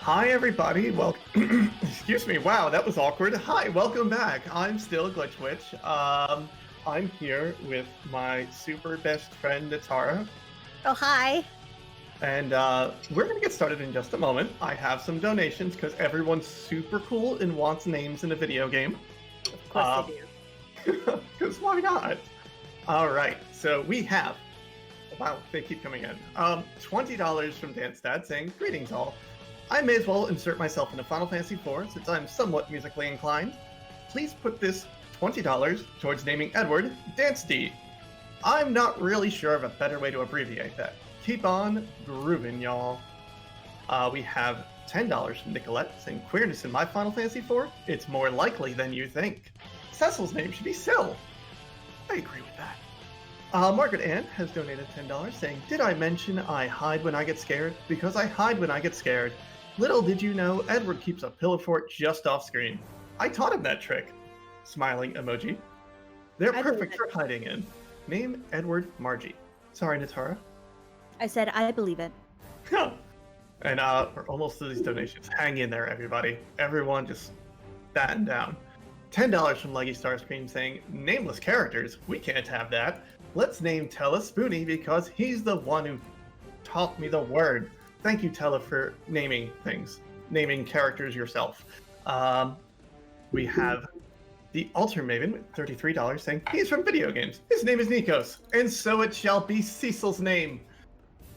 Hi, everybody. Well, excuse me. Wow, that was awkward. Hi, welcome back. I'm still Glitchwitch. I'm here with my super best friend Netara, Oh, hi. and we're gonna get started in just a moment. I have some donations because everyone's super cool and wants names in a video game. Of course they do. Because why not? All right. So we have. Wow, they keep coming in. $20 from Dance Dad saying, "Greetings all. I may as well insert myself into Final Fantasy IV since I'm somewhat musically inclined. Please put this $20 towards naming Edward Dance D. I'm not really sure of a better way to abbreviate that. Keep on grooving, y'all." We have $10 from Nicolette saying, "Queerness in my Final Fantasy IV? It's more likely than you think. Cecil's name should be Syl." I agree with that. Margaret Ann has donated $10 saying, "Did I mention I hide when I get scared? Because I hide when I get scared. Little did you know, Edward keeps a pillow fort just off screen. I taught him that trick." Smiling emoji. They're I perfect believe for hiding in. Name Edward Margie. Sorry, Netara. I said I believe it. And we're almost to these donations. Hang in there, everybody. Everyone just batten down. $10 from Leggy Starscream saying, "Nameless characters? We can't have that. Let's name Tella Spoonie because he's the one who taught me the word." Thank you, Tella, for naming things. Naming characters yourself. We have the Alter Maven with $33 saying, "He's from video games. His name is Nikos. And so it shall be Cecil's name."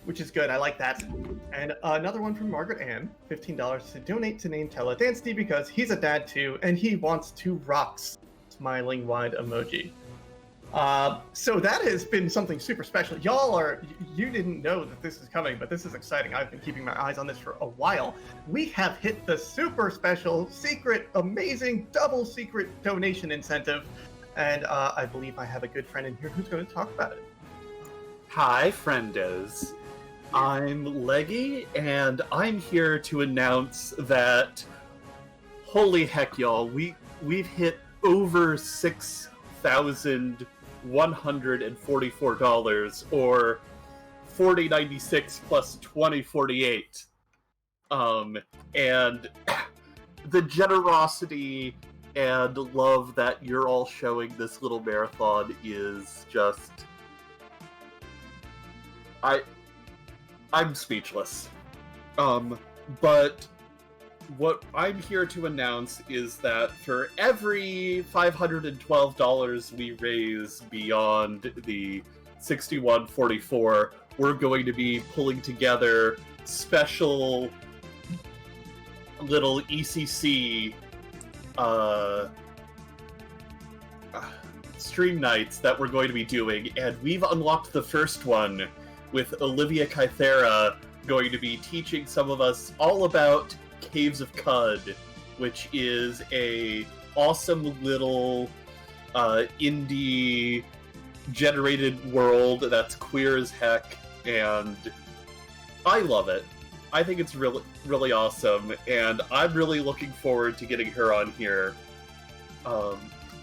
Which is good. I like that. And another one from Margaret Ann, $15 to donate to name Tella Dance D because he's a dad too, and he wants to rocks. Smiling wide emoji. So that has been something super special. You didn't know that this is coming, but this is exciting. I've been keeping my eyes on this for a while. We have hit the super special, secret, amazing, double secret donation incentive. And I believe I have a good friend in here who's going to talk about it. Hi, friendos. I'm Leggy, and I'm here to announce that, holy heck, y'all, we've hit over $6,144, or $40.96 plus $20.48. And the generosity and love that you're all showing this little marathon is just... I'm speechless. But what I'm here to announce is that for every $512 we raise beyond the 6144, we're going to be pulling together special little ECC stream nights that we're going to be doing, and we've unlocked the first one with Olivia Kythera going to be teaching some of us all about Caves of Cud, which is a awesome little indie generated world that's queer as heck, and I love it. I think it's really, really awesome, and I'm really looking forward to getting her on here.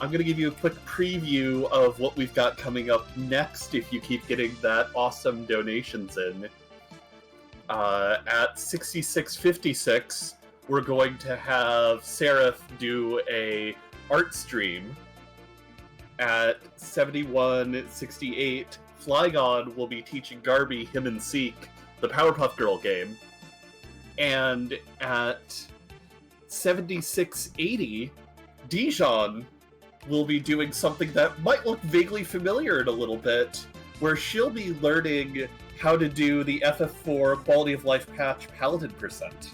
I'm going to give you a quick preview of what we've got coming up next if you keep getting that awesome donations in. At 6656, we're going to have Seraph do a art stream. At 7168, Flygon will be teaching Garby Him and Seek, the Powerpuff Girl game. And at 7680, Dijon will be doing something that might look vaguely familiar in a little bit, where she'll be learning how to do the FF4 Quality of Life patch Paladin percent.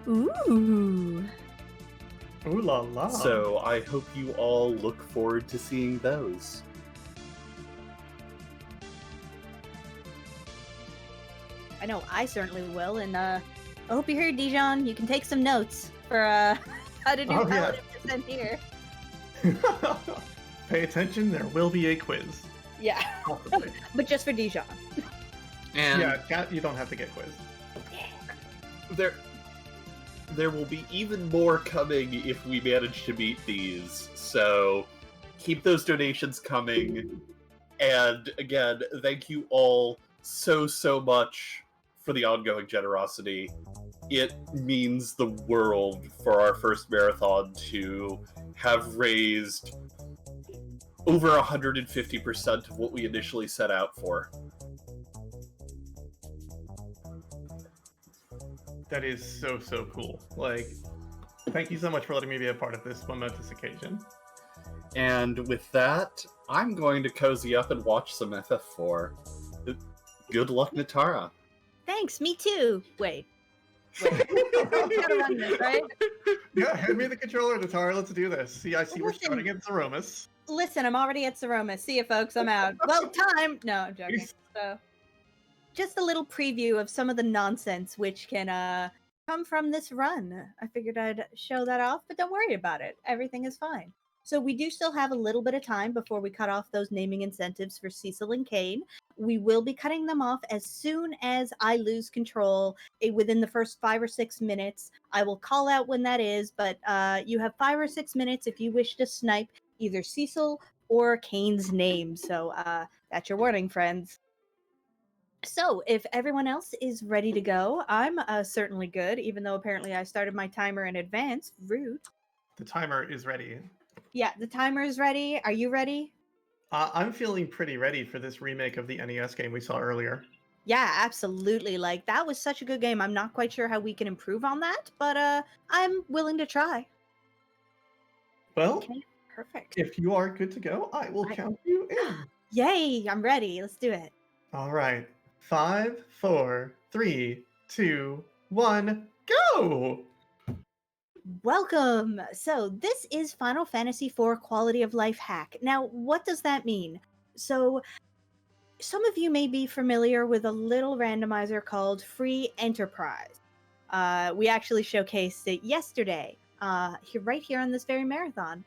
Ooh. Ooh la la. So I hope you all look forward to seeing those. I know I certainly will, and I hope you're here, Dijon. You can take some notes for how to do Paladin percent here. Pay attention, there will be a quiz. Yeah. But just for Dijon. And yeah, you don't have to get quizzed. There will be even more coming if we manage to meet these, so keep those donations coming. And again, thank you all so much for the ongoing generosity. it means the world for our first marathon to have raised over 150% of what we initially set out for. That is so, so cool. Like, thank you so much for letting me be a part of this momentous occasion. And with that, I'm going to cozy up and watch some FF4. Good luck, Netara. Thanks, me too. Wait. Gotta run this, right? Yeah, hand me the controller, Netara. Let's do this. See, I see we're Listen. starting at Zeromus. Listen, I'm already at Saroma. See you, folks. I'm out. Well, time. No, I'm joking. So, just a little preview of some of the nonsense which can come from this run. I figured I'd show that off, but don't worry about it. Everything is fine. So we do still have a little bit of time before we cut off those naming incentives for Cecil and Kane. We will be cutting them off as soon as I lose control within the first 5 or 6 minutes. I will call out when that is, but you have 5 or 6 minutes if you wish to snipe either Cecil or Kane's name. So that's your warning, friends. So if everyone else is ready to go, I'm certainly good, even though apparently I started my timer in advance. Rude. The timer is ready. Yeah, the timer is ready. Are you ready? I'm feeling pretty ready for this remake of the NES game we saw earlier. Yeah, absolutely. Like, that was such a good game. I'm not quite sure how we can improve on that, but I'm willing to try. Well, Okay, perfect. if you are good to go, I will count you in. Yay, I'm ready. Let's do it. All right. 5, 4, 3, 2, 1, go! Welcome! So, this is Final Fantasy IV Quality of Life Hack. Now, what does that mean? So, some of you may be familiar with a little randomizer called Free Enterprise. We actually showcased it yesterday, right here on this very marathon.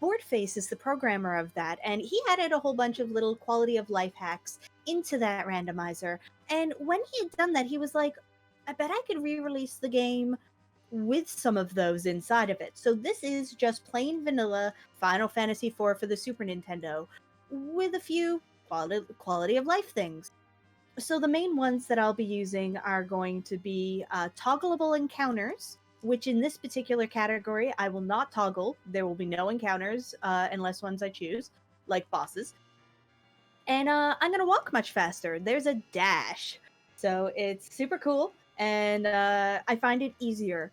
Boardface is the programmer of that, and he added a whole bunch of little quality of life hacks into that randomizer. And when he had done that, he was like, I bet I could re-release the game with some of those inside of it. So this is just plain vanilla Final Fantasy IV for the Super Nintendo with a few quality of life things. So the main ones that I'll be using are going to be toggleable encounters, which in this particular category, I will not toggle. There will be no encounters unless ones I choose, like bosses. And I'm going to walk much faster. There's a dash. So it's super cool, and I find it easier.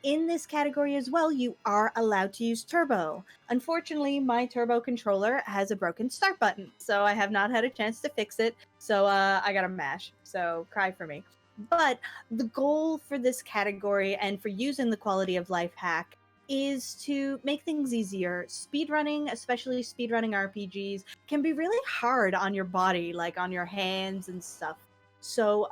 In this category as well, you are allowed to use turbo. Unfortunately, my turbo controller has a broken start button, so I have not had a chance to fix it. So I gotta mash. So cry for me. But the goal for this category and for using the quality of life hack is to make things easier. Speedrunning, especially speedrunning RPGs, can be really hard on your body, like on your hands and stuff. So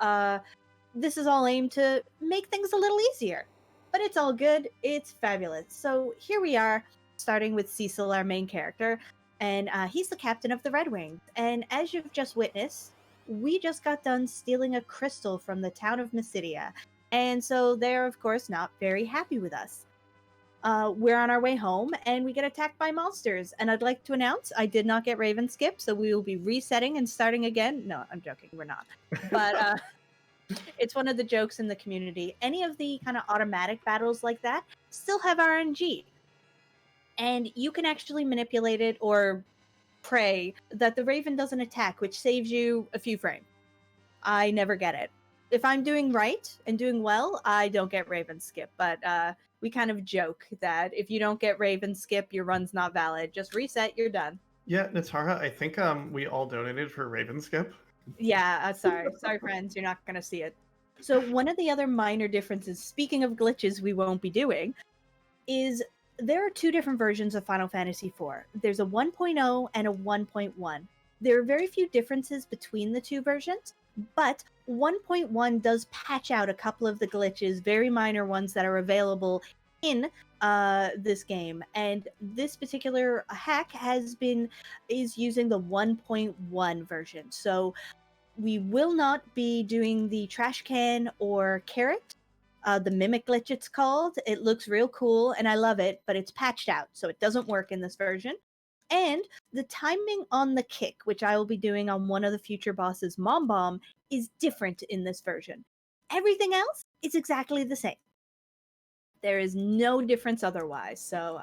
this is all aimed to make things a little easier. But it's all good. It's fabulous. So here we are, starting with Cecil, our main character, and he's the captain of the Red Wings. And as you've just witnessed, we just got done stealing a crystal from the town of Mysidia. And so they're, of course, not very happy with us. We're on our way home, and we get attacked by monsters. And I'd like to announce I did not get Raven Skip, so we will be resetting and starting again. No, I'm joking. We're not. But it's one of the jokes in the community. Any of the kind of automatic battles like that still have RNG. And you can actually manipulate it or pray that the Raven doesn't attack, which saves you a few frames. I never get it. If I'm doing right and doing well, I don't get Raven Skip. But we kind of joke that if you don't get Raven Skip, your run's not valid. Just reset, you're done. Yeah, Natara, I think we all donated for Raven Skip. Yeah, sorry, friends, you're not going to see it. So one of the other minor differences, speaking of glitches we won't be doing, is there are two different versions of Final Fantasy IV. There's a 1.0 and a 1.1. There are very few differences between the two versions, but 1.1 does patch out a couple of the glitches, very minor ones that are available in this game. And this particular hack is using the 1.1 version. So we will not be doing the trash can or carrot, the mimic glitch it's called. It looks real cool and I love it, but it's patched out, so it doesn't work in this version. And the timing on the kick, which I will be doing on one of the future bosses, Mom Bomb, is different in this version. Everything else is exactly the same. There is no difference otherwise. So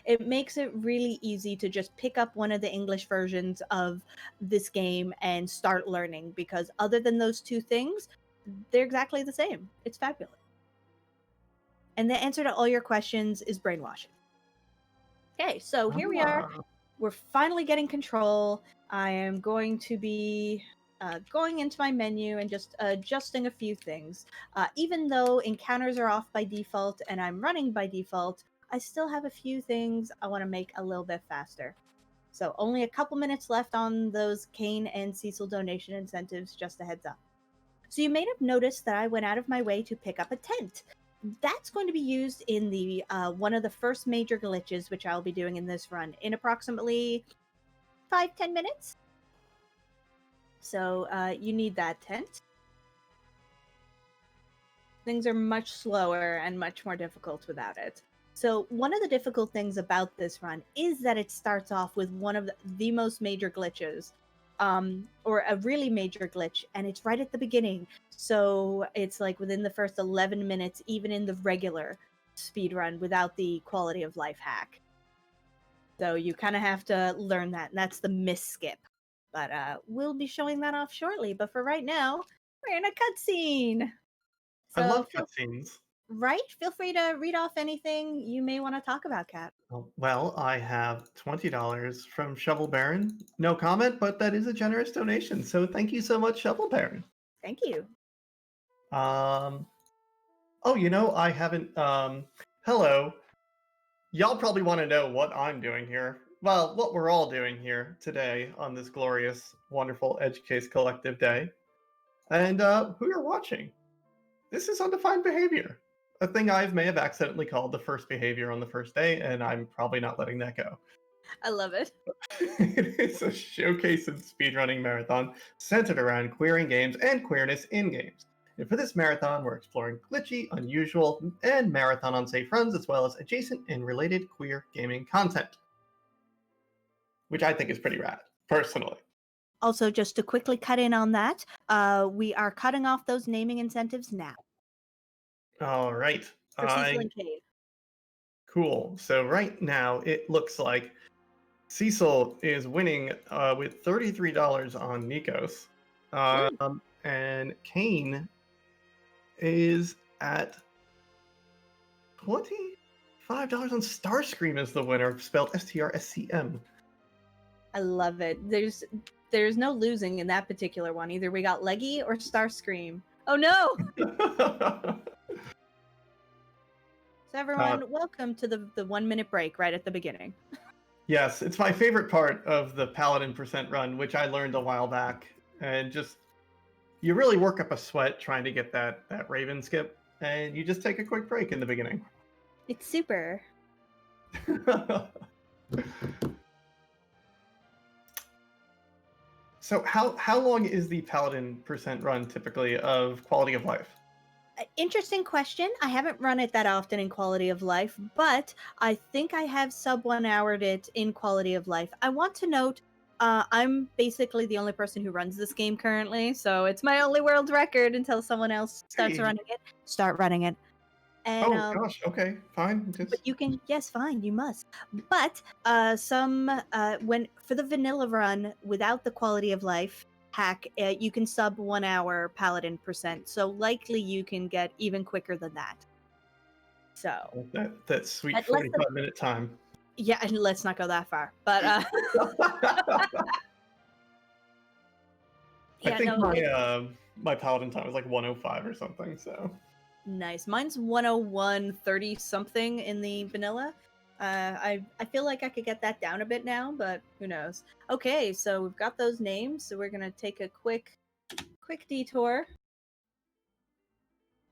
it makes it really easy to just pick up one of the English versions of this game and start learning, because other than those two things, they're exactly the same. It's fabulous. And the answer to all your questions is brainwashing. Okay, so here we are. We're finally getting control. I am going to be going into my menu and just adjusting a few things. Even though encounters are off by default and I'm running by default, I still have a few things I want to make a little bit faster. So only a couple minutes left on those Kane and Cecil donation incentives, just a heads up. So you may have noticed that I went out of my way to pick up a tent. That's going to be used in the one of the first major glitches, which I'll be doing in this run in approximately 5-10 minutes. So you need that tent. Things are much slower and much more difficult without it. So one of the difficult things about this run is that it starts off with one of the most major glitches, or a really major glitch, and it's right at the beginning. So it's like within the first 11 minutes, even in the regular speedrun without the quality of life hack. So you kind of have to learn that, and that's the miss skip. But we'll be showing that off shortly. But for right now, we're in a cutscene. I love cutscenes. Right? Feel free to read off anything you may want to talk about, Kat. Well, I have $20 from Shovel Baron. No comment, but that is a generous donation. So thank you so much, Shovel Baron. Thank you. Oh, I haven't. Hello. Y'all probably want to know what I'm doing here. Well, what we're all doing here today on this glorious, wonderful Edge Case Collective Day. And who you're watching. This is Undefined Behavior. A thing I may have accidentally called the first behavior on the first day, and I'm probably not letting that go. I love it. It is a showcase and speedrunning marathon centered around queering games and queerness in games. And for this marathon, we're exploring glitchy, unusual, and marathon unsafe runs, as well as adjacent and related queer gaming content. Which I think is pretty rad, personally. Also, just to quickly cut in on that, we are cutting off those naming incentives now. All right. For Cecil and Kane. Cool. So right now, it looks like Cecil is winning with $33 on Nikos. And Kane is at $25 on Starscream as the winner, spelled STRSCM. I love it. There's no losing in that particular one. Either we got Leggy or Starscream. Oh no! So everyone, welcome to the 1 minute break right at the beginning. Yes, it's my favorite part of the Paladin % run, which I learned a while back. And just, you really work up a sweat trying to get that Raven skip, and you just take a quick break in the beginning. It's super. So how long is the Paladin % run typically of quality of life? Interesting question. I haven't run it that often in quality of life, but I think I have sub 1 houred it in quality of life. I want to note, I'm basically the only person who runs this game currently, so it's my only world record until someone else starts running it. Start running it. And, gosh, okay, fine. But you can, yes, fine, you must. But when for the vanilla run without the quality of life hack, you can sub 1 hour Paladin %. So likely you can get even quicker than that. So that sweet 45-minute time. Yeah, and let's not go that far. But I think my Paladin time was like 105 or something. So nice. Mine's 101.30 something in the vanilla. I feel like I could get that down a bit now, but who knows? Okay, so we've got those names, so we're gonna take a quick detour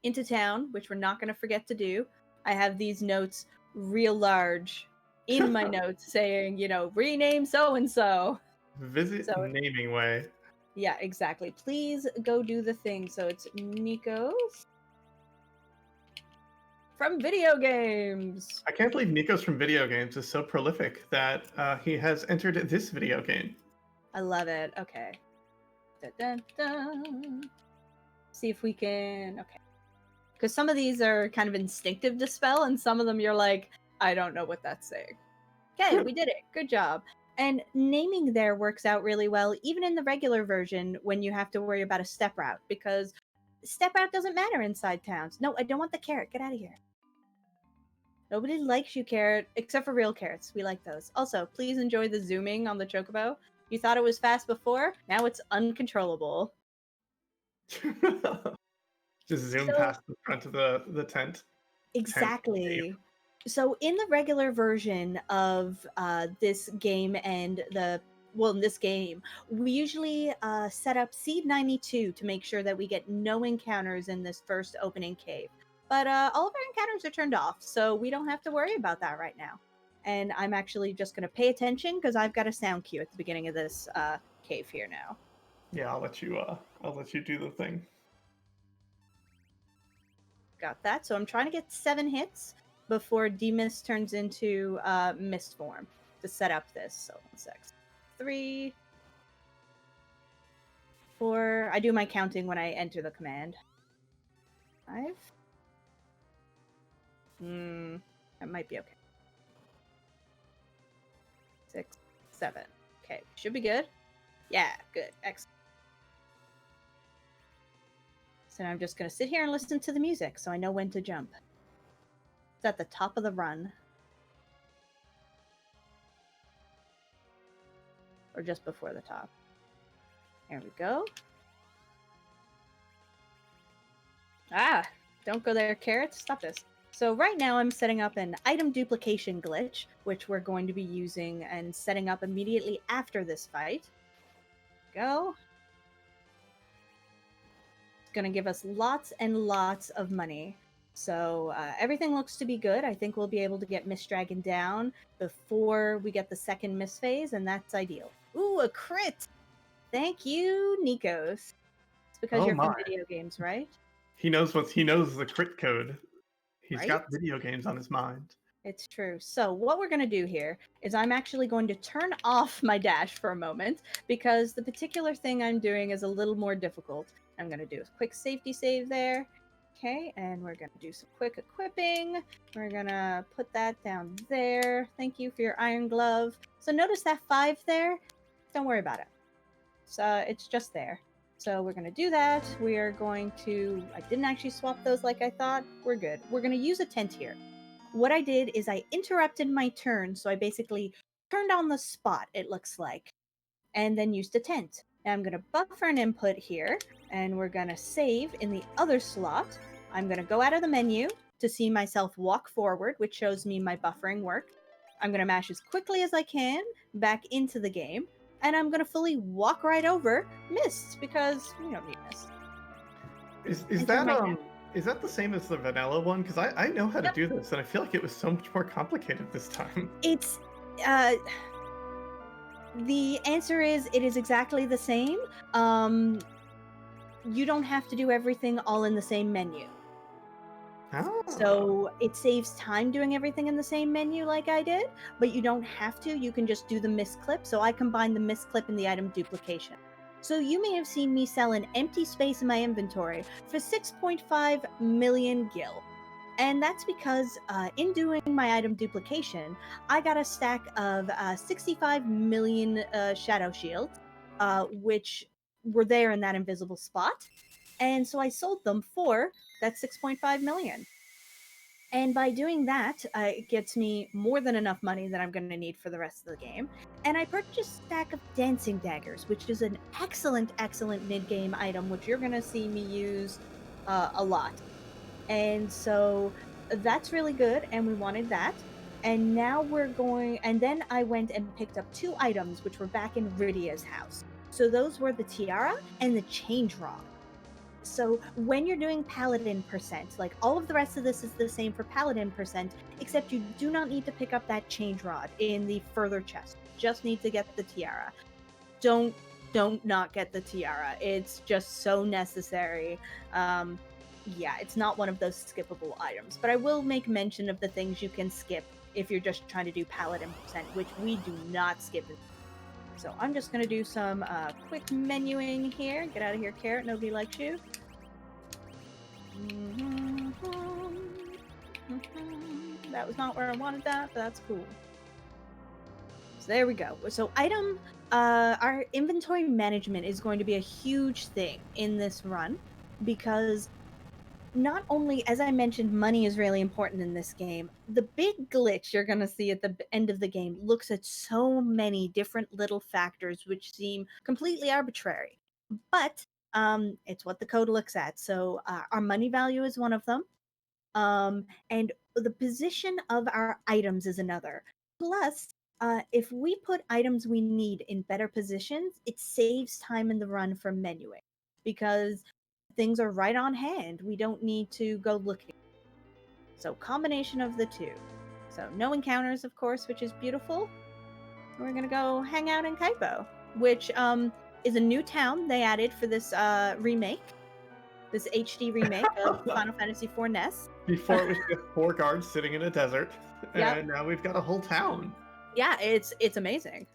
into town, which we're not gonna forget to do. I have these notes real large in my notes saying, rename so and so. Visit naming way. Yeah, exactly. Please go do the thing. So it's Nikos from video games. I can't believe Nikos from video games is so prolific that he has entered this video game. I love it. Okay. Dun, dun, dun. See if we can... Okay. Because some of these are kind of instinctive to spell, and some of them you're like, I don't know what that's saying. Okay, we did it. Good job. And naming there works out really well, even in the regular version when you have to worry about a step route, because step route doesn't matter inside towns. No, I don't want the carrot. Get out of here. Nobody likes you, carrot, except for real carrots. We like those. Also, please enjoy the zooming on the chocobo. You thought it was fast before? Now it's uncontrollable. Just zoom past the front of the tent. Exactly. So in the regular version of this game and in this game, we usually set up Seed 92 to make sure that we get no encounters in this first opening cave. But all of our encounters are turned off, so we don't have to worry about that right now. And I'm actually just going to pay attention because I've got a sound cue at the beginning of this cave here now. Yeah, I'll let you do the thing. Got that. So I'm trying to get 7 hits before demist turns into mist form to set up this. So 1 sec. 3, 4. I do my counting when I enter the command. 5. That might be okay. 6, 7. Okay, should be good. Yeah, good. Excellent. So now I'm just going to sit here and listen to the music so I know when to jump. It's at the top of the run. Or just before the top. There we go. Ah! Don't go there, carrots. Stop this. So right now I'm setting up an item duplication glitch, which we're going to be using and setting up immediately after this fight. Go. Going to give us lots and lots of money. So everything looks to be good. I think we'll be able to get Mist Dragon down before we get the second Mist phase, and that's ideal. Ooh, a crit! Thank you, Nikos. It's because you're from video games, right? He knows the crit code. He's Right? got video games on his mind. It's true. So what we're going to do here is I'm actually going to turn off my dash for a moment because the particular thing I'm doing is a little more difficult. I'm going to do a quick safety save there. Okay, and we're going to do some quick equipping. We're going to put that down there. Thank you for your iron glove. So notice that 5 there. Don't worry about it. So it's just there. So we're going to do that. We are going to... I didn't actually swap those like I thought. We're good. We're going to use a tent here. What I did is I interrupted my turn, so I basically turned on the spot, it looks like, and then used a tent. Now I'm going to buffer an input here, and we're going to save in the other slot. I'm going to go out of the menu to see myself walk forward, which shows me my buffering work. I'm going to mash as quickly as I can back into the game, and I'm going to fully walk right over Mist, because we don't need Mist. Is that the same as the vanilla one? Because I know how to do this, and I feel like it was so much more complicated this time. It's, the answer is it is exactly the same. You don't have to do everything all in the same menu. Oh. So it saves time doing everything in the same menu like I did, but you don't have to. You can just do the misclip. So I combined the misclip and the item duplication. So you may have seen me sell an empty space in my inventory for 6.5 million gil. And that's because in doing my item duplication, I got a stack of 65 million shadow shields, which were there in that invisible spot. And so I sold them for that 6.5 million. And by doing that, it gets me more than enough money that I'm going to need for the rest of the game. And I purchased a stack of dancing daggers, which is an excellent, excellent mid-game item, which you're going to see me use a lot. And so that's really good, and we wanted that. And now we're going... And then I went and picked up 2 items, which were back in Rydia's house. So those were the tiara and the change rod. So when you're doing paladin percent, like all of the rest of this is the same for paladin percent, except you do not need to pick up that change rod in the further chest. Just need to get the tiara. Don't not get the tiara. It's just so necessary. Yeah, it's not one of those skippable items, but I will make mention of the things you can skip if you're just trying to do paladin percent, which we do not skip. So I'm just going to do some quick menuing here. Get out of here, carrot. Nobody likes you. That was not where I wanted that, but that's cool. So there we go. So our inventory management is going to be a huge thing in this run because not only, as I mentioned, money is really important in this game. The big glitch you're going to see at the end of the game looks at so many different little factors which seem completely arbitrary, but it's what the code looks at. So our money value is one of them, and the position of our items is another. Plus, if we put items we need in better positions, it saves time in the run for menuing because things are right on hand. We don't need to go looking. So combination of the two. So no encounters, of course, which is beautiful. We're gonna go hang out in Kaipo, which is a new town they added for this remake, this HD remake of Final Fantasy IV NES. Before it was just 4 guards sitting in a desert, Yep. and now we've got a whole town. Yeah, it's amazing.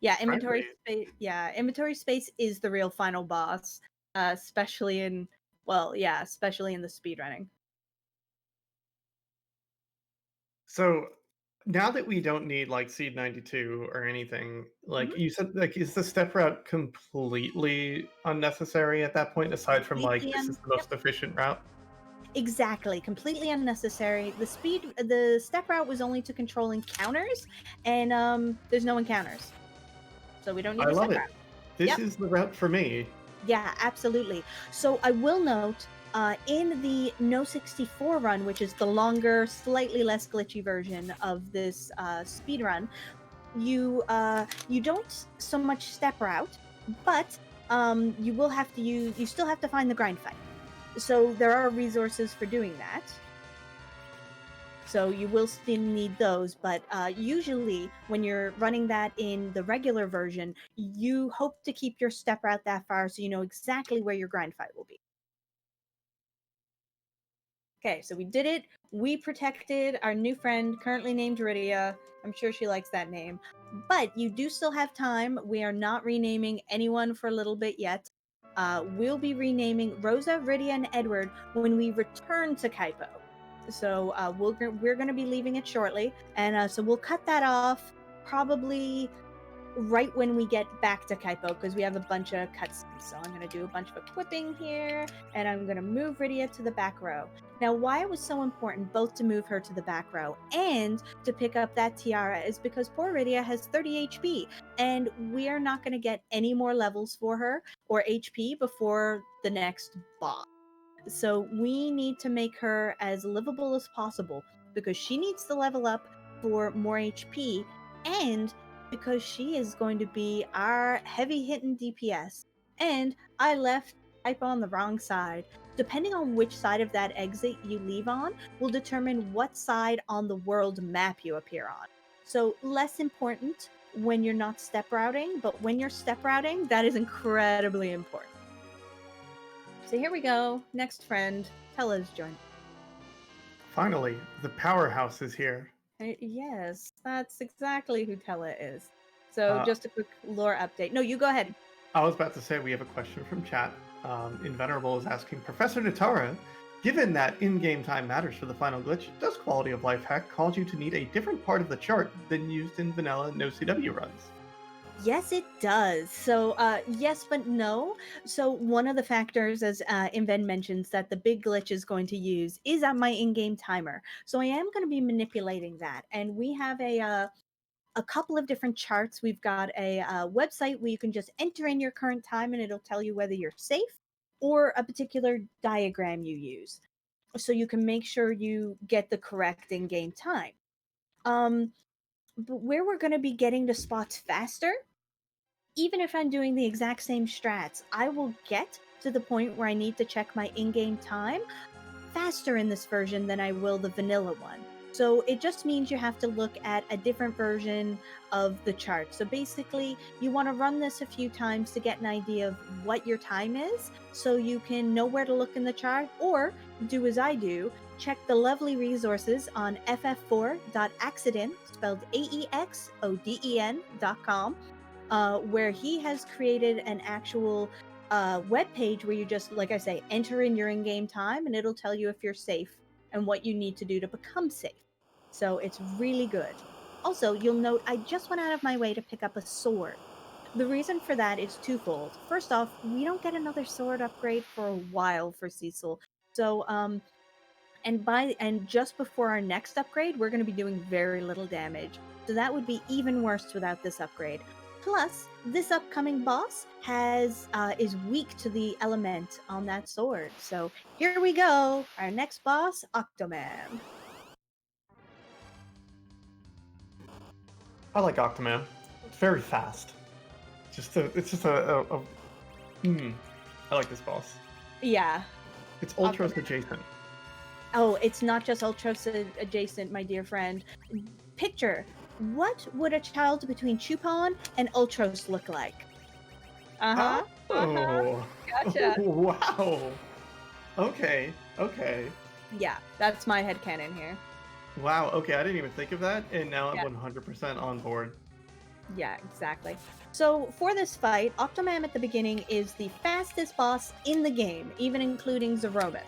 Yeah, inventory Friendly. space. Yeah, inventory space is the real final boss, especially in especially in the speedrunning. So now that we don't need like Seed 92 or anything, like you said, like is the step route completely unnecessary at that point, aside from like Completely this is the most efficient route? Exactly, completely unnecessary. The step route was only to control encounters, and there's no encounters, so we don't need I a love step it. route. This Yep. is the route for me. Yeah, absolutely. So I will note, in the No64 run, which is the longer, slightly less glitchy version of this speed run, you don't so much step route, but you will have to you still have to find the grind fight. So there are resources for doing that. So you will still need those, but usually when you're running that in the regular version, you hope to keep your step route that far so you know exactly where your grind fight will be. Okay, so we did it. We protected our new friend, currently named Rydia. I'm sure she likes that name. But you do still have time. We are not renaming anyone for a little bit yet. We'll be renaming Rosa, Rydia, and Edward when we return to Kaipo. So we're going to be leaving it shortly. And so we'll cut that off probably right when we get back to Kaipo because we have a bunch of cutscenes. So I'm going to do a bunch of equipping here, and I'm going to move Rydia to the back row. Now, why it was so important both to move her to the back row and to pick up that tiara is because poor Rydia has 30 HP, and we are not going to get any more levels for her or HP before the next boss. So we need to make her as livable as possible because she needs to level up for more HP and because she is going to be our heavy hitting DPS. And I left type on the wrong side. Depending on which side of that exit you leave on will determine what side on the world map you appear on. So less important when you're not step routing, but when you're step routing, that is incredibly important. So here we go. Next friend, Tella's joined. Finally, the powerhouse is here. Yes, that's exactly who Tella is. So Uh, just a quick lore update. No, you go ahead. I was about to say we have a question from chat. Invenerable is asking Professor Netara, given that in-game time matters for the final glitch, does quality of life hack cause you to need a different part of the chart than used in vanilla noCW runs? Yes, it does. So, yes, but no. So, one of the factors, as Inven mentions, that the big glitch is going to use is at my in-game timer. So, I am going to be manipulating that, and we have a couple of different charts. We've got a website where you can just enter in your current time, and it'll tell you whether you're safe or a particular diagram you use, so you can make sure you get the correct in-game time. But where we're going to be getting to spots faster, even if I'm doing the exact same strats, I will get to the point where I need to check my in-game time faster in this version than I will the vanilla one. So it just means you have to look at a different version of the chart. So basically, you want to run this a few times to get an idea of what your time is so you can know where to look in the chart, or do as I do, check the lovely resources on ff4.accident, spelled AEXODEN.com, where he has created an actual web page where you just, like I say, enter in your in-game time, and it'll tell you if you're safe and what you need to do to become safe. So it's really good. Also, you'll note I just went out of my way to pick up a sword. The reason for that is twofold. First off, we don't get another sword upgrade for a while for Cecil. So, and just before our next upgrade, we're going to be doing very little damage. So that would be even worse without this upgrade. Plus, this upcoming boss is weak to the element on that sword. So here we go. Our next boss, Octoman. I like Octoman. It's very fast. I like this boss. Yeah. It's Ultros Octoman. adjacent. Oh, it's not just Ultros adjacent, my dear friend. Picture, what would a child between Chupon and Ultros look like? Uh-huh. Oh. Gotcha. Oh, wow. Okay. Yeah, that's my headcanon here. Wow. Okay, I didn't even think of that, and now I'm Yeah. 100% on board. Yeah, exactly. So for this fight, Octomam at the beginning is the fastest boss in the game, even including Zeromus.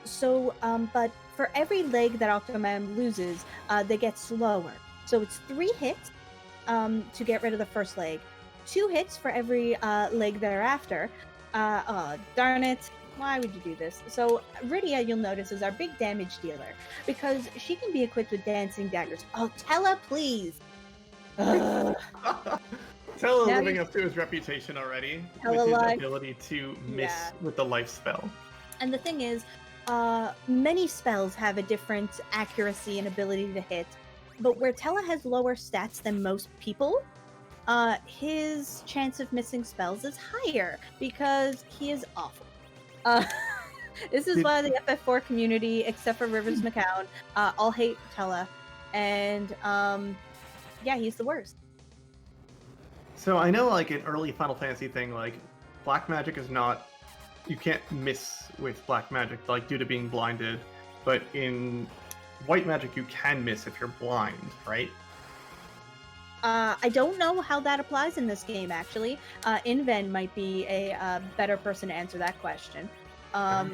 So, but for every leg that Octomam loses, they get slower. So it's 3 hits to get rid of the first leg, 2 hits for every leg thereafter. Darn it. Why would you do this? So Rydia, you'll notice, is our big damage dealer because she can be equipped with dancing daggers. Oh, Tella, please. Ugh. Tella Now living you- up to his reputation already Tella with his life. ability to miss Yeah. with the life spell. And the thing is, many spells have a different accuracy and ability to hit, but where Tella has lower stats than most people, his chance of missing spells is higher because he is awful. This is why the FF4 community, except for Rivers McCown, all hate Tella, and yeah, he's the worst. So I know, like, an early Final Fantasy thing, like, black magic is not... You can't miss with black magic, like, due to being blinded. But in white magic, you can miss if you're blind, right? I don't know how that applies in this game, actually. Inven might be a better person to answer that question. I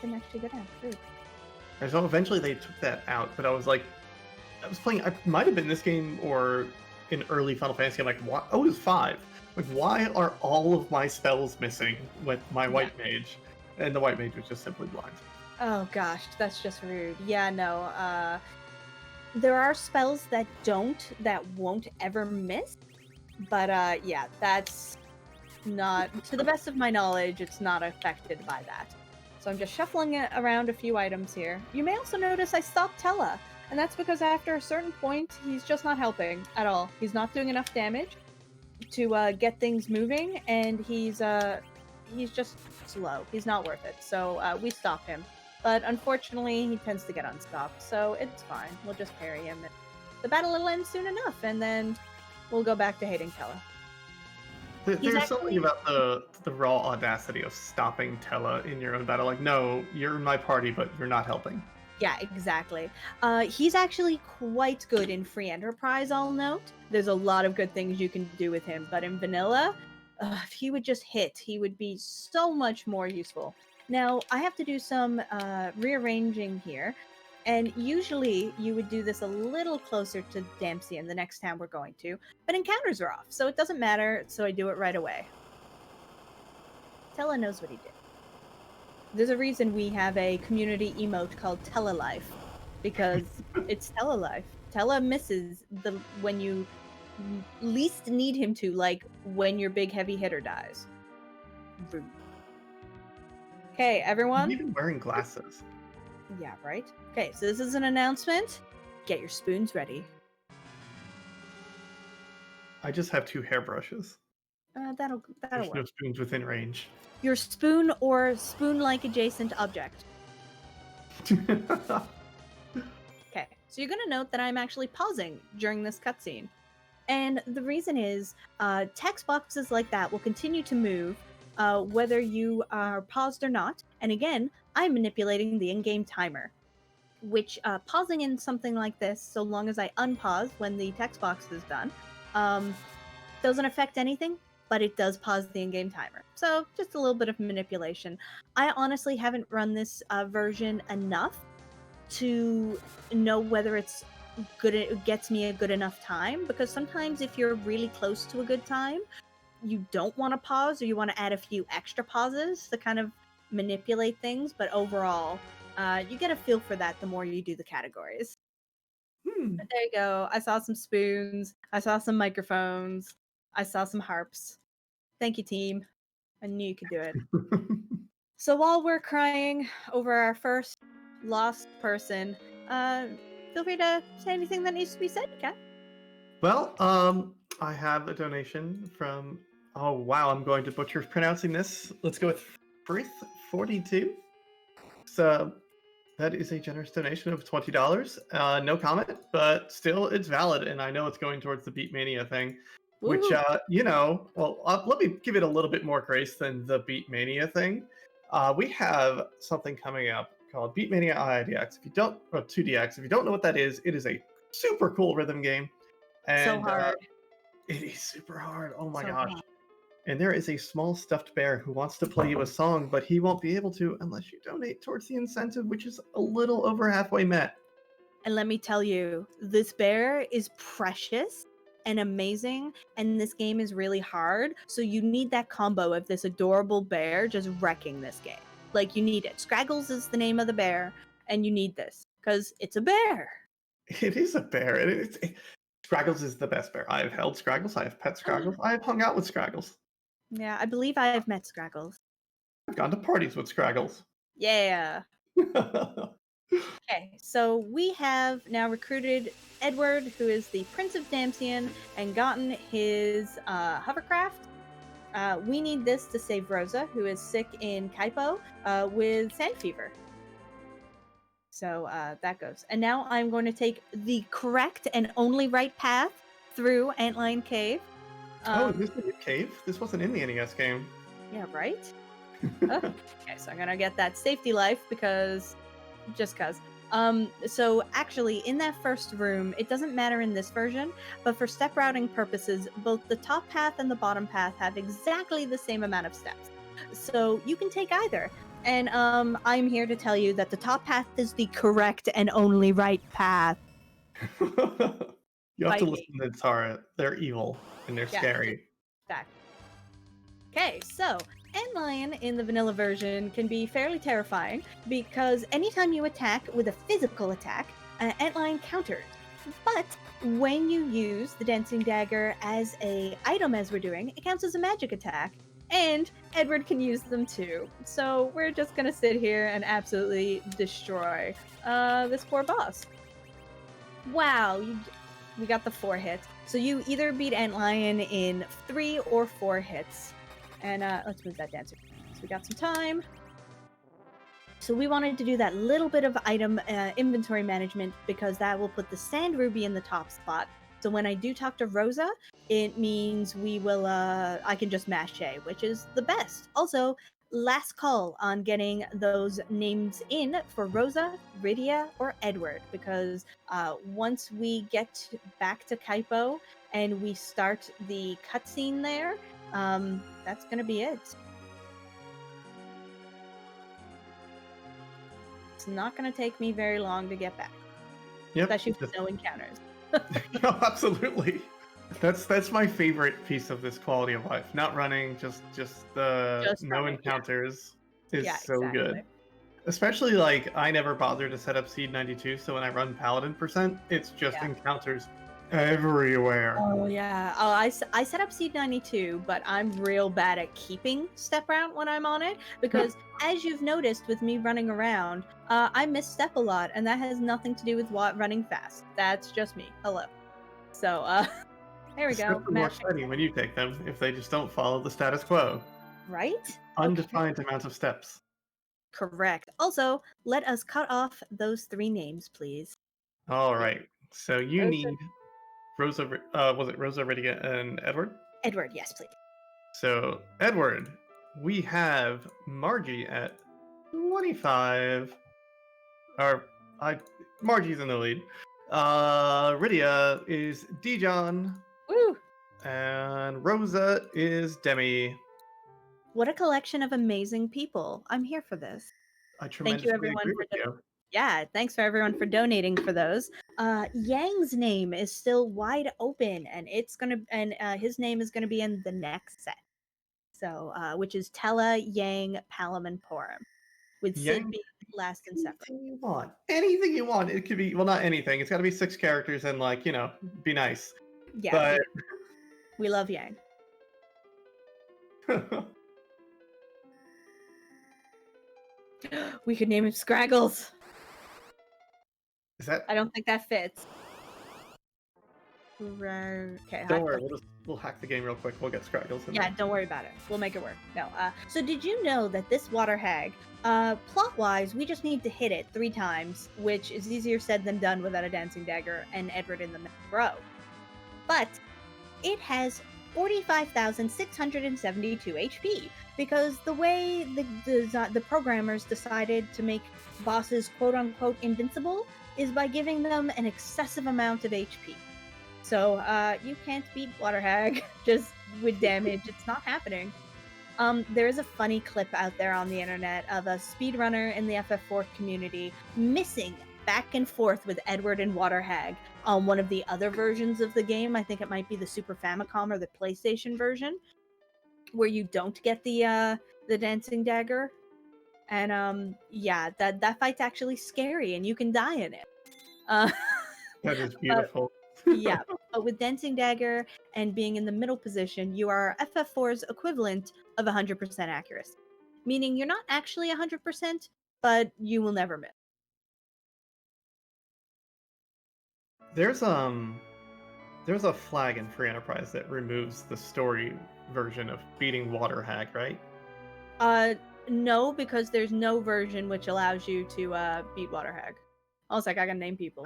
didn't actually go down. Rude. And so eventually they took that out, but I was like... I was playing... I might have been this game or in early Final Fantasy. I'm like, what? Oh, it was 5. Like, why are all of my spells missing with my white mage? And the white mage was just simply blind. Oh gosh, that's just rude. Yeah, no. There are spells that won't ever miss, but yeah, that's not, to the best of my knowledge, it's not affected by that. So I'm just shuffling around a few items here. You may also notice I stopped Tella, and that's because after a certain point, he's just not helping at all. He's not doing enough damage to get things moving, and he's just slow. He's not worth it. So we stop him. But unfortunately, he tends to get unstopped, so it's fine. We'll just parry him. The battle will end soon enough, and then we'll go back to hating Tella. There's something about the raw audacity of stopping Tella in your own battle. Like, no, you're in my party, but you're not helping. Yeah, exactly. He's actually quite good in free enterprise, I'll note. There's a lot of good things you can do with him, but in vanilla, if he would just hit, he would be so much more useful. Now, I have to do some rearranging here, and usually you would do this a little closer to Damsian, the next town we're going to, but encounters are off, so it doesn't matter, so I do it right away. Tella knows what he did. There's a reason we have a community emote called Tella Life, because it's Tella Life. Tella misses when you least need him to, like when your big heavy hitter dies. Rude. Okay, everyone? He's even wearing glasses. Yeah, right? Okay, so this is an announcement. Get your spoons ready. I just have 2 hairbrushes. That'll There's no work. spoons within range. Your spoon or spoon-like adjacent object. Okay, so you're going to note that I'm actually pausing during this cutscene. And the reason is text boxes like that will continue to move whether you are paused or not. And again, I'm manipulating the in-game timer, which pausing in something like this, so long as I unpause when the text box is done, doesn't affect anything. but it does pause the in-game timer. So just a little bit of manipulation. I honestly haven't run this version enough to know whether it's good, it gets me a good enough time, because sometimes if you're really close to a good time, you don't want to pause, or you want to add a few extra pauses to kind of manipulate things. But overall, you get a feel for that the more you do the categories. But there you go. I saw some spoons. I saw some microphones. I saw some harps. Thank you, team. I knew you could do it. So while we're crying over our first lost person, feel free to say anything that needs to be said, Kat. Well, I have a donation from. Oh wow, I'm going to butcher pronouncing this. Let's go with Frith42. So that is a generous donation of $20. No comment, but still it's valid, and I know it's going towards the Beat Mania thing. Which let me give it a little bit more grace than the Beat Mania thing. We have something coming up called Beat Mania IIDX. If you don't, or 2DX, if you don't know what that is, it is a super cool rhythm game. And So hard. it is super hard. Oh my So gosh. hard. And there is a small stuffed bear who wants to play you a song, but he won't be able to unless you donate towards the incentive, which is a little over halfway met. And let me tell you, this bear is precious and amazing, and this game is really hard. So you need that combo of this adorable bear just wrecking this game. Like, you need it. Scraggles is the name of the bear, and you need this because it's a bear. It is a bear. Scraggles is the best bear. I have held Scraggles. I have pet Scraggles. I have hung out with Scraggles. Yeah, I believe I have met Scraggles. I've gone to parties with Scraggles. Yeah. Okay, so we have now recruited Edward, who is the Prince of Damsian, and gotten his hovercraft. We need this to save Rosa, who is sick in Kaipo with sand fever. So that goes. And now I'm going to take the correct and only right path through Antlion Cave. This is a new cave? This wasn't in the NES game. Yeah, right? Okay, so I'm going to get that safety life because... just cuz. So actually, in that first room, it doesn't matter in this version, but for step routing purposes, both the top path and the bottom path have exactly the same amount of steps. So you can take either. And I'm here to tell you that the top path is the correct and only right path. You have Fight to me. listen to Netara. They're evil and they're scary. Exactly. Okay, so Antlion in the vanilla version can be fairly terrifying because anytime you attack with a physical attack, Antlion counters. But when you use the Dancing Dagger as a item, as we're doing, it counts as a magic attack, and Edward can use them too. So we're just gonna sit here and absolutely destroy this poor boss. Wow, we got the 4 hits. So you either beat Antlion in 3 or 4 hits. And let's move that down. So we got some time. So we wanted to do that little bit of item inventory management because that will put the Sand Ruby in the top spot. So when I do talk to Rosa, it means we will, I can just mash A, which is the best. Also, last call on getting those names in for Rosa, Rydia, or Edward, because once we get back to Kaipo and we start the cutscene there, that's gonna be it. It's not gonna take me very long to get back. Yep. Especially with no encounters. No, absolutely. That's my favorite piece of this quality of life. Not running, just the no running, encounters is so exactly. good. Especially like I never bothered to set up Seed 92, so when I run Paladin %, it's just encounters everywhere. Oh yeah. Oh, I set up Seed 92, but I'm real bad at keeping step route when I'm on it because, as you've noticed with me running around, I misstep a lot, and that has nothing to do with running fast. That's just me. Hello. So there we go. Steps are more exciting when you take them if they just don't follow the status quo. Right? Undefined amounts of steps. Correct. Also, let us cut off those 3 names, please. All right. So you need Rosa. Was it Rosa, Rydia, and Edward? Edward, yes, please. So Edward, we have Margie at 25. Margie's in the lead. Rydia is Dijon. Woo! And Rosa is Demi. What a collection of amazing people. I'm here for this. I Thank you, tremendously everyone, agree for with you. yeah. Thanks for everyone for donating for those. Yang's name is still wide open, and his name is gonna be in the next set. So, which is Tella, Yang, Palom, and Porum, with Sid Yang, being last and separate. anything you want. Anything you want. It could be, well, not anything. It's got to be 6 characters and, like, be nice. Yeah, But we love Yang. We could name him Scraggles. is that? I don't think that fits. Okay, Don't worry. We'll hack the game real quick. We'll get Scraggles in yeah, there. don't worry about it. We'll make it work. No. So did you know that this water hag, plot-wise, we just need to hit it 3 times, which is easier said than done without a dancing dagger and Edward in the middle row. But it has 45,672 HP because the way the programmers decided to make bosses quote-unquote invincible is by giving them an excessive amount of HP. So you can't beat Water Hag just with damage. It's not happening. There is a funny clip out there on the internet of a speedrunner in the FF4 community missing back and forth with Edward and Water Hag on one of the other versions of the game. I think it might be the Super Famicom or the PlayStation version, where you don't get the dancing dagger. And yeah, that fight's actually scary, and you can die in it. That is beautiful. Yeah, but with dancing dagger and being in the middle position, you are FF4's equivalent of 100% accuracy, meaning you're not actually 100%, but you will never miss. There's a flag in Free Enterprise that removes the story version of beating Water Hag, right? No, because there's no version which allows you to beat Water Hag. I was like, I gotta name people.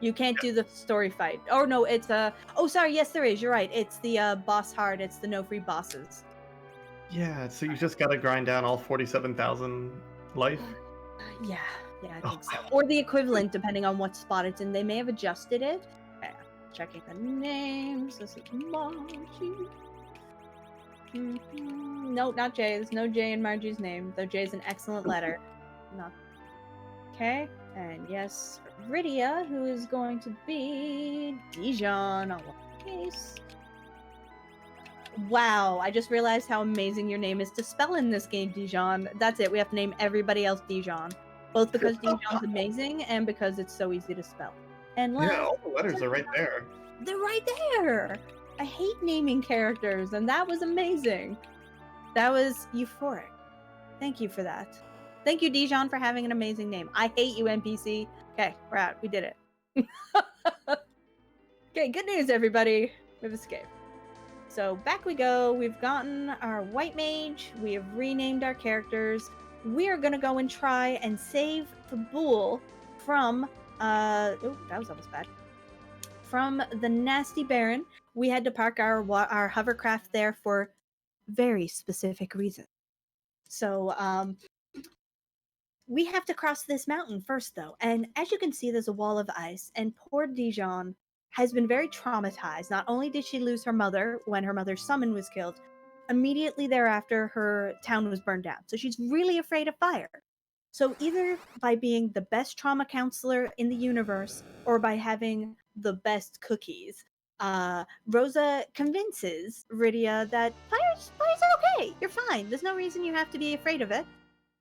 You can't do the story fight. Oh no, it's oh sorry, yes there is. You're right. It's the boss hard. It's the no free bosses. Yeah, so you just gotta grind down all 47,000 life. Yeah, I think so. Or the equivalent, depending on what spot it's in. They may have adjusted it. Okay, checking the names. This is Margie. No, not Jay. There's no J in Margie's name, though J is an excellent letter. Not okay. And yes, Rydia, who is going to be Dijon on one case. Wow, I just realized how amazing your name is to spell in this game, Dijon. That's it. We have to name everybody else Dijon. Both because Dijon's amazing and because it's so easy to spell. And yeah, all the letters are right there. They're right there. I hate naming characters, and that was amazing. That was euphoric. Thank you for that. Thank you, Dijon, for having an amazing name. I hate you, NPC. Okay, we're out. We did it. Okay, good news, everybody. We've escaped. So back we go. We've gotten our white mage. We have renamed our characters. We are going to go and try and save Fabul from... oh, that was almost bad. From the Nasty Baron. We had to park our hovercraft there for very specific reasons. So, we have to cross this mountain first, though. And as you can see, there's a wall of ice. And poor Dijon has been very traumatized. Not only did she lose her mother when her mother's summon was killed, immediately thereafter, her town was burned down. So she's really afraid of fire. So either by being the best trauma counselor in the universe or by having the best cookies, Rosa convinces Rydia that fire's okay. You're fine. There's no reason you have to be afraid of it.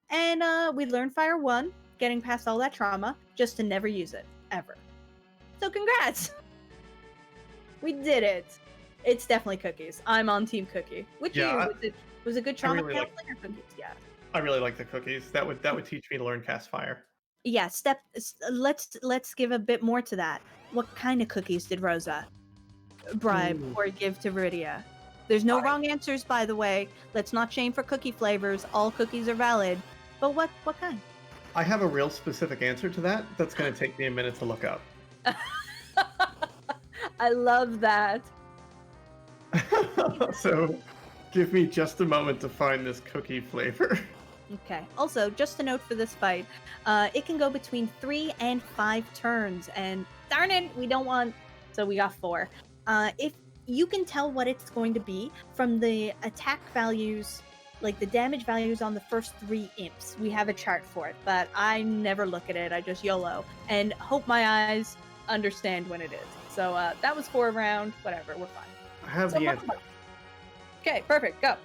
And we learned Fire 1, getting past all that trauma, just to never use it, ever. So congrats! We did it. It's definitely cookies. I'm on Team Cookie. Which Yeah, was it good trauma really counseling or cookies? Yeah. I really like the cookies. That would teach me to learn cast fire. Yeah, let's give a bit more to that. What kind of cookies did Rosa bribe or give to Rydia? There's no wrong answers, by the way. Let's not shame for cookie flavors. All cookies are valid. But what kind? I have a real specific answer to that. That's going to take me a minute to look up. I love that. So, give me just a moment to find this cookie flavor. Okay. Also, just a note for this fight, it can go between 3 and 5 turns, and darn it, we don't want... So we got 4. If you can tell what it's going to be from the attack values, like the damage values on the first 3 imps. We have a chart for it, but I never look at it. I just YOLO and hope my eyes understand when it is. So that was 4 round. Whatever, we're fine. I have So the answer. Okay, perfect. Go.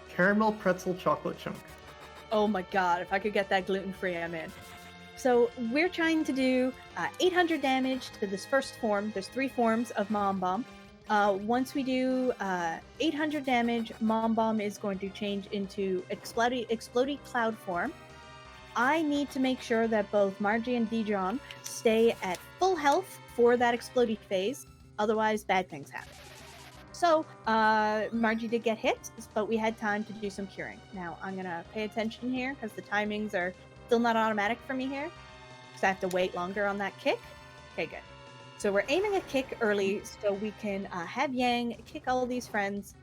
Caramel pretzel chocolate chunk. Oh my god, if I could get that gluten-free, I'm in. So we're trying to do 800 damage to this first form. There's 3 forms of Mom Bomb. Once we do 800 damage, Mom Bomb is going to change into Explodey Cloud form. I need to make sure that both Margie and Dijon stay at full health for that Explodey phase. Otherwise, bad things happen. So, Margie did get hit, but we had time to do some curing. Now, I'm going to pay attention here because the timings are still not automatic for me here. Because I have to wait longer on that kick. Okay, good. So we're aiming a kick early so we can have Yang kick all these friends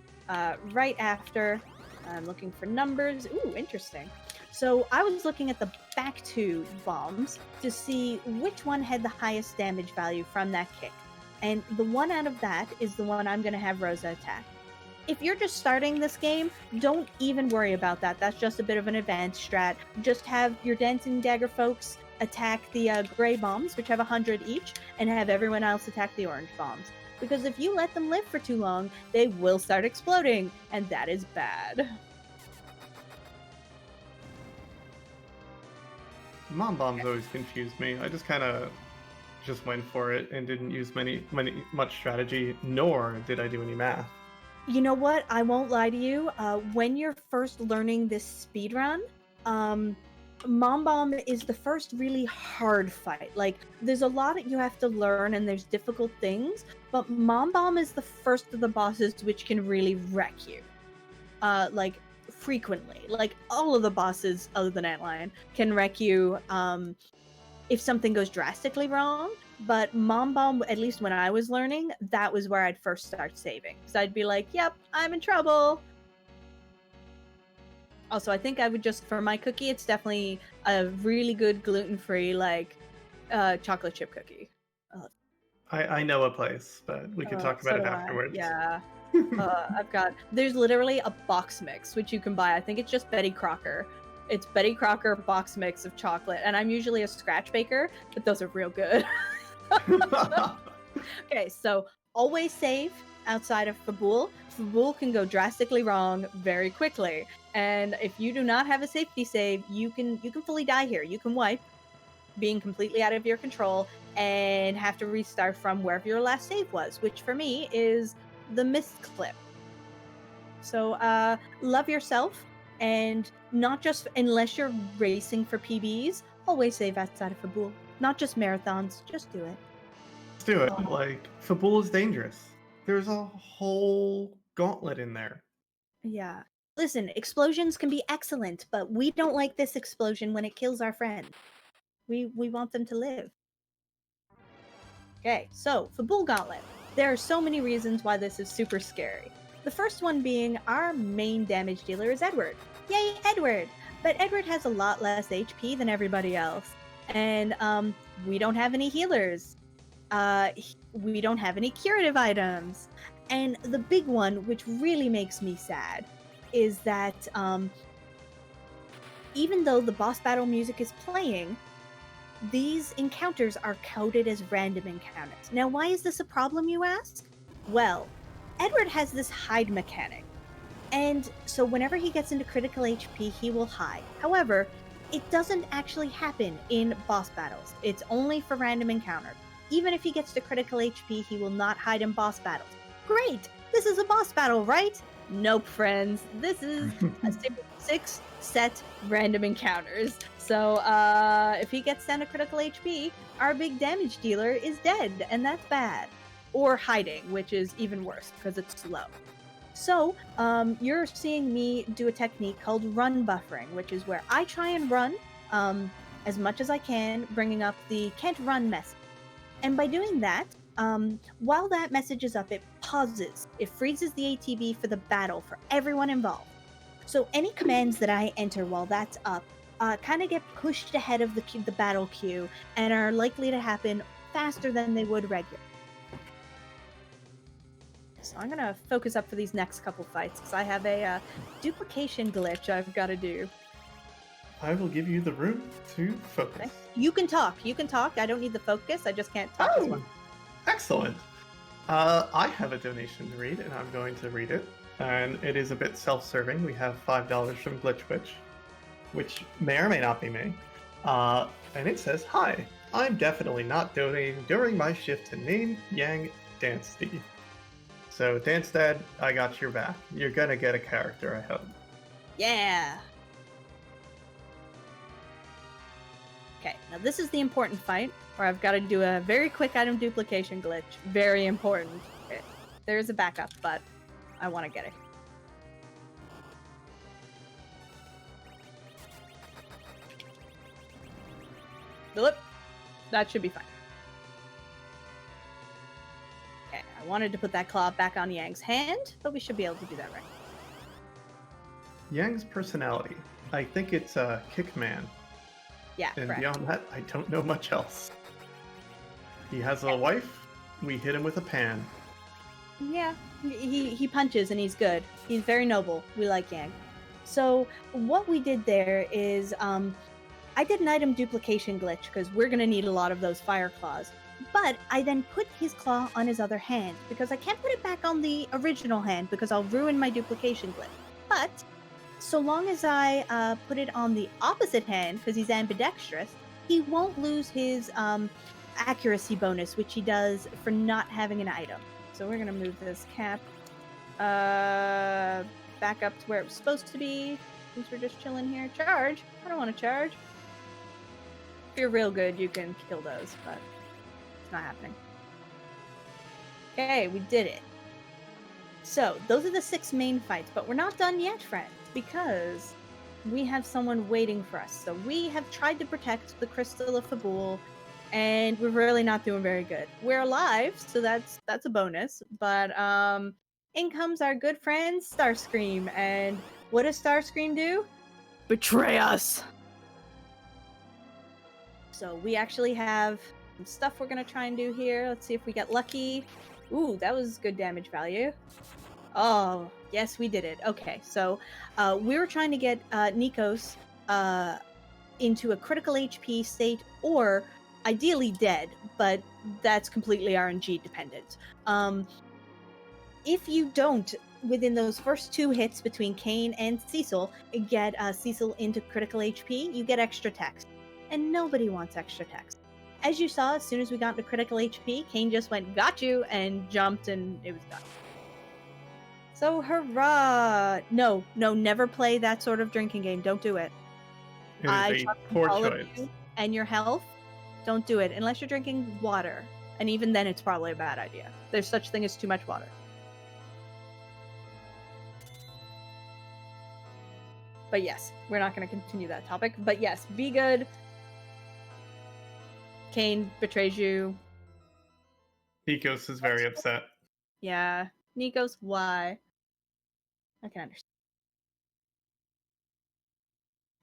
right after. I'm looking for numbers. Ooh, interesting. So I was looking at the back 2 bombs to see which one had the highest damage value from that kick. And the one out of that is the one I'm going to have Rosa attack. If you're just starting this game, don't even worry about that. That's just a bit of an advanced strat. Just have your Dancing Dagger folks attack the gray bombs, which have 100 each, and have everyone else attack the orange bombs. Because if you let them live for too long, they will start exploding, and that is bad. Mom bombs always confused me. I just kind of went for it and didn't use much strategy, nor did I do any math. You know what? I won't lie to you. When you're first learning this speedrun, Mom Bomb is the first really hard fight. Like, there's a lot that you have to learn and there's difficult things, but Mom Bomb is the first of the bosses which can really wreck you. Like, frequently. Like, all of the bosses other than Antlion can wreck you if something goes drastically wrong. But Mom Bomb, at least when I was learning, that was where I'd first start saving. So I'd be like, yep, I'm in trouble. Also, I think I would just, for my cookie, it's definitely a really good gluten-free, like, chocolate chip cookie. I know a place, but we could talk about it afterwards. Yeah. There's literally a box mix, which you can buy. I think it's just Betty Crocker. It's Betty Crocker box mix of chocolate. And I'm usually a scratch baker, but those are real good. Okay, so always save outside of Fabul. Fabul can go drastically wrong very quickly. And if you do not have a safety save, you can fully die here. You can wipe, being completely out of your control, and have to restart from wherever your last save was, which for me is the mist clip. So love yourself, and not just unless you're racing for PBs, always save outside of Fabul. Not just marathons, just do it. Let's do it. Like, Fabul is dangerous. There's a whole gauntlet in there. Yeah. Listen, explosions can be excellent, but we don't like this explosion when it kills our friend. We want them to live. Okay, so Fabul Gauntlet. There are so many reasons why this is super scary. The first one being our main damage dealer is Edward. Yay, Edward! But Edward has a lot less HP than everybody else. And we don't have any healers. We don't have any curative items. And the big one, which really makes me sad, is that even though the boss battle music is playing, these encounters are coded as random encounters. Now, why is this a problem, you ask? Well, Edward has this hide mechanic. And so whenever he gets into critical HP, he will hide. However, it doesn't actually happen in boss battles. It's only for random encounters. Even if he gets to critical HP, he will not hide in boss battles. Great! This is a boss battle, right? Nope, friends. This is a 6 set random encounters. So if he gets down to critical HP, our big damage dealer is dead, and that's bad. Or hiding, which is even worse because it's slow. So you're seeing me do a technique called run buffering, which is where I try and run as much as I can, bringing up the can't run message. And by doing that, while that message is up, it pauses. It freezes the ATB for the battle for everyone involved. So any commands that I enter while that's up kind of get pushed ahead of the battle queue and are likely to happen faster than they would regularly. So I'm gonna focus up for these next couple fights because I have a duplication glitch I've got to do. I will give you the room to focus. Okay. You can talk. You can talk. I don't need the focus. I just can't talk as Oh, much. excellent. I have a donation to read, and I'm going to read it. And it is a bit self-serving. We have $5 from Glitch Witch, which may or may not be me. And it says, "Hi, I'm definitely not donating during my shift to Name Yang Dance Steve. So, Dance Dad, I got your back. You're gonna get a character, I hope." Yeah. Okay, now this is the important fight where I've got to do a very quick item duplication glitch. Very important. Okay. There's a backup, but I want to get it. Philip, that should be fine. Okay, I wanted to put that claw back on Yang's hand, but we should be able to do that right. Yang's personality. I think it's a kick man. Yeah, And correct. beyond that, I don't know much else. He has a wife. We hit him with a pan. Yeah, he punches and he's good. He's very noble. We like Yang. So what we did there is I did an item duplication glitch because we're going to need a lot of those fire claws. But I then put his claw on his other hand because I can't put it back on the original hand because I'll ruin my duplication glitch. But so long as I put it on the opposite hand because he's ambidextrous, he won't lose his accuracy bonus, which he does for not having an item. So we're going to move this cap back up to where it was supposed to be since we're just chilling here. Charge? I don't want to charge. If you're real good, you can kill those, but it's not happening. Okay, we did it. So those are the 6 main fights, but we're not done yet, friends, because we have someone waiting for us. So we have tried to protect the Crystal of Fabul, and we're really not doing very good. We're alive, so that's a bonus. But in comes our good friend Starscream, and what does Starscream do? Betray us. So we actually have some stuff we're gonna try and do here. Let's see if we get lucky. Ooh, that was good damage value. Oh, yes, we did it. Okay, so we were trying to get Nikos into a critical HP state or ideally dead, but that's completely RNG dependent. If you don't, within those first 2 hits between Kane and Cecil, get Cecil into critical HP, you get extra text. And nobody wants extra text. As you saw, as soon as we got into critical HP, Kane just went, "Got you," and jumped, and it was done. So hurrah! No, never play that sort of drinking game. Don't do it. It is a poor all of choice. you and your health, don't do it unless you're drinking water. And even then, it's probably a bad idea. There's such thing as too much water. But yes, we're not going to continue that topic. But yes, be good. Kane betrays you. Nikos is very upset. Yeah. Nikos, why? I can understand.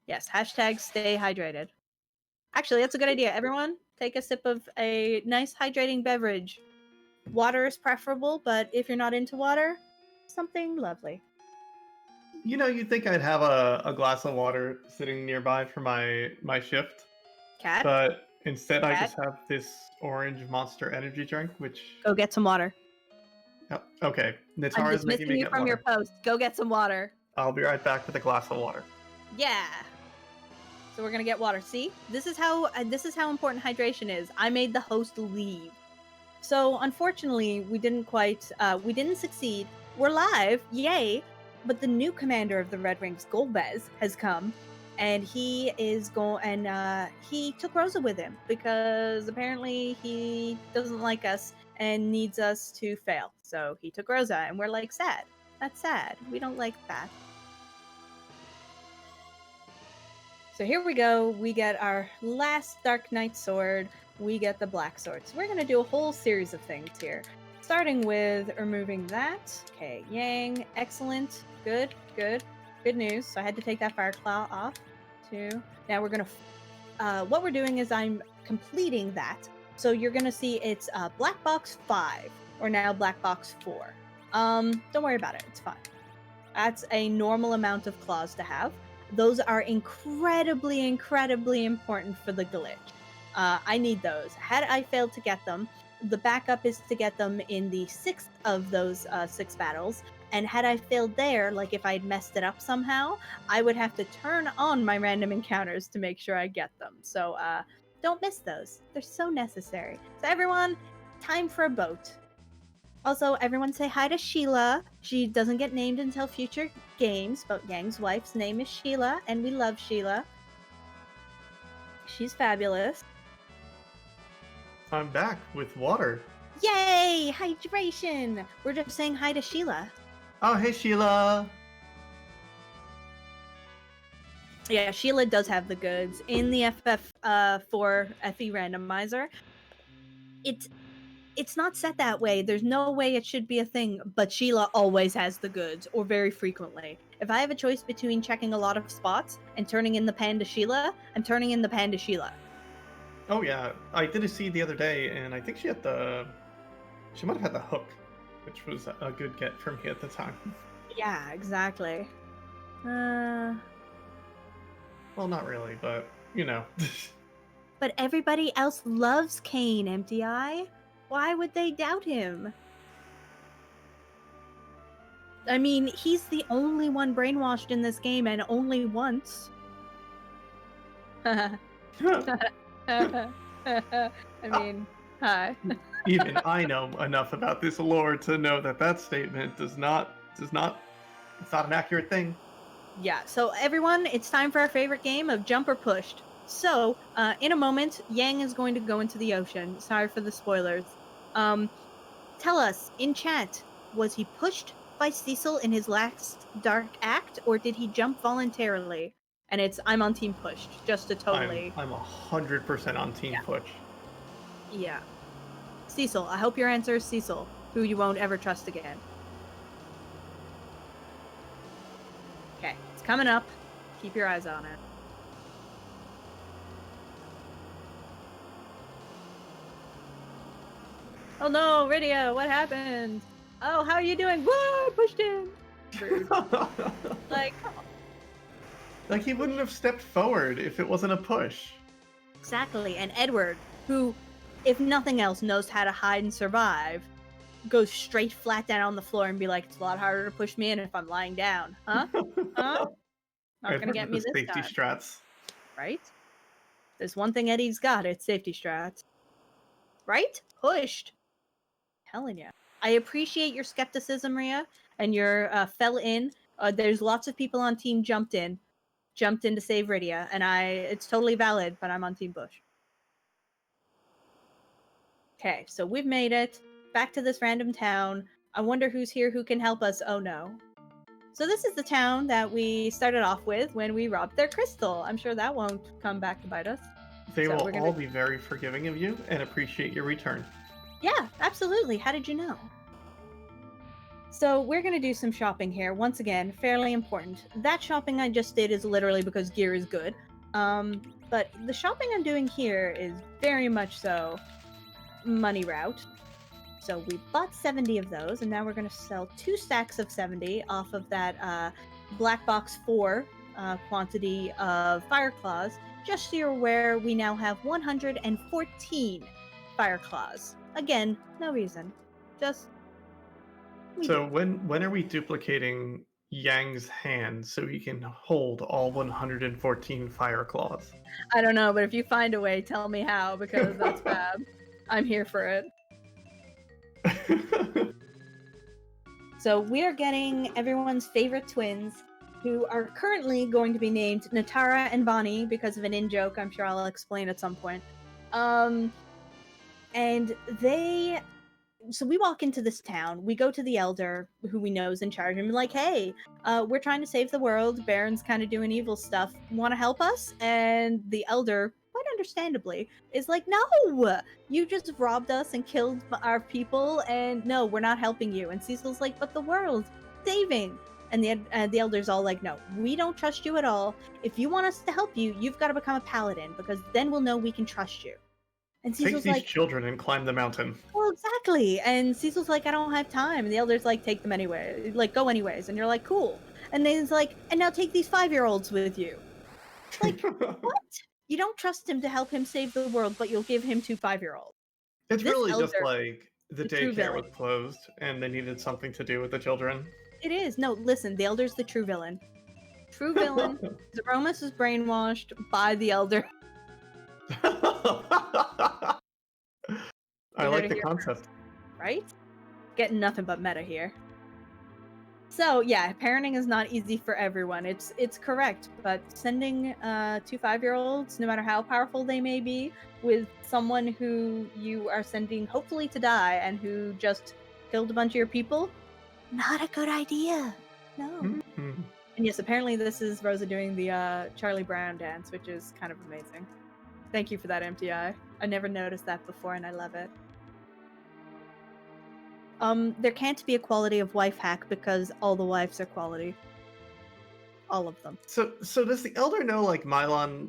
Yes, hashtag stay hydrated. Actually, that's a good idea. Everyone, take a sip of a nice hydrating beverage. Water is preferable, but if you're not into water, something lovely. You know, you'd think I'd have a glass of water sitting nearby for my shift, Cat, but instead I Cat? just have this orange Monster energy drink, which... Go get some water. Oh, okay, I'm Netara is making dismissing me you get from water. your post. Go get some water. I'll be right back with a glass of water. Yeah. So we're gonna get water. See, this is how important hydration is. I made the host leave. So unfortunately, we didn't succeed. We're live, yay! But the new commander of the Red Wings, Golbez, has come, and he is he took Rosa with him because apparently he doesn't like us and needs us to fail. So he took Rosa, and we're like, sad. That's sad. We don't like that. So here we go. We get our last Dark Knight sword. We get the black sword. So we're going to do a whole series of things here. Starting with removing that. Okay, Yang. Excellent. Good news. So I had to take that fire claw off too. Now we're going to... what we're doing is I'm completing that. So you're going to see it's black box 5 or now black box 4. Don't worry about it. It's fine. That's a normal amount of claws to have. Those are incredibly, incredibly important for the glitch. I need those. Had I failed to get them, the backup is to get them in the 6th of those 6 battles. And had I failed there, like if I'd messed it up somehow, I would have to turn on my random encounters to make sure I get them. So don't miss those. They're so necessary. So everyone, time for a boat. Also, everyone say hi to Sheila. She doesn't get named until future games, but Yang's wife's name is Sheila, and we love Sheila. She's fabulous. I'm back with water. Yay! Hydration! We're just saying hi to Sheila. Oh, hey, Sheila. Yeah, Sheila does have the goods. In the FF4 FE randomizer, it's not set that way. There's no way it should be a thing, but Sheila always has the goods, or very frequently. If I have a choice between checking a lot of spots and turning in the pan to Sheila, I'm turning in the pan to Sheila. Oh, yeah. I did a seed the other day, and I think she had she might have had the hook, which was a good get for me at the time. Yeah, exactly. Well, not really, but, you know. But everybody else loves Kane, Empty Eye. Why would they doubt him? I mean, he's the only one brainwashed in this game, and only once. I mean, hi. Even I know enough about this lore to know that statement it's not an accurate thing. Yeah, so everyone, it's time for our favorite game of Jump or Pushed. So, in a moment, Yang is going to go into the ocean. Sorry for the spoilers. Tell us, in chat, was he pushed by Cecil in his last dark act, or did he jump voluntarily? And I'm on team pushed, just to totally... I'm 100% on team push. Yeah. Cecil, I hope your answer is Cecil, who you won't ever trust again. Okay, it's coming up. Keep your eyes on it. Oh no, Rydia, what happened? Oh, how are you doing? Whoa, pushed in! Like he wouldn't have stepped forward if it wasn't a push. Exactly, and Edward, who, if nothing else, knows how to hide and survive, goes straight flat down on the floor and be like, it's a lot harder to push me in if I'm lying down. Huh? Huh? Not gonna get me this safety time. strats. Right? There's one thing Eddie's got, it's safety strats. Right? Pushed. Telling you. I appreciate your skepticism, Rhea, and your fell in. There's lots of people on team jumped in to save Rydia, and it's totally valid, but I'm on team Bush. Okay, so we've made it back to this random town. I wonder who's here who can help us. Oh no. So this is the town that we started off with when we robbed their crystal. I'm sure that won't come back to bite us. They will all be very forgiving of you and appreciate your return. Yeah, absolutely. How did you know? So we're going to do some shopping here. Once again, fairly important. That shopping I just did is literally because gear is good. But the shopping I'm doing here is very much so money route. So we bought 70 of those, and now we're going to sell 2 stacks of 70 off of that Black Box 4 quantity of Fire Claws. Just so you're aware, we now have 114 Fire Claws. Again, no reason. Just... So when are we duplicating Yang's hand so he can hold all 114 Fire Claws? I don't know, but if you find a way, tell me how, because that's fab. I'm here for it. So we are getting everyone's favorite twins, who are currently going to be named Netara and Bonnie because of an in-joke I'm sure I'll explain at some point. And so we walk into this town, we go to the elder who we know is in charge, and we're like, hey, we're trying to save the world, Baron's kind of doing evil stuff, want to help us? And the elder, quite understandably, is like, no, you just robbed us and killed our people, and no, we're not helping you. And Cecil's like, but the world, saving. And the elder's all like, no, we don't trust you at all. If you want us to help you, you've got to become a paladin, because then we'll know we can trust you. And Take Cecil's these like, children and climb the mountain. well, exactly. And Cecil's like, I don't have time. And the elder's like, take them anyway. Like, go anyways. And you're like, cool. And Nathan's like, and now take these 5-year-olds with you. Like, what? You don't trust him to help him save the world, but you'll give him 2 5-year-olds. It's This really just elder, like the the true daycare was villain. closed and they needed something to do with the children. It is. No, listen, the elder's the true villain. True villain. Zeromus is brainwashed by the elder. I You heard like it the here concept. first, right? Getting nothing but meta here. So yeah, parenting is not easy for everyone. It's correct, but sending 2 5-year-olds, no matter how powerful they may be, with someone who you are sending hopefully to die and who just killed a bunch of your people, not a good idea. No. Mhm. And yes, apparently this is Rosa doing the Charlie Brown dance, which is kind of amazing. Thank you for that, MTI. I never noticed that before, and I love it. There can't be a quality of wife hack because all the wives are quality. All of them. So does the elder know like Mylon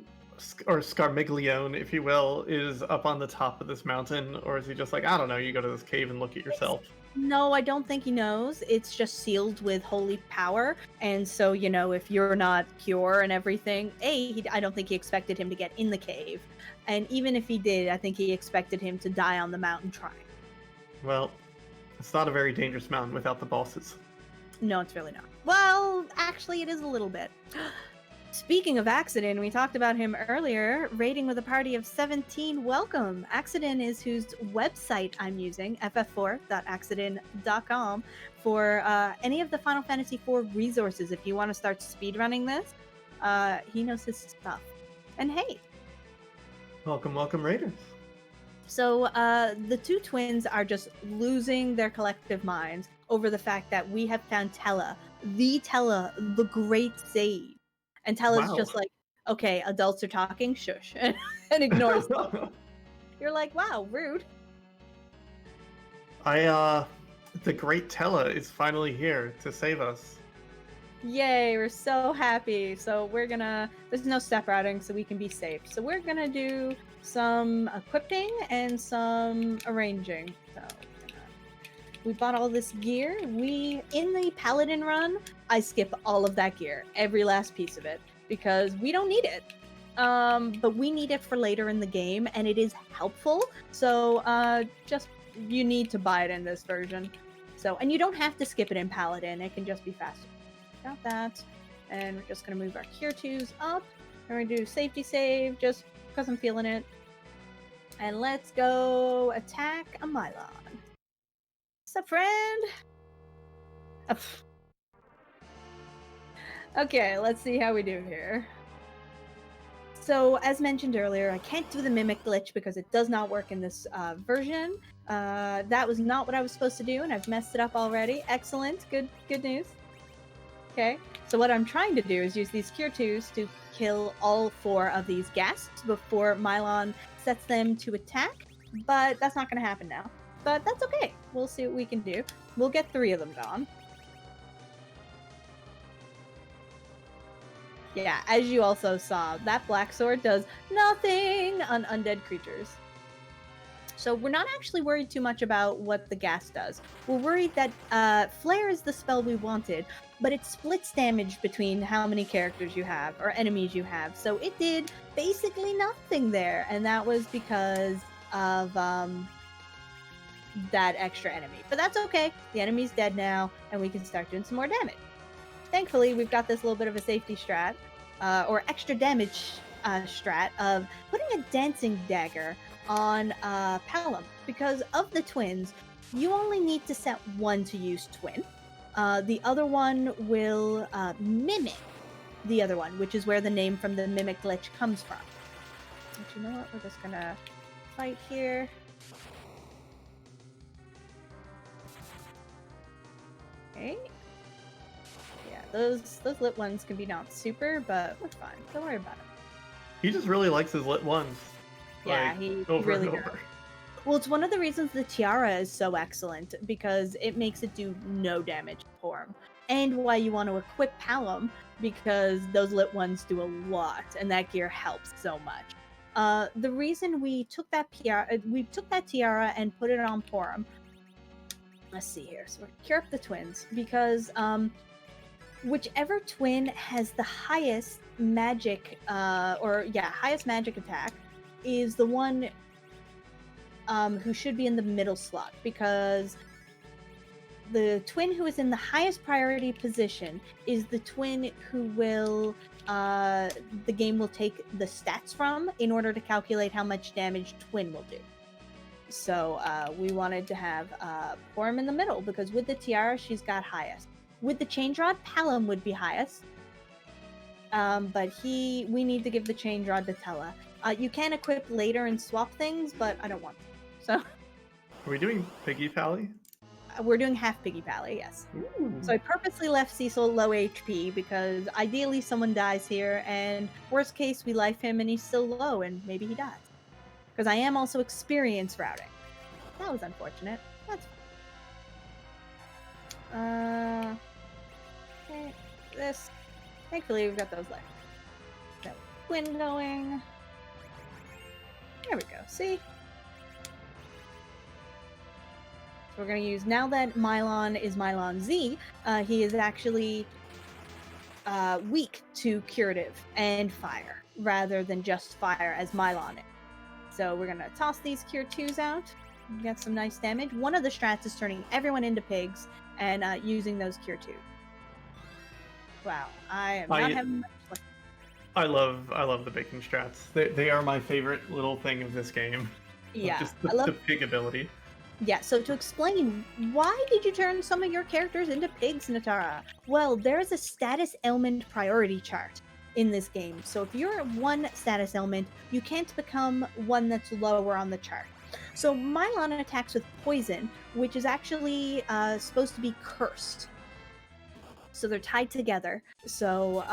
or Scarmiglione, if you will, is up on the top of this mountain, or is he just like, I don't know, you go to this cave and look at yourself? No, I don't think he knows. It's just sealed with holy power, and so if you're not pure and everything, I don't think he expected him to get in the cave, and even if he did, I think he expected him to die on the mountain trying. Well, it's not a very dangerous mountain without the bosses. No, it's really not. Well, actually, it is a little bit. Speaking of Accident, we talked about him earlier, raiding with a party of 17. Welcome! Accident is whose website I'm using, ff4.accident.com, for any of the Final Fantasy IV resources. If you want to start speedrunning this, he knows his stuff. And hey! Welcome, Raiders. So the two twins are just losing their collective minds over the fact that we have found Tella, the great sage. And Tella's Wow. just like, okay, adults are talking, shush, and ignores them. You're like, wow, rude. The great Tella is finally here to save us. Yay, we're so happy. So there's no step routing, so we can be safe. So we're gonna do some equipping and some arranging. So we bought all this gear. In the Paladin run, I skip all of that gear, every last piece of it, because we don't need it. But we need it for later in the game, and it is helpful. So you need to buy it in this version. So, and you don't have to skip it in Paladin. It can just be faster. Got that. And we're just going to move our Cure 2s up. And we're going to do safety save just because I'm feeling it. And let's go attack a Mylon. What's up, friend? Okay, let's see how we do here. So, as mentioned earlier, I can't do the Mimic glitch because it does not work in this version. That was not what I was supposed to do, and I've messed it up already. Excellent. Good news. Okay, so what I'm trying to do is use these Cure 2s to kill all 4 of these ghasts before Mylon sets them to attack, but that's not going to happen now. But that's okay. We'll see what we can do. We'll get 3 of them gone. Yeah, as you also saw, that black sword does nothing on undead creatures. So we're not actually worried too much about what the gas does. We're worried that Flare is the spell we wanted, but it splits damage between how many characters you have, or enemies you have. So it did basically nothing there, and that was because of that extra enemy. But that's okay. The enemy's dead now, and we can start doing some more damage. Thankfully, we've got this little bit of a safety strat, or extra damage strat of putting a dancing dagger on Palom. Because of the twins, you only need to set one to use twin. The other one will mimic the other one, which is where the name from the mimic glitch comes from. But you know what? We're just gonna fight here. Okay. Yeah, those lit ones can be not super, but we're fine. Don't worry about it. He just really likes his lit ones. Yeah, like, he over really and does. over. Well, it's one of the reasons the tiara is so excellent, because it makes it do no damage for him. And why you want to equip Palom, because those lit ones do a lot, and that gear helps so much. The reason we took that tiara and put it on Porum. Let's see here. So we're cure up the twins because whichever twin has the highest magic highest magic attack is the one who should be in the middle slot, because the twin who is in the highest priority position is the twin who will the game will take the stats from in order to calculate how much damage twin will do. So we wanted to have Porum in the middle because with the tiara she's got highest. With the change rod, Palom would be highest, but we need to give the change rod to Tella. You can equip later and swap things, but I don't want to. So Are we doing Piggy Pally? we're doing half Piggy Pally, yes. Ooh. So I purposely left Cecil low HP because ideally someone dies here, and worst case we life him and he's still low and maybe he dies. Because I am also experience routing. That was unfortunate. That's fine. Okay, this. Thankfully, we've got those left. So, twin going. There we go. See? So we're going to use, now that Mylon is Mylon Z, he is actually weak to curative and fire, rather than just fire as Mylon is. So we're going to toss these Cure 2s out. Get some nice damage. One of the strats is turning everyone into pigs and using those Cure 2s. Wow, I am not having much luck. I love the baking strats. They are my favorite little thing of this game. Yeah, Just I love the pig ability. Yeah, so to explain, why did you turn some of your characters into pigs, Netara? Well, there is a status ailment priority chart in this game. So if you're at one status ailment, you can't become one that's lower on the chart. So Mylon attacks with poison, which is actually supposed to be cursed. So they're tied together. So,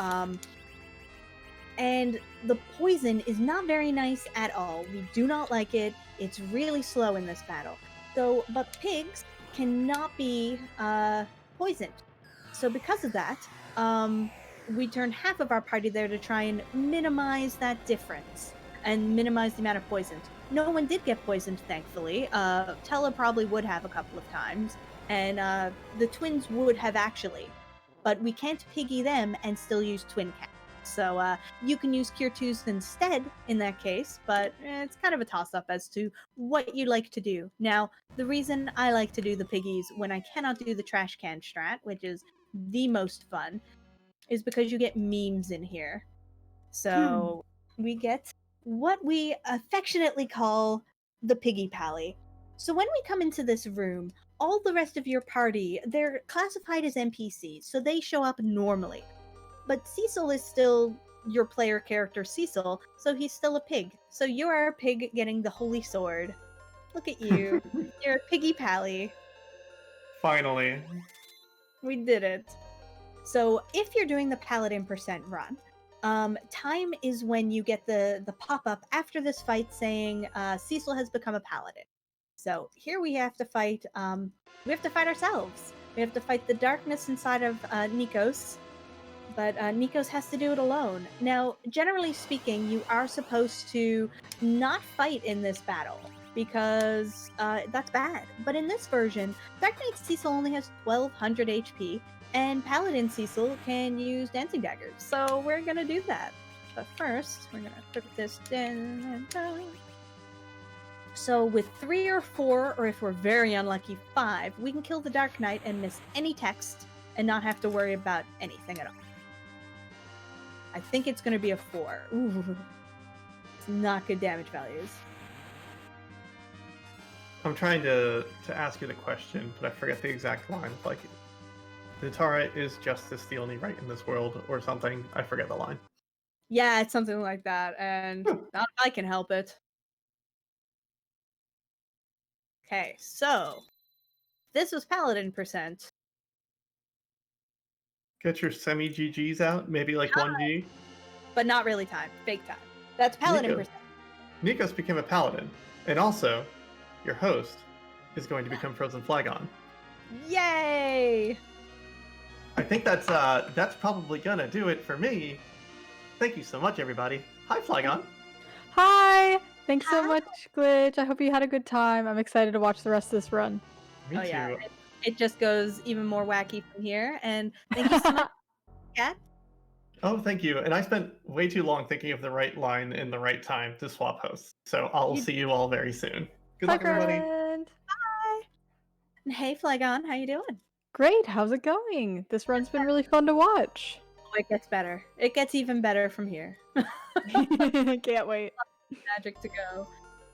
and the poison is not very nice at all. We do not like it. It's really slow in this battle. So, but pigs cannot be poisoned. So because of that, we turned half of our party there to try and minimize that difference and minimize the amount of poisons. No one did get poisoned, thankfully. Tella probably would have a couple of times, and the twins would have actually. But we can't piggy them and still use twin cat. So you can use Cure 2s instead in that case, but it's kind of a toss-up as to what you like to do. Now, the reason I like to do the piggies when I cannot do the trash can strat, which is the most fun, is because you get memes in here. So we get what we affectionately call the Piggy Pally. So when we come into this room, all the rest of your party, they're classified as NPCs, so they show up normally. But Cecil is still your player character, Cecil, so he's still a pig. So you are a pig getting the holy sword. Look at you. You're a Piggy Pally. Finally. We did it. So if you're doing the Paladin percent run, time is when you get the pop-up after this fight saying Cecil has become a Paladin. So here we have to fight ourselves. We have to fight the darkness inside of Nikos, but Nikos has to do it alone. Now, generally speaking, you are supposed to not fight in this battle, because that's bad. But in this version, Dark Knight Cecil only has 1200 HP, and Paladin Cecil can use Dancing Daggers, so we're gonna do that. But first, we're gonna put this in. So with 3 or 4, or if we're very unlucky, 5, we can kill the Dark Knight and miss any text and not have to worry about anything at all. I think it's gonna be a 4. Ooh. It's not good damage values. I'm trying to ask you the question, but I forget the exact line. Like, Netara is justice the only right in this world, or something. I forget the line. Yeah, it's something like that, and not if I can help it. Okay, so this was Paladin percent. Get your semi-GGs out, maybe like 1G. But not really time, fake time. That's Paladin Nico. percent. Nikos became a paladin, and also, your host is going to become Frozen Flagon. Yay! I think that's probably gonna do it for me. Thank you so much, everybody. Hi, Flagon. Hi! Thanks so Hi. much, Glitch. I hope you had a good time. I'm excited to watch the rest of this run. Me too. Yeah, it just goes even more wacky from here. And thank you so much, Kat. Oh, thank you. And I spent way too long thinking of the right line in the right time to swap hosts. So I'll see you all very soon. Good Bye, luck, everybody. friend. Bye. And hey, Flygon, how you doing? Great. How's it going? This run's been really fun to watch. Oh, it gets better. It gets even better from here. Can't wait. Magic to go.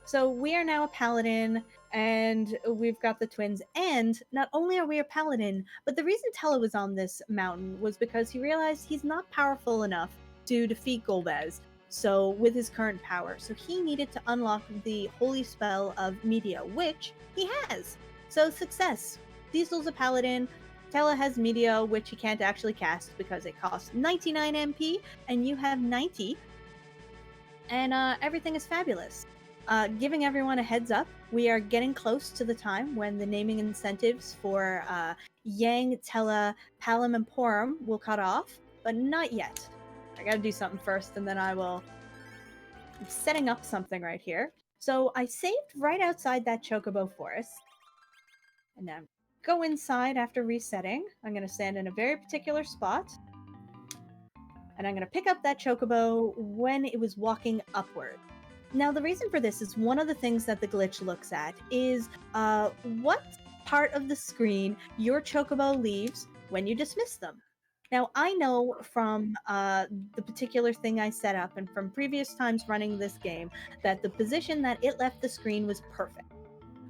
So we are now a paladin, and we've got the twins. And not only are we a paladin, but the reason Tella was on this mountain was because he realized he's not powerful enough to defeat Golbez. So with his current power, so he needed to unlock the holy spell of Media, which he has. So success. Cecil's a paladin. Tella has Media, which he can't actually cast because it costs 99 MP, and you have 90. And everything is fabulous. Giving everyone a heads up, we are getting close to the time when the naming incentives for Yang, Tella, Palom, and Porum will cut off, but not yet. I gotta do something first, and then I'm setting up something right here. So I saved right outside that Chocobo forest, and now go inside after resetting. I'm gonna stand in a very particular spot, and I'm going to pick up that Chocobo when it was walking upward. Now, the reason for this is one of the things that the glitch looks at is what part of the screen your Chocobo leaves when you dismiss them. Now, I know from the particular thing I set up and from previous times running this game that the position that it left the screen was perfect.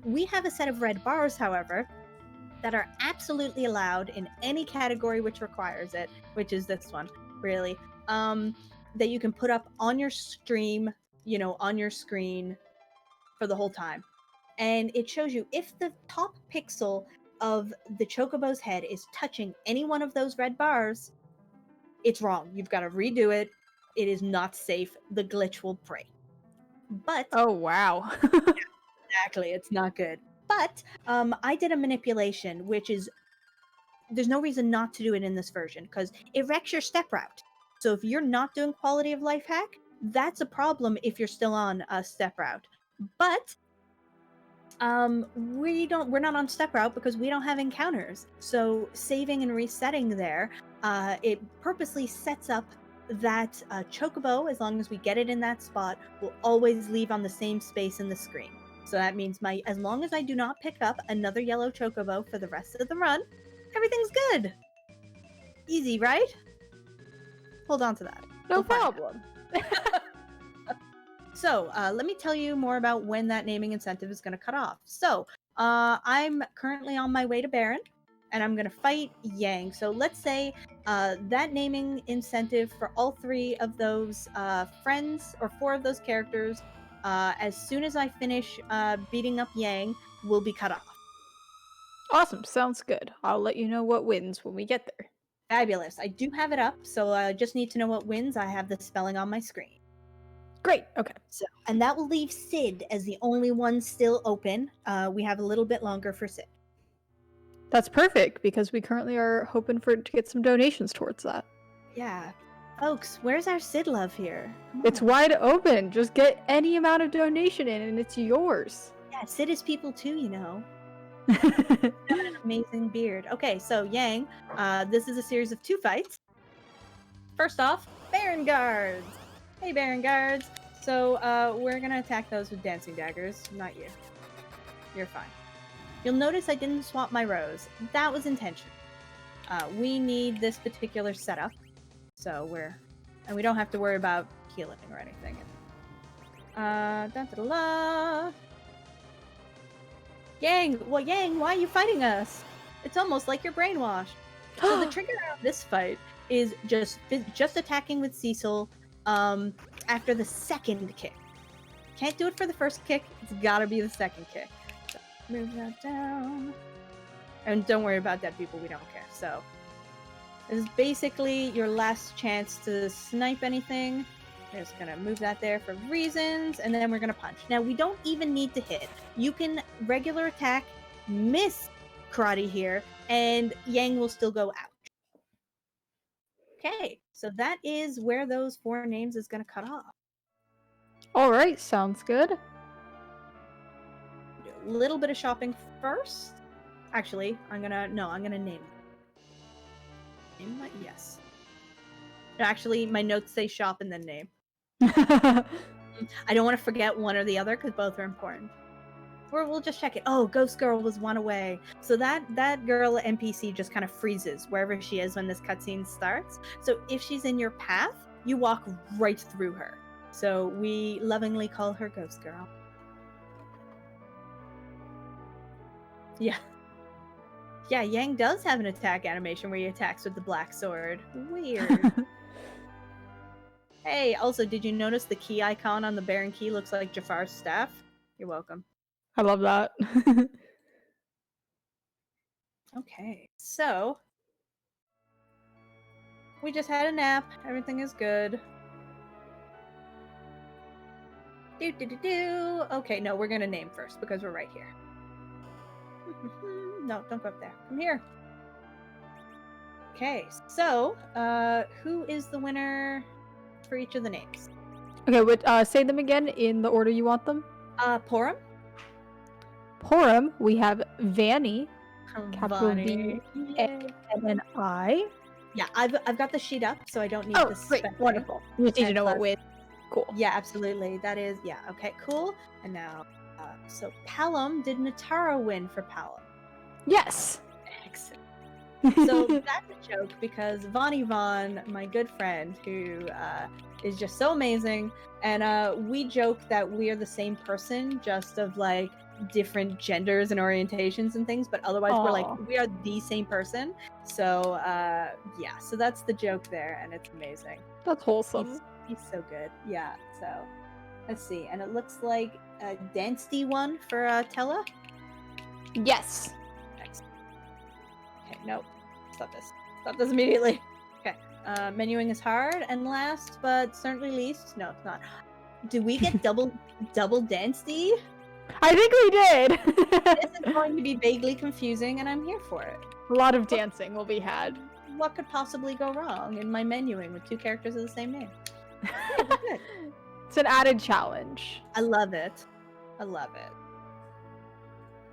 We have a set of red bars, however, that are absolutely allowed in any category which requires it, which is this one, really, that you can put up on your stream, on your screen for the whole time. And it shows you if the top pixel of the Chocobo's head is touching any one of those red bars, it's wrong. You've got to redo it. It is not safe. The glitch will break. But Oh, wow. exactly, it's not good. But I did a manipulation, which is there's no reason not to do it in this version because it wrecks your step route. So if you're not doing quality of life hack, that's a problem if you're still on a step route. But we're not on step route because we don't have encounters. So saving and resetting there, it purposely sets up that Chocobo, as long as we get it in that spot, will always leave on the same space in the screen. So that means as long as I do not pick up another yellow Chocobo for the rest of the run, everything's good. Easy, right? Hold on to that. No We'll find out. problem. So let me tell you more about when that naming incentive is going to cut off. So I'm currently on my way to Baron, and I'm going to fight Yang. So let's say that naming incentive for all 3 of those friends or 4 of those characters, as soon as I finish beating up Yang, will be cut off. Awesome. Sounds good. I'll let you know what wins when we get there. Fabulous. I do have it up, so I just need to know what wins. I have the spelling on my screen. Great. Okay. So, and that will leave Sid as the only one still open. We have a little bit longer for Sid. That's perfect because we currently are hoping to get some donations towards that. Yeah. Folks, where's our Sid love here? Come It's on. wide open. Just get any amount of donation in and it's yours. Yeah, Sid is people too, Got an amazing beard. Okay, so Yang, this is a series of 2 fights. First off, Baron Guards. Hey, Baron Guards. So we're gonna attack those with dancing daggers. Not you. You're fine. You'll notice I didn't swap my rows. That was intentional. We need this particular setup, so we don't have to worry about healing or anything. Yang, why are you fighting us? It's almost like you're brainwashed. So the trigger on this fight is just attacking with Cecil after the second kick. Can't do it for the first kick. It's gotta be the second kick. So move that down. And don't worry about dead people. We don't care. So this is basically your last chance to snipe anything. We're just gonna move that there for reasons, and then we're gonna punch. Now we don't even need to hit. You can regular attack, miss karate here, and Yang will still go out. Okay, so that is where those 4 names is gonna cut off. All right, sounds good. Do a little bit of shopping first. Actually, I'm gonna name. Name? Yes. Actually, my notes say shop and then name. I don't want to forget one or the other because both are important. Or we'll just check it. Oh, Ghost Girl was one away. So that girl NPC just kind of freezes wherever she is when this cutscene starts. So if she's in your path, you walk right through her. So we lovingly call her Ghost Girl. Yeah. Yeah, Yang does have an attack animation where he attacks with the black sword. Weird. Hey, also, did you notice the key icon on the Baron Key looks like Jafar's staff? You're welcome. I love that. Okay, so we just had a nap. Everything is good. Do. Okay, no, we're gonna name first because we're right here. No, don't go up there. Come here. Okay, so who is the winner for each of the names? Okay, say them again in the order you want them. Porum. Porum, we have Vanny, capital Vani. V-A-N-N-I. Yeah, I've got the sheet up, so I don't need Oh, this. great, wonderful. You just need to know what with. Cool. Yeah, absolutely. That is, yeah, okay, cool. And now, so Palom, did Netara win for Palom? Yes. Excellent. So that's a joke because Vani Vaughn, my good friend, who is just so amazing, and we joke that we are the same person, just of like different genders and orientations and things, but otherwise we are the same person. So yeah, so that's the joke there, and it's amazing. That's wholesome. He's so good. Yeah, so let's see. And it looks like Dansty won for Tella. Yes. Excellent. Okay, nope. Stop this. Stop this immediately. Okay. Menuing is hard. And last but certainly least, no, it's not. Do we get double Dansty? I think we did. This is going to be vaguely confusing, and I'm here for it. A lot of dancing will be had. What could possibly go wrong in my menuing with two characters of the same name? It's an added challenge. I love it. I love it.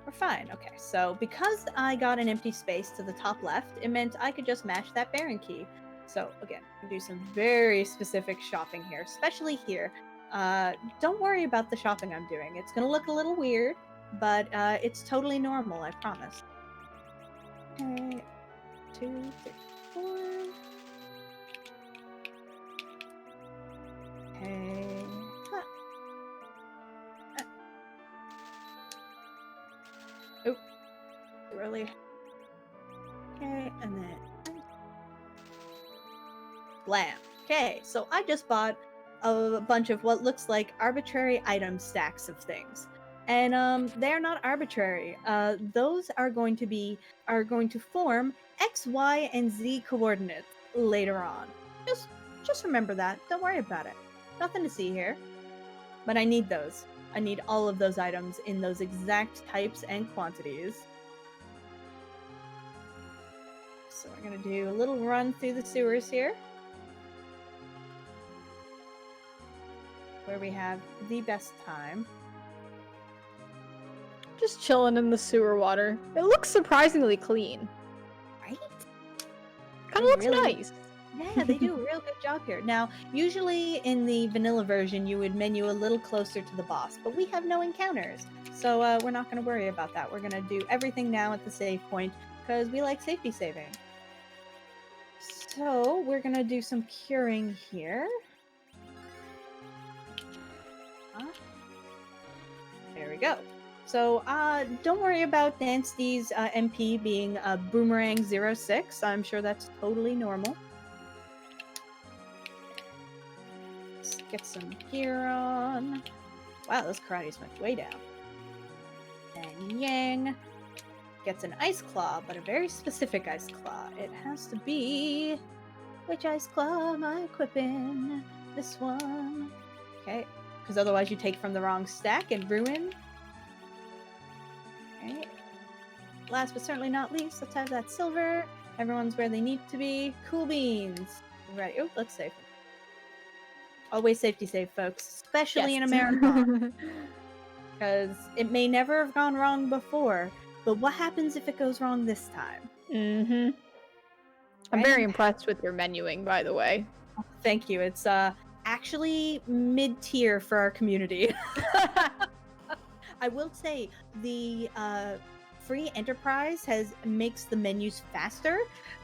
We're fine. Okay, so because I got an empty space to the top left, it meant I could just mash that Baron key. So again, do some very specific shopping here, especially here. Don't worry about the shopping I'm doing. It's gonna look a little weird, but it's totally normal, I promise. Okay, 2, 3, 4. Okay. Oh, too early. Okay, and then blam. Okay, so I just bought a bunch of what looks like arbitrary item stacks of things, and they're not arbitrary. Those are going to form X, Y, and Z coordinates later on. Just remember that. Don't worry about it. Nothing to see here. But I need those. I need all of those items in those exact types and quantities. So we're gonna do a little run through the sewers here, where we have the best time. Just chilling in the sewer water. It looks surprisingly clean. Right? Kind of looks Really? nice. Yeah, they do a real good job here. Now, usually in the vanilla version, you would menu a little closer to the boss, but we have no encounters. So we're not going to worry about that. We're going to do everything now at the save point, because we like safety saving. So we're going to do some curing here. There we go. So don't worry about Dansty's MP being Boomerang 06. I'm sure that's totally normal. Let's get some gear on. Wow, those karates went way down. And Yang gets an Ice Claw, but a very specific Ice Claw. It has to be... Which Ice Claw am I equipping? This one. Okay, because otherwise you take from the wrong stack and ruin. Okay. Last but certainly not least, let's have that silver. Everyone's where they need to be. Cool beans. Ready. Oh, let's save. Always safety safe, folks, especially in Yes. America, because it may never have gone wrong before. But what happens if it goes wrong this time? I'm very impressed with your menuing, by the way. Thank you. It's actually mid-tier for our community. I will say the free enterprise makes the menus faster,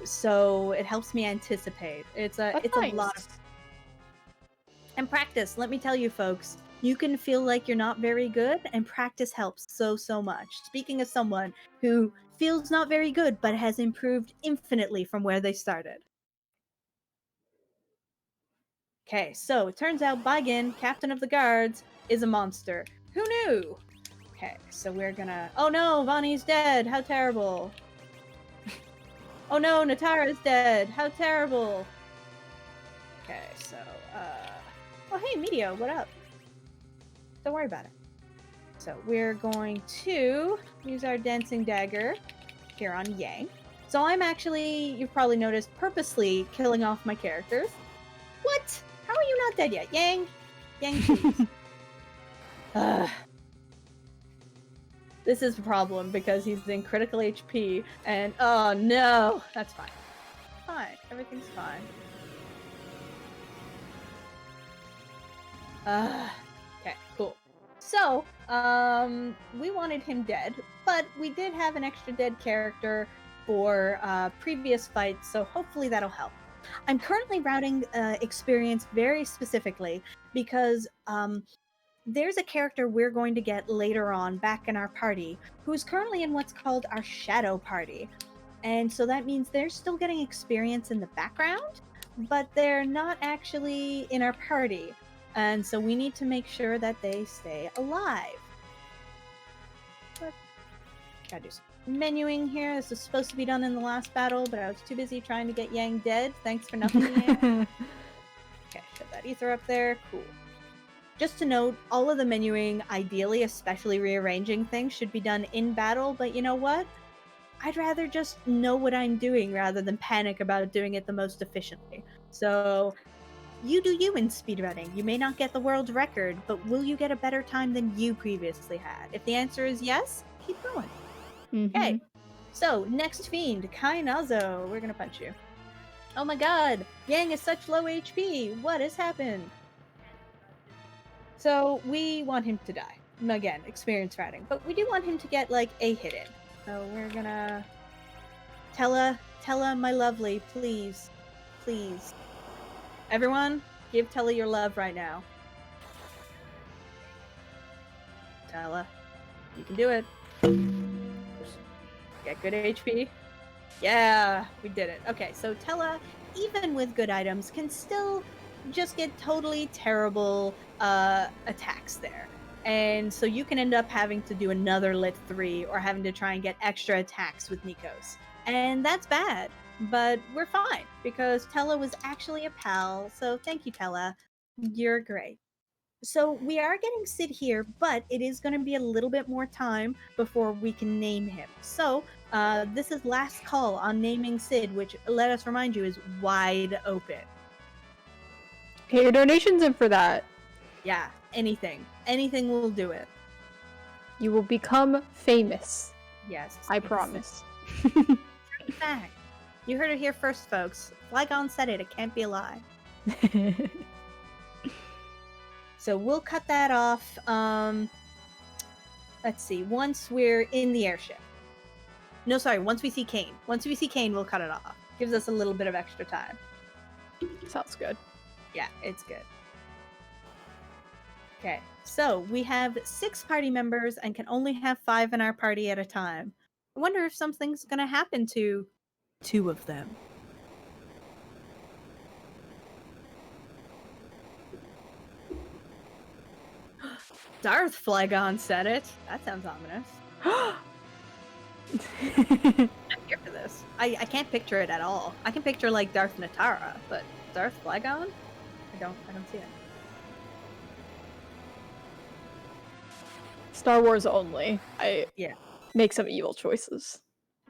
so it helps me anticipate. It's a lot of and practice. Let me tell you, folks, you can feel like you're not very good, and practice helps so much. Speaking of someone who feels not very good but has improved infinitely from where they started. Okay, so it turns out Baigen, captain of the guards, is a monster. Who knew? Okay, so we're gonna... Oh no, Vani's dead! How terrible! Oh no, Netara's dead! How terrible! Okay, so, Oh hey, Medio, what up? Don't worry about it. So we're going to use our dancing dagger here on Yang. So I'm actually, you've probably noticed, purposely killing off my characters. What? How are you not dead yet? Yang? Yang, please. This is a problem because he's in critical HP, and oh no! That's fine. Fine. Everything's fine. Okay, cool. So, we wanted him dead, but we did have an extra dead character for previous fights, so hopefully that'll help. I'm currently routing experience very specifically because there's a character we're going to get later on back in our party who's currently in what's called our shadow party. And so that means they're still getting experience in the background, but they're not actually in our party. And so we need to make sure that they stay alive. But gotta do some menuing here. This was supposed to be done in the last battle, but I was too busy trying to get Yang dead. Thanks for nothing, Yang. Okay, shove that ether up there. Cool. Just to note, all of the menuing, ideally, especially rearranging things, should be done in battle, but you know what? I'd rather just know what I'm doing rather than panic about doing it the most efficiently. So, you do you in speedrunning. You may not get the world record, but will you get a better time than you previously had? If the answer is yes, keep going. Okay, so next fiend, Kai Nazo. We're gonna punch you. Oh my god, Yang is such low HP. What has happened? So we want him to die. Again, experience routing. But we do want him to get, like, a hit in. So we're gonna... Tella, my lovely, please. Please. Everyone, give Tella your love right now. Tella, you can do it. Get good HP. Yeah, we did it. Okay, so Tella, even with good items, can still just get totally terrible attacks there. And so you can end up having to do another Lit 3 or having to try and get extra attacks with Nikos. And that's bad, but we're fine because Tella was actually a pal, so thank you, Tella. You're great. So we are getting Sid here, but it is going to be a little bit more time before we can name him. So this is last call on naming Sid, which, let us remind you, is wide open. Okay, your donation's in for that. Yeah, anything. Anything will do it. You will become famous. Yes. I promise. In fact, you heard it here first, folks. Flygon said it. It can't be a lie. So we'll cut that off. Let's see. Once we're in the airship. No, sorry. Once we see Kane. Once we see Kane, we'll cut it off. Gives us a little bit of extra time. Sounds good. Yeah, it's good. Okay, so we have 6 party members and can only have 5 in our party at a time. I wonder if something's gonna happen to 2 of them. Darth Flygon said it. That sounds ominous. I'm here for this. I can't picture it at all. I can picture like Darth Netara, but Darth Flygon? I don't see it. Star Wars only. I Yeah. make some evil choices.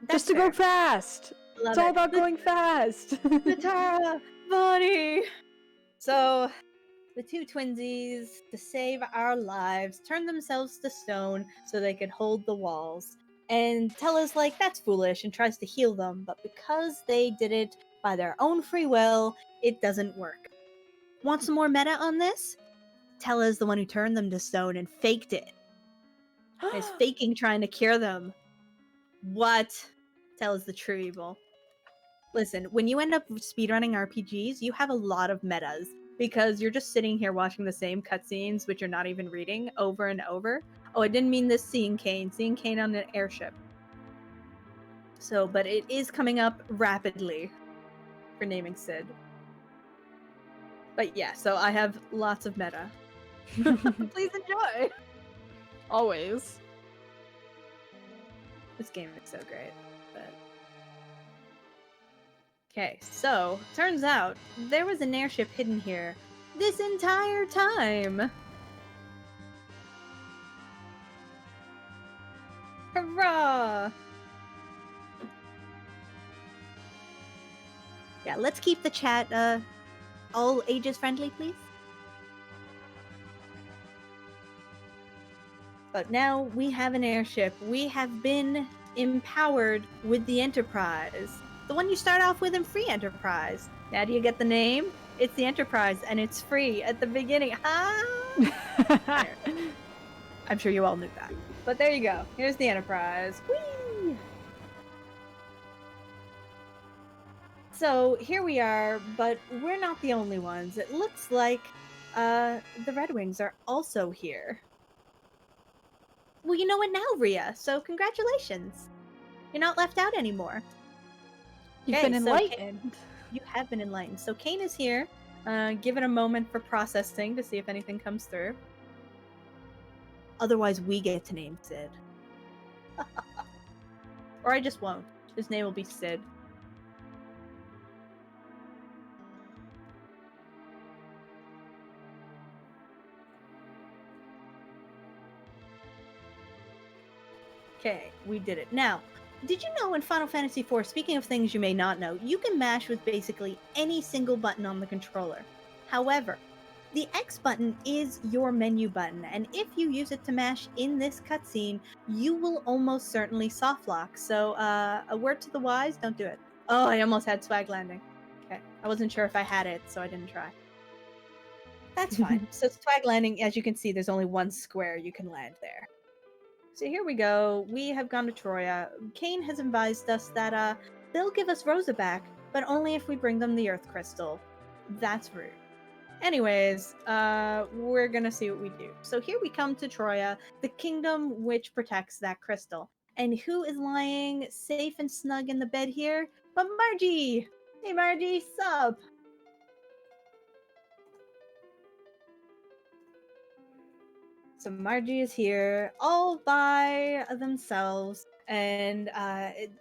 That's Just to fair. go fast! Love It's all it. about going fast! Netara! Bonnie! So, the two twinsies, to save our lives, turned themselves to stone so they could hold the walls. And Tella's like, that's foolish, and tries to heal them, but because they did it by their own free will, it doesn't work. Want some more meta on this? Tella's the one who turned them to stone and faked it. Is faking trying to cure them. What? Tella's the true evil. Listen, when you end up speedrunning RPGs, you have a lot of metas because you're just sitting here watching the same cutscenes, which you're not even reading, over and over. Oh, I didn't mean this seeing Kane on an airship. So, but it is coming up rapidly for naming Sid. But yeah, so I have lots of meta. Please enjoy! Always. This game is so great. But... Okay, so, turns out, there was an airship hidden here this entire time! Hurrah! Yeah, let's keep the chat, all ages friendly, please. But now we have an airship. We have been empowered with the Enterprise. The one you start off with in Free Enterprise. Now do you get the name? It's the Enterprise, and it's free at the beginning. Ah! I'm sure you all knew that. But there you go. Here's the Enterprise. Whee! So here we are, but we're not the only ones. It looks like the Red Wings are also here. Well, you know it now, Rhea, so congratulations. You're not left out anymore. You've been enlightened. You have been enlightened. So Kane is here. Give it a moment for processing to see if anything comes through. Otherwise, we get to name Sid. Or I just won't. His name will be Sid. Okay, we did it. Now, did you know in Final Fantasy IV, speaking of things you may not know, you can mash with basically any single button on the controller. However, the X button is your menu button, and if you use it to mash in this cutscene, you will almost certainly soft lock. So, a word to the wise, don't do it. Oh, I almost had swag landing. Okay, I wasn't sure if I had it, so I didn't try. That's fine. So swag landing, as you can see, there's only one square you can land there. So here we go. We have gone to Troya. Kane has advised us that they'll give us Rosa back, but only if we bring them the Earth Crystal. That's rude. Anyways, we're gonna see what we do. So here we come to Troya, the kingdom which protects that crystal. And who is lying safe and snug in the bed here? But Margie! Hey Margie, sup? So Margie is here all by themselves, and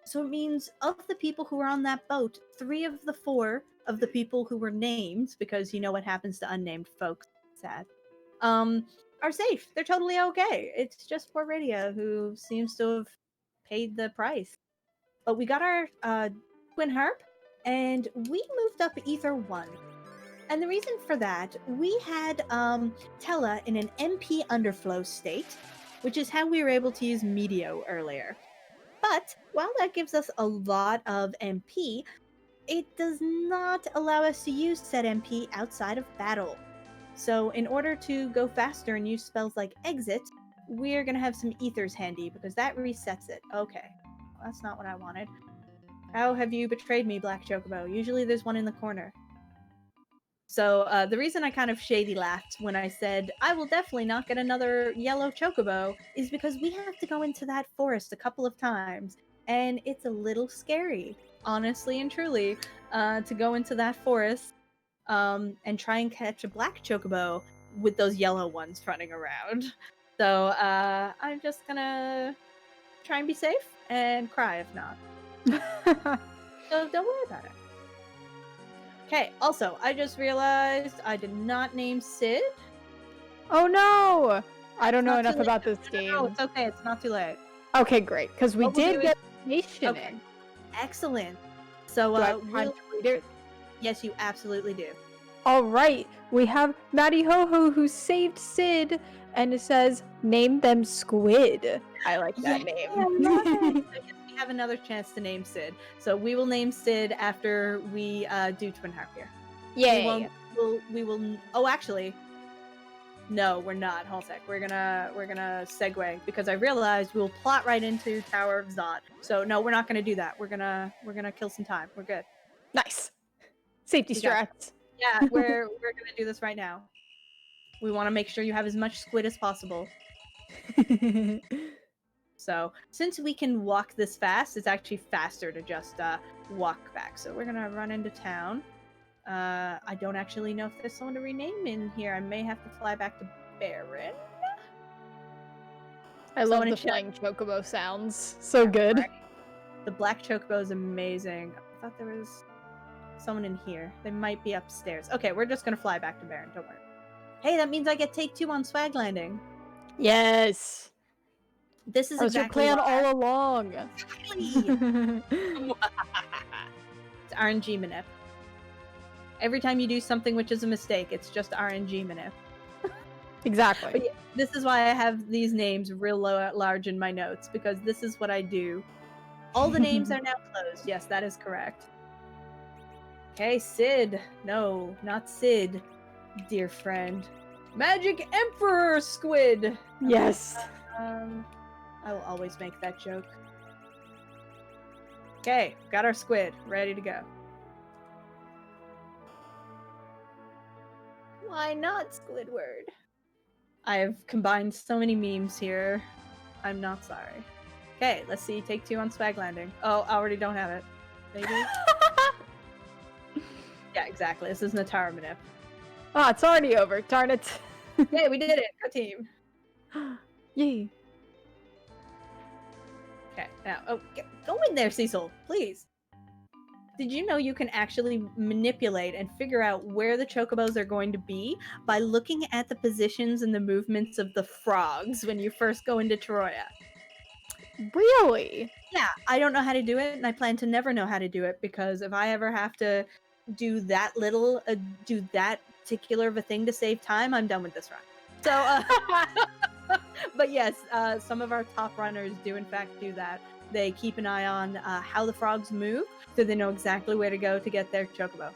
so it means of the people who were on that boat, 3 of the 4 of the people who were named, because you know what happens to unnamed folks, sad, are safe. They're totally okay. It's just poor Radia who seems to have paid the price. But we got our twin harp, and we moved up Ether 1. And the reason for that, we had Tella in an MP underflow state, which is how we were able to use Medio earlier. But while that gives us a lot of MP, it does not allow us to use said MP outside of battle. So in order to go faster and use spells like Exit, we're going to have some Ethers handy, because that resets it. Okay, well, that's not what I wanted. How have you betrayed me, Black Chocobo? Usually there's one in the corner. So the reason I kind of shady laughed when I said, I will definitely not get another yellow chocobo, is because we have to go into that forest a couple of times, and it's a little scary, honestly and truly, to go into that forest and try and catch a black chocobo with those yellow ones running around. So I'm just gonna try and be safe and cry if not. So don't worry about it. Okay, also, I just realized I did not name Sid. Oh no! I don't know enough about this game. No, it's okay. It's not too late. Okay, great. Because we did get information in. Excellent. So, Do I have time to read it? Yes, you absolutely do. All right, we have Maddie Ho-Ho who saved Sid, and it says, name them Squid. I like that name. I love it. So yes, we have another chance to name Sid. So we will name Sid after we do Twin Harp here. Yay. We will. Oh, actually, no, we're not. Hold a sec. We're gonna segue because I realized we'll plot right into Tower of Zot. So no, we're not gonna do that. We're gonna kill some time. We're good. Nice. Safety We got strats. Yeah, we're gonna do this right now. We want to make sure you have as much squid as possible. So since we can walk this fast, it's actually faster to just walk back. So we're gonna run into town. I don't actually know if there's someone to rename in here. I may have to fly back to Baron. I love the flying chocobo sounds. So good. Right? The black chocobo is amazing. I thought there was someone in here. They might be upstairs. Okay, we're just gonna fly back to Baron. Don't worry. Hey, that means I get take 2 on Swag Landing. Yes. This is That was exactly your plan why- all along. It's RNG manip. Every time you do something which is a mistake, it's just RNG manip. Exactly. But yeah, this is why I have these names real large in my notes, because this is what I do. All the names are now closed. Yes, that is correct. Okay, Sid. No, not Sid, dear friend. Magic Emperor Squid. Yes. I will always make that joke. Okay, got our squid ready to go. Why not Squidward? I have combined so many memes here. I'm not sorry. Okay, let's see. Take 2 on Swag Landing. Oh, I already don't have it. Maybe? Yeah, exactly. This is Netara manip. Ah, it's already over. Darn it. Hey, we did it. Good team. Yay. Okay, now, go in there, Cecil, please. Did you know you can actually manipulate and figure out where the chocobos are going to be by looking at the positions and the movements of the frogs when you first go into Troya? Really? Yeah, I don't know how to do it, and I plan to never know how to do it, because if I ever have to do that particular of a thing to save time, I'm done with this run. So, but yes, some of our top runners do in fact do that. They keep an eye on how the frogs move, so they know exactly where to go to get their chocobo.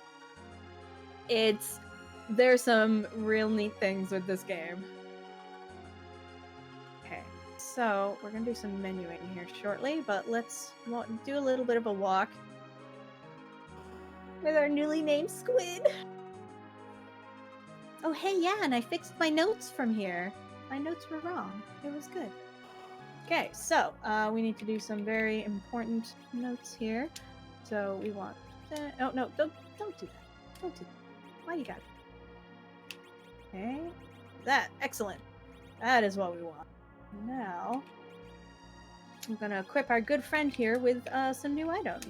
There's some real neat things with this game. Okay, so we're gonna do some menuing here shortly, but let's do a little bit of a walk with our newly named squid. Oh, hey, yeah, and I fixed my notes from here. My notes were wrong. It was good. Okay, so we need to do some very important notes here. So we want that. Oh no, don't do that. Don't do that. Why you got it? Okay, that excellent. That is what we want. Now I'm gonna equip our good friend here with some new items,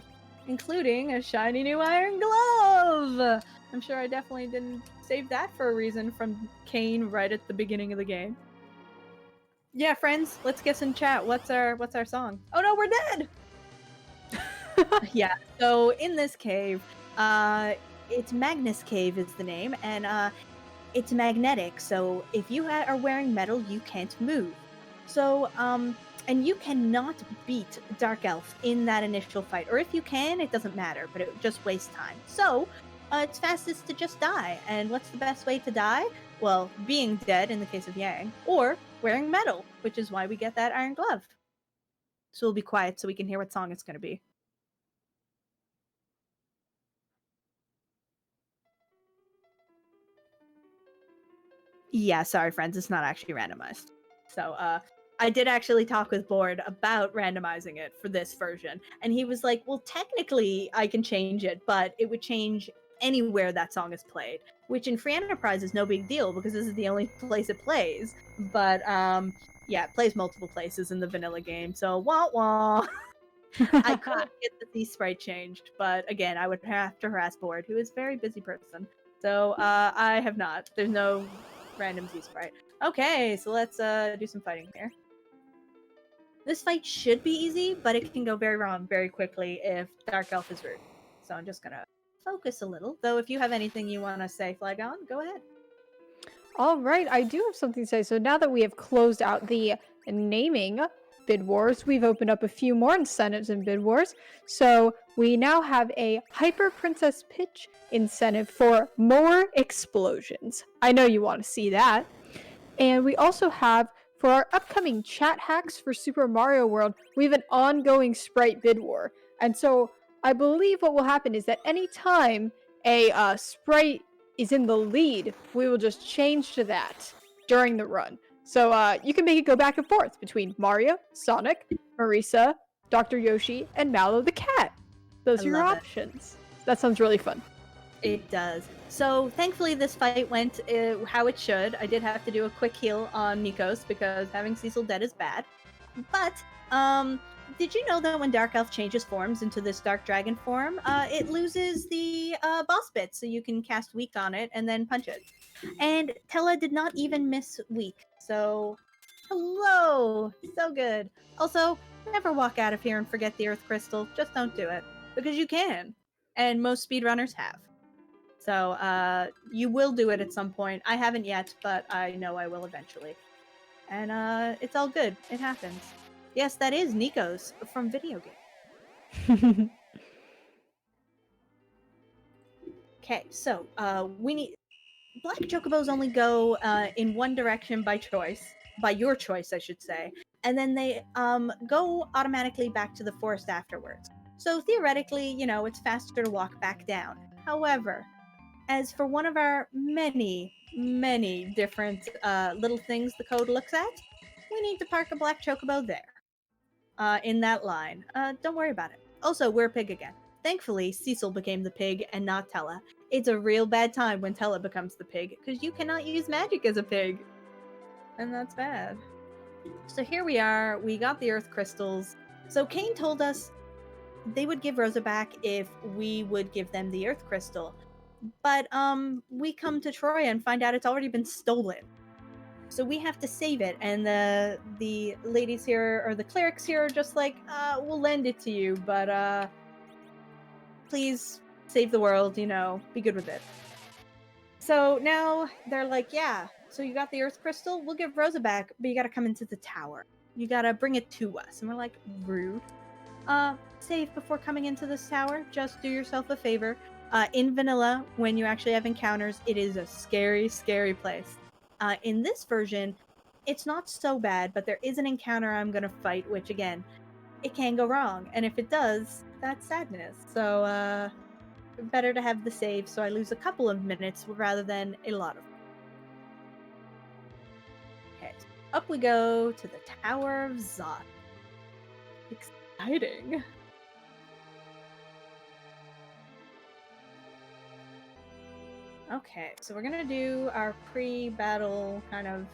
including a shiny new iron glove. I'm sure I definitely didn't save that for a reason from Kane right at the beginning of the game. Yeah, friends, let's guess in chat. What's our song? Oh no, we're dead. Yeah. So in this cave, it's Magnus Cave is the name, and it's magnetic. So if you are wearing metal, you can't move. So and you cannot beat Dark Elf in that initial fight, or if you can, it doesn't matter, but it just wastes time. So it's fastest to just die. And what's the best way to die? Well, being dead in the case of Yang, or wearing metal, which is why we get that iron glove. So we'll be quiet so we can hear what song it's going to be. Yeah, sorry, friends, it's not actually randomized. So, I did actually talk with Board about randomizing it for this version, and he was like, well, technically I can change it, but it would change anywhere that song is played, which in Free Enterprise is no big deal because this is the only place it plays. But, yeah, it plays multiple places in the vanilla game, so wah wah. I couldn't get the Z sprite changed, but again, I would have to harass Board, who is a very busy person. So, I have not. There's no random Z sprite. Okay, so let's do some fighting here. This fight should be easy, but it can go very wrong very quickly if Dark Elf is rude. So I'm just gonna focus a little. Though if you have anything you want to say, Flag on, go ahead. All right, I do have something to say. So now that we have closed out the naming bid wars, we've opened up a few more incentives in bid wars. So we now have a Hyper Princess pitch incentive for more explosions. I know you want to see that. And we also have, for our upcoming chat hacks for Super Mario World, we have an ongoing sprite bid war. And so I believe what will happen is that anytime a sprite is in the lead, we will just change to that during the run. So you can make it go back and forth between Mario, Sonic, Marisa, Dr. Yoshi, and Mallow the cat. Those I are your love it. options. That sounds really fun. It does. So thankfully this fight went how it should. I did have to do a quick heal on Nikos because having Cecil dead is bad. But did you know that when Dark Elf changes forms into this Dark Dragon form, it loses the boss bit, so you can cast Weak on it and then punch it. And Tella did not even miss Weak. So hello, so good. Also, never walk out of here and forget the Earth Crystal. Just don't do it because you can, and most speedrunners have. So you will do it at some point. I haven't yet, but I know I will eventually. And it's all good. It happens. Yes, that is Nico's from video game. Okay, so we need Black Chocobos only go in one direction by choice, by your choice, I should say, and then they go automatically back to the forest afterwards. So theoretically, you know, it's faster to walk back down. However, as for one of our many, many different little things the code looks at, we need to park a Black Chocobo there, in that line. Don't worry about it. Also, we're a pig again. Thankfully, Cecil became the pig and not Tella. It's a real bad time when Tella becomes the pig, because you cannot use magic as a pig. And that's bad. So here we are, we got the Earth Crystals. So Kane told us they would give Rosa back if we would give them the Earth Crystal. But we come to Troy and find out it's already been stolen. So we have to save it, and the ladies here, or the clerics here, are just like, we'll lend it to you, but please save the world, you know, be good with it. So now they're like, yeah, so you got the Earth Crystal, we'll give Rosa back, but you gotta come into the tower. You gotta bring it to us. And we're like, rude. Save before coming into this tower, just do yourself a favor. In vanilla, when you actually have encounters, it is a scary, scary place. In this version, it's not so bad, but there is an encounter I'm going to fight, which, again, it can go wrong. And if it does, that's sadness. So, better to have the save, so I lose a couple of minutes rather than a lot of them. Okay, so up we go to the Tower of Zot. Exciting. Okay, so we're gonna do our pre-battle kind of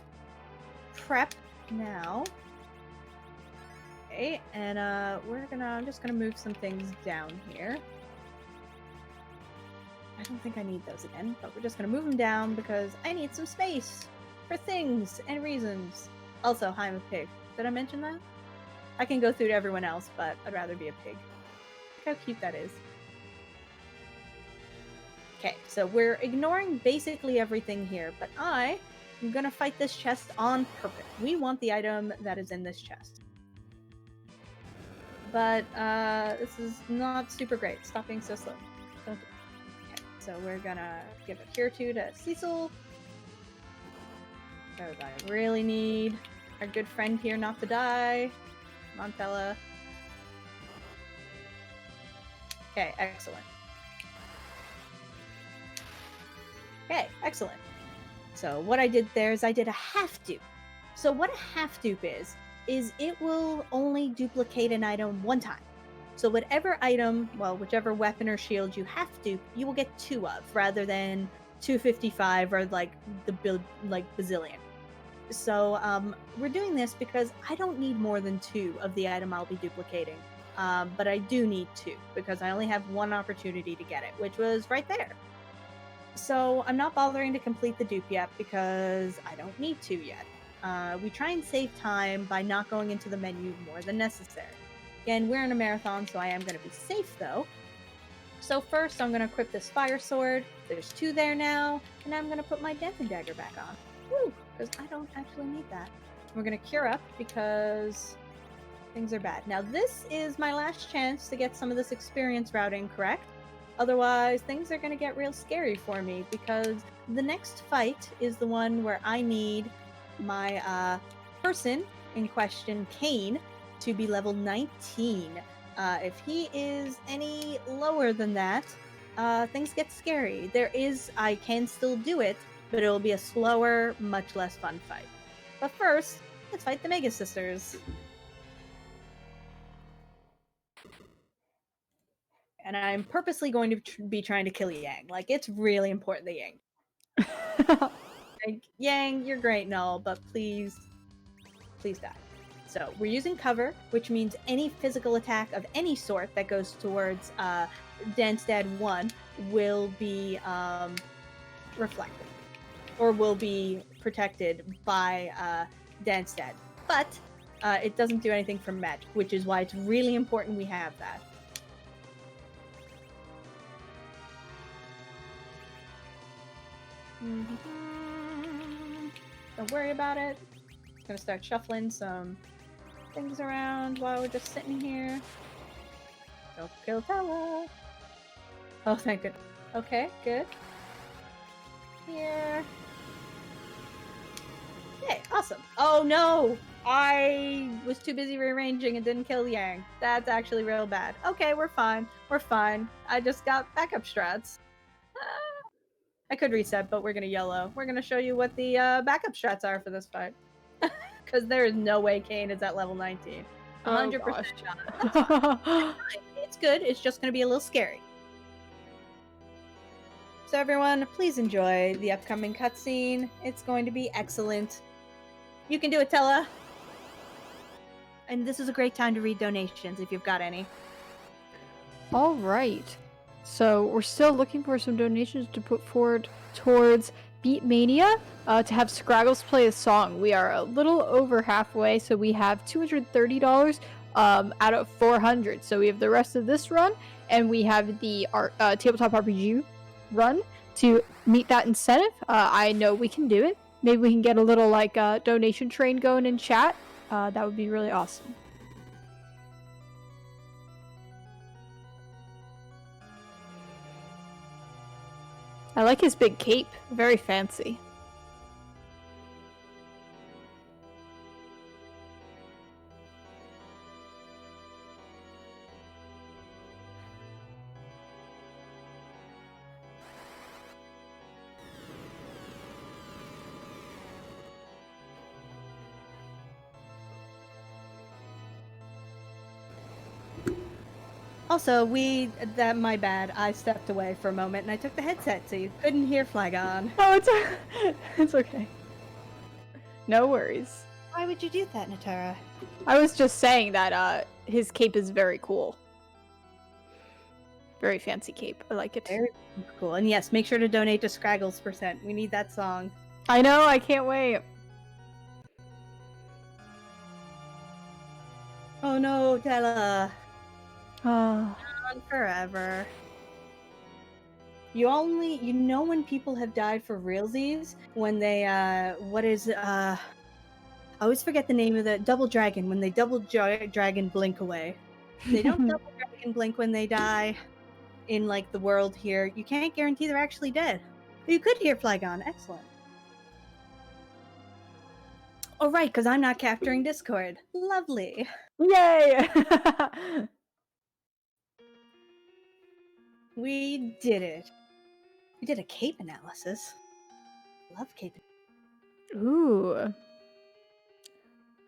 prep now. Okay, and I'm just gonna move some things down here. I don't think I need those again, but we're just gonna move them down because I need some space for things and reasons. Also, hi, I'm a pig. Did I mention that? I can go through to everyone else, but I'd rather be a pig. Look how cute that is. Okay, so we're ignoring basically everything here, but I am gonna fight this chest on purpose. We want the item that is in this chest. But this is not super great. Stop being so slow. Don't do it. Okay, so we're gonna give a cure to Cecil. Because I really need our good friend here not to die. Come on, fella. Okay, excellent. Okay, excellent. So what I did there is I did a half dupe. So what a half dupe is it will only duplicate an item one time. So whatever item, well, whichever weapon or shield you half dupe, you will get 2 of, rather than 255 or like the build like bazillion. So we're doing this because I don't need more than 2 of the item I'll be duplicating. But I do need 2 because I only have 1 opportunity to get it, which was right there. So I'm not bothering to complete the dupe yet because I don't need to yet. We try and save time by not going into the menu more than necessary. Again, we're in a marathon, so I am going to be safe though. So first, I'm going to equip this fire sword. There's 2 there now, and I'm going to put my dancing dagger back on. Woo! Because I don't actually need that. We're going to cure up because things are bad. Now, this is my last chance to get some of this experience routing correct. Otherwise, things are going to get real scary for me because the next fight is the one where I need my person in question, Kane, to be level 19. If he is any lower than that, things get scary. I can still do it, but it'll be a slower, much less fun fight. But first, let's fight the Mega Sisters. And I'm purposely going to be trying to kill Yang. Like, it's really important that Yang. Like, Yang, you're great and all, but please die. So we're using cover, which means any physical attack of any sort that goes towards Danstad 1 will be reflected, or will be protected by Danstad. But it doesn't do anything for magic, which is why it's really important we have that. Don't worry about it. Just gonna start shuffling some things around while we're just sitting here. Don't kill Tella. Oh, thank goodness. Okay, good. Here. Okay, awesome. Oh no! I was too busy rearranging and didn't kill Yang. That's actually real bad. Okay, we're fine. We're fine. I just got backup strats. I could reset, but we're gonna YOLO. We're gonna show you what the backup strats are for this fight. Because there is no way Kane is at level 19. 100% not. That's fine. It's good. It's just gonna be a little scary. So everyone, please enjoy the upcoming cutscene. It's going to be excellent. You can do it, Tella. And this is a great time to read donations if you've got any. All right. So we're still looking for some donations to put forward towards Beatmania to have Scraggles play a song. We are a little over halfway, so we have $230 out of 400. So we have the rest of this run, and we have the Tabletop RPG run to meet that incentive. I know we can do it. Maybe we can get a little donation train going in chat. That would be really awesome. I like his big cape. Very fancy. Also, my bad. I stepped away for a moment and I took the headset so you couldn't hear Flagon. Oh, it's okay. No worries. Why would you do that, Netara? I was just saying that his cape is very cool. Very fancy cape. I like it. Very cool. And yes, make sure to donate to Scraggles %. We need that song. I know, I can't wait. Oh no, Tella. Oh. On forever. You know when people have died for realsies? When they, I always forget the name of the double dragon, when they double dragon blink away. They don't double dragon blink when they die in, the world here. You can't guarantee they're actually dead. You could hear Flygon. Excellent. Oh, right, because I'm not capturing Discord. Lovely. Yay! We did it. We did a cape analysis. Love cape. Ooh.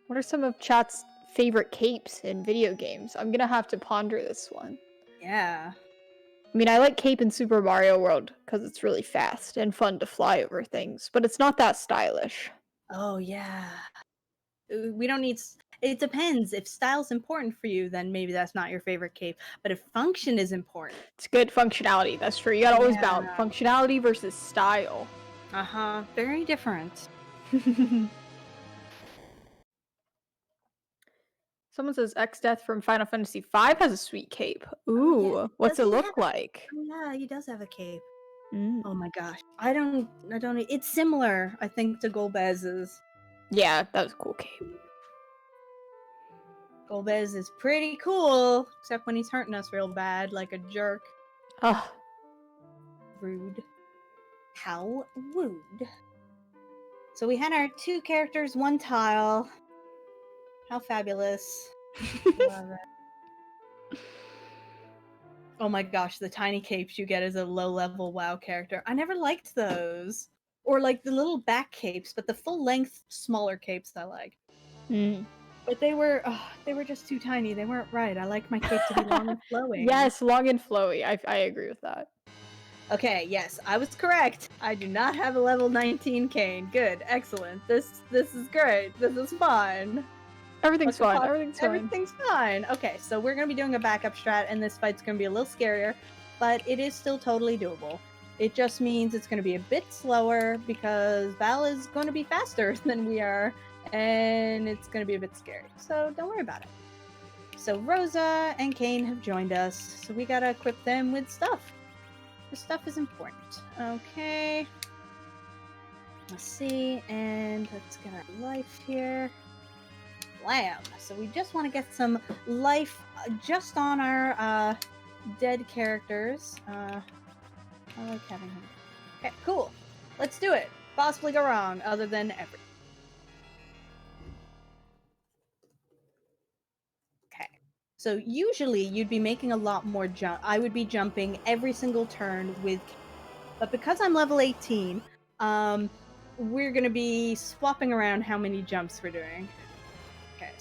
What are some of chat's favorite capes in video games? I'm gonna have to ponder this one. Yeah. I mean, I like cape in Super Mario World because it's really fast and fun to fly over things, but it's not that stylish. Oh, yeah. We don't need... It depends. If style's important for you, then maybe that's not your favorite cape. But if function is important... It's good functionality, that's true. You gotta always balance functionality versus style. Uh-huh. Very different. Someone says X-Death from Final Fantasy V has a sweet cape. Ooh, yeah. what's Does it he look have like? Oh yeah, he does have a cape. Mm. Oh my gosh. I don't it's similar, I think, to Golbez's. Yeah, that was a cool cape. Golbez is pretty cool, except when he's hurting us real bad, like a jerk. Oh, Rude. How rude. So we had our 2 characters, 1 tile. How fabulous. Love it. Oh my gosh, the tiny capes you get as a low-level WoW character. I never liked those. Or like the little back capes, but the full-length, smaller capes I like. Mm. But they were just too tiny. They weren't right. I like my cape to be long and flowing. Yes, long and flowy. I agree with that. Okay, yes, I was correct. I do not have a level 19 cane. Good, excellent. This is great. This is fine. Everything's fine. Everything's fine. Everything's fine. Okay, so we're gonna be doing a backup strat, and this fight's gonna be a little scarier, but it is still totally doable. It just means it's gonna be a bit slower because Val is gonna be faster than we are, and it's gonna be a bit scary. So don't worry about it. So Rosa and Kane have joined us, so we gotta equip them with stuff. The stuff is important. Okay. Let's see, and let's get our life here. Blam! So we just want to get some life just on our dead characters. I like having him. Okay, cool. Let's do it. Possibly go wrong, other than every. Okay. So usually you'd be making a lot more jump. I would be jumping every single turn with, but because I'm level 18, we're gonna be swapping around how many jumps we're doing. Okay.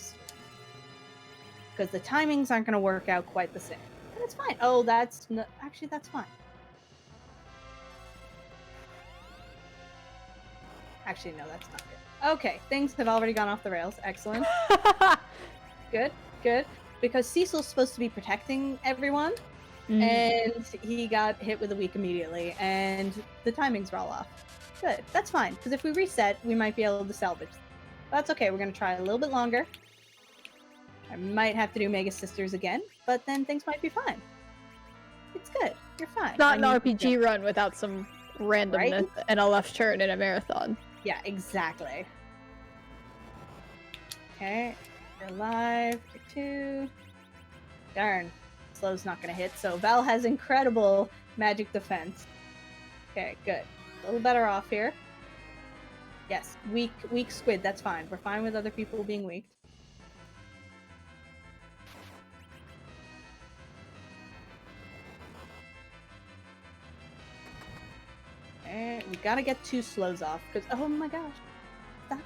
Because the timings aren't gonna work out quite the same. But it's fine. Oh, actually, that's fine. Actually, no, that's not good. Okay, things have already gone off the rails. Excellent. Good, good. Because Cecil's supposed to be protecting everyone, and he got hit with a weak immediately, and the timings were all off. Good, that's fine, because if we reset, we might be able to salvage. That's okay, we're going to try a little bit longer. I might have to do Mega Sisters again, but then things might be fine. It's good, you're fine. Not an RPG run without some randomness Right? and a left turn in a marathon. Yeah, exactly. Okay, you're alive. You're 2. Darn. Slow's not gonna hit, so Val has incredible magic defense. Okay, good. A little better off here. Yes, weak squid, that's fine. We're fine with other people being weak. Okay, we gotta get 2 slows off, because, oh my gosh. Stop.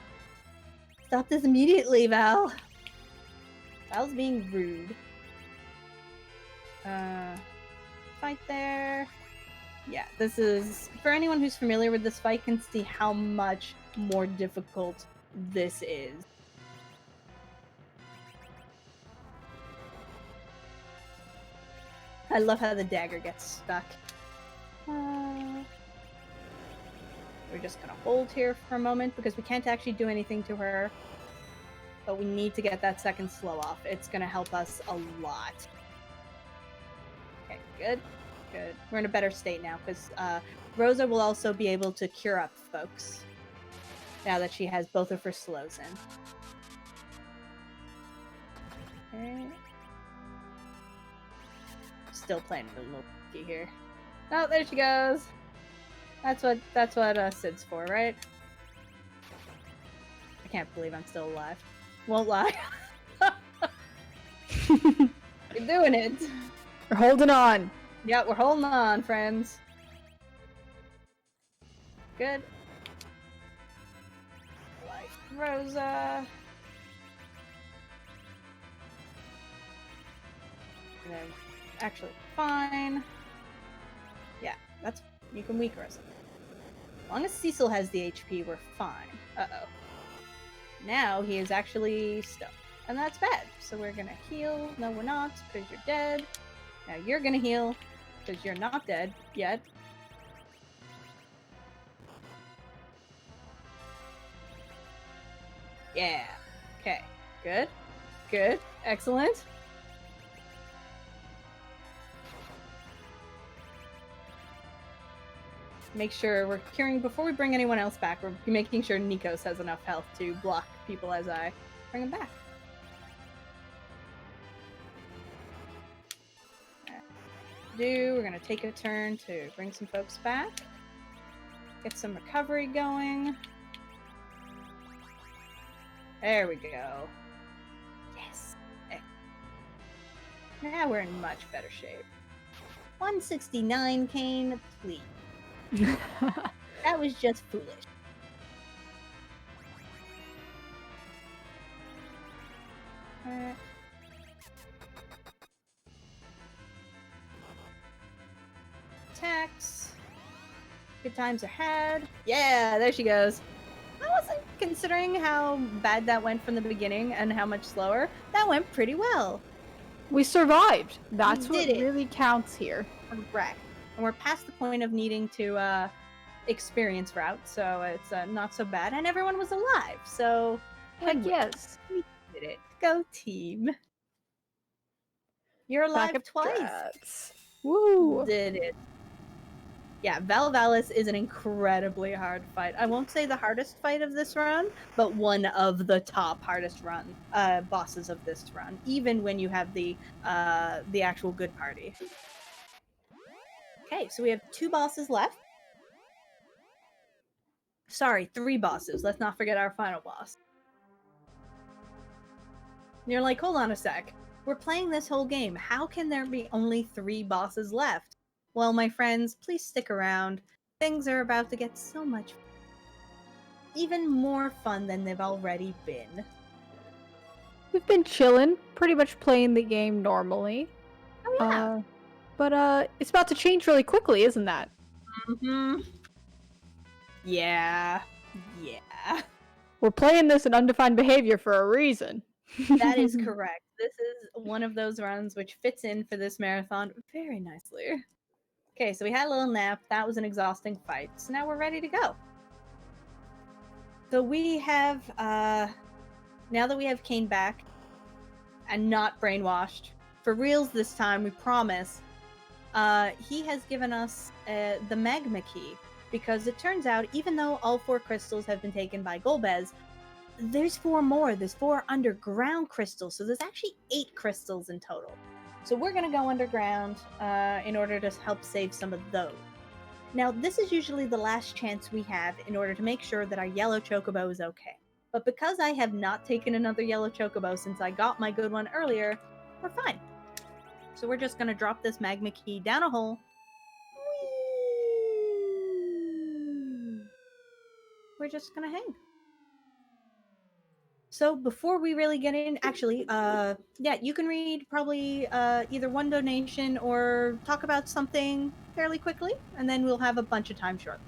Stop this immediately, Val. Val's being rude. Fight there. Yeah, this is, for anyone who's familiar with this fight, can see how much more difficult this is. I love how the dagger gets stuck. We're just gonna hold here for a moment because we can't actually do anything to her. But we need to get that second slow off. It's gonna help us a lot. Okay, good. Good. We're in a better state now because Rosa will also be able to cure up folks now that she has both of her slows in. Okay. Still playing a little key here. Oh, there she goes. That's what Sid's for, right? I can't believe I'm still alive. Won't lie. You're doing it. We're holding on. Yeah, we're holding on, friends. Good. Like Rosa. And then, actually, fine. Yeah, that's, you can weak Rosa. As long as Cecil has the HP, we're fine. Uh-oh. Now he is actually stuck. And that's bad. So we're gonna heal. No, we're not, because you're dead. Now you're gonna heal, because you're not dead yet. Yeah. Okay. Good. Good. Excellent. Make sure we're curing before we bring anyone else back. We're making sure Nikos has enough health to block people as I bring him back. We're gonna take a turn to bring some folks back, get some recovery going. There we go. Yes. Now we're in much better shape. 169, Kane, please. That was just foolish. Attacks. Good times ahead. Yeah, there she goes. I wasn't considering how bad that went from the beginning and how much slower. That went pretty well. We survived. That's We what did it. really counts here. Correct. And we're past the point of needing to experience route, so it's not so bad. And everyone was alive, so Heck win-win. yes. We did it. Go team. You're alive Backup twice. strats. Woo! Did it. Yeah, Valvalis is an incredibly hard fight. I won't say the hardest fight of this run, but one of the top hardest bosses of this run, even when you have the actual good party. Okay, so we have 2 bosses left. Sorry, 3 bosses. Let's not forget our final boss. And you're like, hold on a sec. We're playing this whole game. How can there be only 3 bosses left? Well, my friends, please stick around. Things are about to get so much fun. Even more fun than they've already been. We've been chilling, pretty much playing the game normally. Oh yeah. But it's about to change really quickly, isn't that? Mm-hmm. Yeah. Yeah. We're playing this in Undefined Behaviour for a reason. That is correct. This is one of those runs which fits in for this marathon very nicely. Okay, so we had a little nap. That was an exhausting fight. So now we're ready to go. So we have, now that we have Kane back and not brainwashed, for reals this time, we promise, he has given us the magma key. Because it turns out, even though all 4 crystals have been taken by Golbez, there's 4 more. There's 4 underground crystals. So there's actually 8 crystals in total. So we're going to go underground in order to help save some of those. Now, this is usually the last chance we have in order to make sure that our yellow chocobo is okay. But because I have not taken another yellow chocobo since I got my good one earlier, we're fine. So we're just going to drop this magma key down a hole. Whee! We're just going to hang. So before we really get in, actually, yeah, you can read probably either one donation or talk about something fairly quickly, and then we'll have a bunch of time shortly.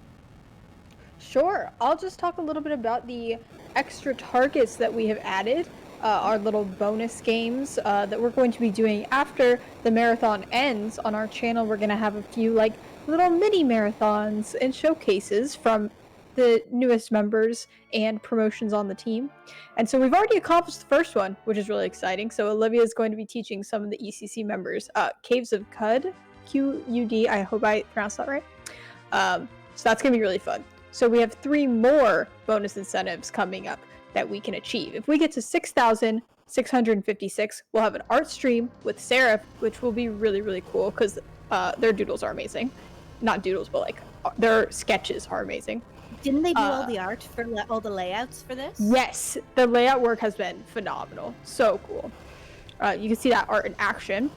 Sure, I'll just talk a little bit about the extra targets that we have added, our little bonus games that we're going to be doing after the marathon ends on our channel. We're going to have a few like little mini marathons and showcases from the newest members and promotions on the team. And so we've already accomplished the first one, which is really exciting. So Olivia is going to be teaching some of the ECC members Caves of Qud, Q-U-D, I hope I pronounced that right. So that's going to be really fun. So we have 3 more bonus incentives coming up that we can achieve. If we get to 6,656, we'll have an art stream with Seraph, which will be really, really cool because their doodles are amazing. Not doodles, but like their sketches are amazing. Didn't they do all the art for all the layouts for this? Yes, the layout work has been phenomenal. So cool. You can see that art in action.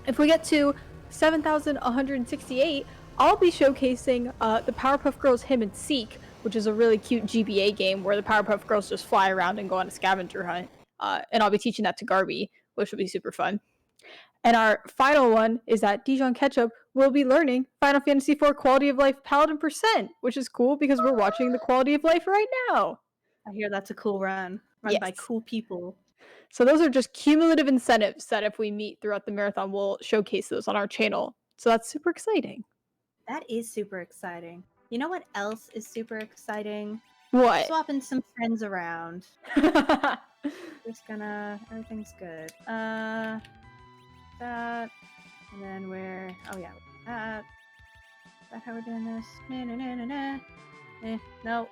If we get to 7,168, I'll be showcasing the Powerpuff Girls Him and Seek, which is a really cute GBA game where the Powerpuff Girls just fly around and go on a scavenger hunt. And I'll be teaching that to Garby, which will be super fun. And our final one is that Dijon Ketchup will be learning Final Fantasy IV Quality of Life Paladin %, which is cool because we're watching the Quality of Life right now. I hear that's a cool run by cool people. So those are just cumulative incentives that if we meet throughout the marathon, we'll showcase those on our channel. So that's super exciting. That is super exciting. You know what else is super exciting? What? Swapping some friends around. Just gonna, everything's good. That, and then we're, oh yeah, that. Is that how we're doing this? No.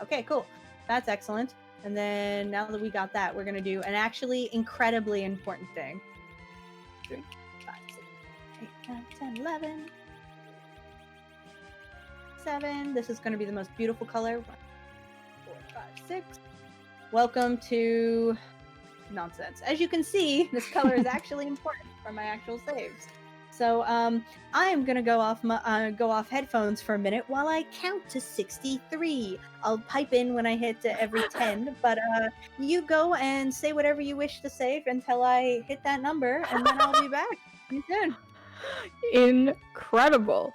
Okay, cool. That's excellent. And then now that we got that, we're gonna do an actually incredibly important thing. 3, 5, 6, 8, 9, 10, 11. 7. This is going to be the most beautiful color. 1, 4, 5, 6. Welcome to nonsense. As you can see, this color is actually important for my actual saves. So I am going to go off headphones for a minute while I count to 63. I'll pipe in when I hit every 10, but you go and say whatever you wish to say until I hit that number, and then I'll be back. See you soon. Incredible.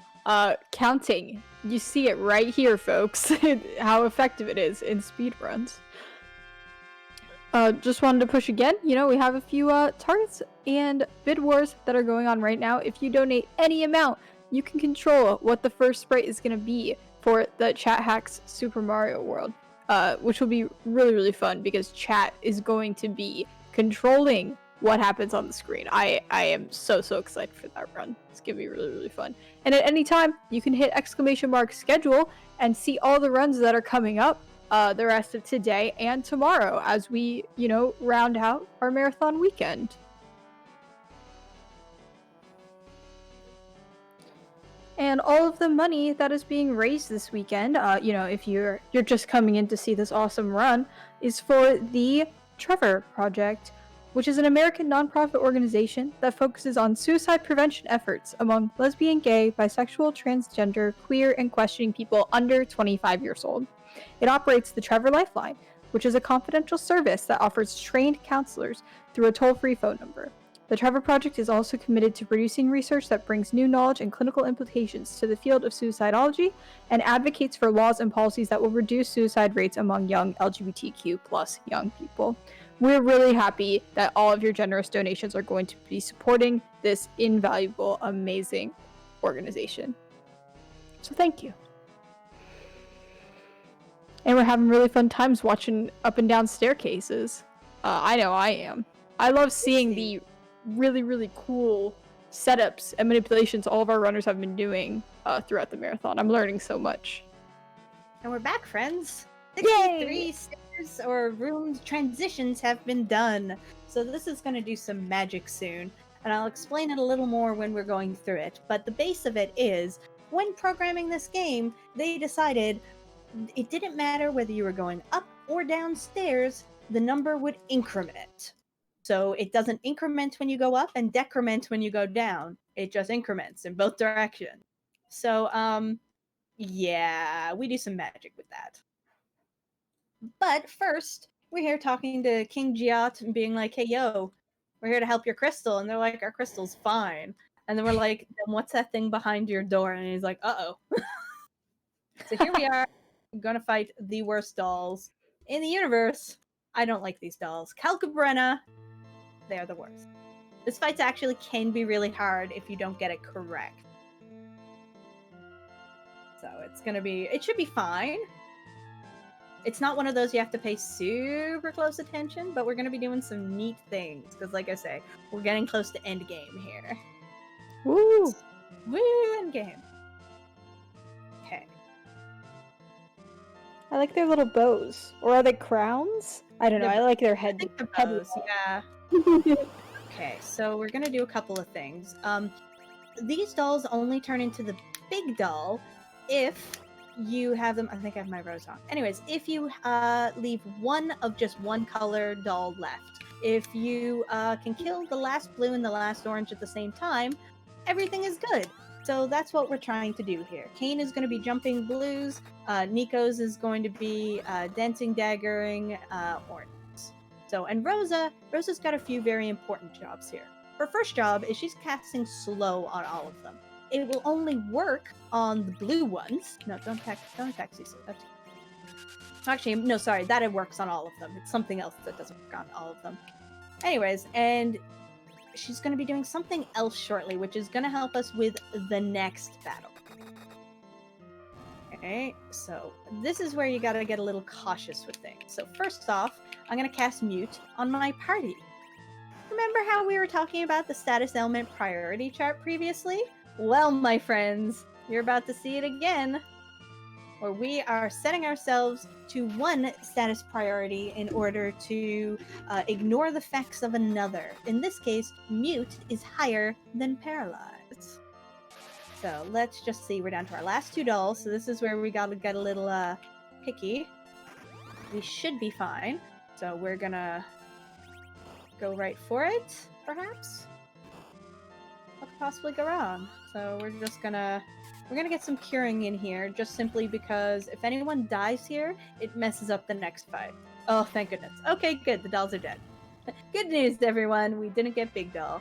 Counting. You see it right here, folks. How effective it is in speedruns. Just wanted to push again. You know, we have a few targets and bid wars that are going on right now. If you donate any amount, you can control what the first sprite is going to be for the Chat Hacks Super Mario World, which will be really, really fun because chat is going to be controlling what happens on the screen. I am so excited for that run. It's gonna be really, really fun. And at any time, you can hit ! schedule and see all the runs that are coming up the rest of today and tomorrow as we, you know, round out our marathon weekend. And all of the money that is being raised this weekend, you know, if you're just coming in to see this awesome run, is for the Trevor Project, which is an American nonprofit organization that focuses on suicide prevention efforts among lesbian, gay, bisexual, transgender, queer, and questioning people under 25 years old. It operates the Trevor Lifeline, which is a confidential service that offers trained counselors through a toll-free phone number. The Trevor Project is also committed to producing research that brings new knowledge and clinical implications to the field of suicidology and advocates for laws and policies that will reduce suicide rates among young LGBTQ+ young people. We're really happy that all of your generous donations are going to be supporting this invaluable, amazing organization. So thank you. And we're having really fun times watching up and down staircases. I know I am. I love seeing the really, really cool setups and manipulations all of our runners have been doing throughout the marathon. I'm learning so much. And we're back, friends. 63 stairs or room transitions have been done. So this is going to do some magic soon. And I'll explain it a little more when we're going through it. But the base of it is, when programming this game, they decided it didn't matter whether you were going up or downstairs, the number would increment. So it doesn't increment when you go up and decrement when you go down. It just increments in both directions. So, yeah, we do some magic with that. But first, we're here talking to King Giat and being like, hey, yo, we're here to help your crystal. And they're like, our crystal's fine. And then we're like, then what's that thing behind your door? And he's like, uh-oh. So here we are. I'm gonna fight the worst dolls in the universe. I don't like these dolls. Calcabrena, they're the worst. This fight actually can be really hard if you don't get it correct. So it should be fine. It's not one of those you have to pay super close attention, but we're gonna be doing some neat things, because like I say, we're getting close to endgame here. Woo! Woo, endgame. Okay. I like their little bows. Or are they crowns? I don't know. I like their I head. think the head bows, yeah. Okay, so we're gonna do a couple of things. These dolls only turn into the big doll if you have them. I think I have my rose on. Anyways, if you leave one of just one color doll left, if you can kill the last blue and the last orange at the same time, everything is good. So that's what we're trying to do here. Kane is going to be jumping blues. Nico's is going to be dancing, daggering orange. So, and Rosa's got a few very important jobs here. Her first job is she's casting slow on all of them. It will only work on the blue ones. No, don't attack these. Actually, no, sorry, that it works on all of them. It's something else that doesn't work on all of them. Anyways, and she's going to be doing something else shortly, which is going to help us with the next battle. Okay, so this is where you gotta get a little cautious with things. So first off, I'm gonna cast Mute on my party. Remember how we were talking about the status element priority chart previously? Well, my friends, you're about to see it again, where we are setting ourselves to one status priority in order to ignore the effects of another. In this case, Mute is higher than Paralyze. So let's just see, we're down to our last 2 dolls, so this is where we gotta get a little picky. We should be fine, so we're gonna go right for it, perhaps? What could possibly go wrong? So we're gonna get some curing in here, just simply because if anyone dies here, it messes up the next fight. Oh, thank goodness. Okay, good, the dolls are dead. Good news, everyone, we didn't get Big Doll.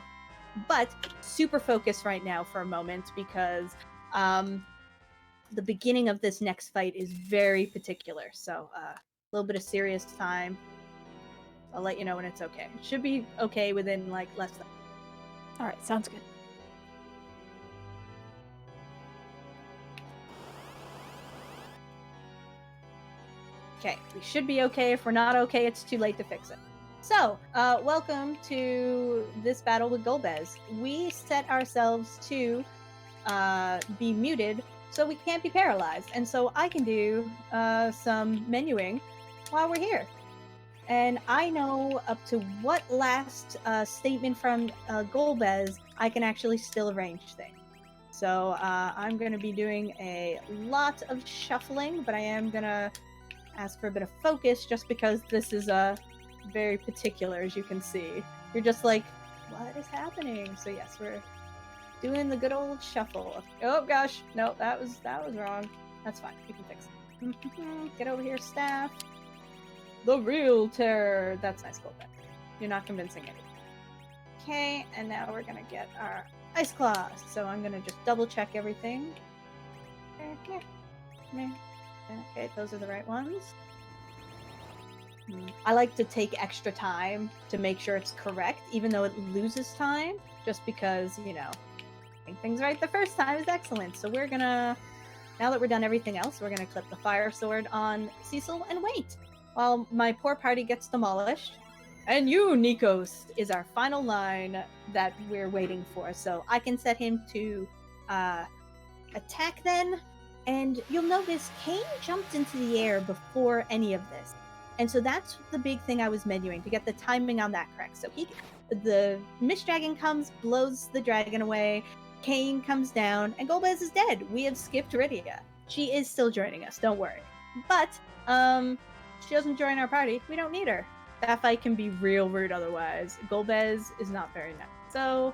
But super focused right now for a moment because the beginning of this next fight is very particular. So a little bit of serious time. I'll let you know when it's okay. It should be okay within like less than. All right, sounds good. Okay, we should be okay. If we're not okay, it's too late to fix it. So, welcome to this battle with Golbez. We set ourselves to be muted so we can't be paralyzed. And so I can do some menuing while we're here. And I know up to what last statement from Golbez I can actually still arrange things. So I'm going to be doing a lot of shuffling, but I am going to ask for a bit of focus just because this is very particular, as you can see. You're just like, what is happening? So yes, we're doing the good old shuffle. Oh gosh, no, that was wrong. That's fine, we can fix it. Get over here, staff. The real terror. That's nice, Golbez. You're not convincing anyone. Okay, and now we're gonna get our ice claws. So I'm gonna just double check everything. Okay, those are the right ones. I like to take extra time to make sure it's correct, even though it loses time, just because, you know, getting things right the first time is excellent. So we're gonna, now that we're done everything else, we're gonna clip the fire sword on Cecil and wait while my poor party gets demolished. And you, Nikos, is our final line that we're waiting for. So I can set him to attack then. And you'll notice Kane jumped into the air before any of this. And so that's the big thing I was menuing, to get the timing on that correct. So the Mist Dragon comes, blows the dragon away, Kane comes down, and Golbez is dead. We have skipped Rydia. She is still joining us, don't worry. But, she doesn't join our party. We don't need her. That fight can be real rude otherwise. Golbez is not very nice. So,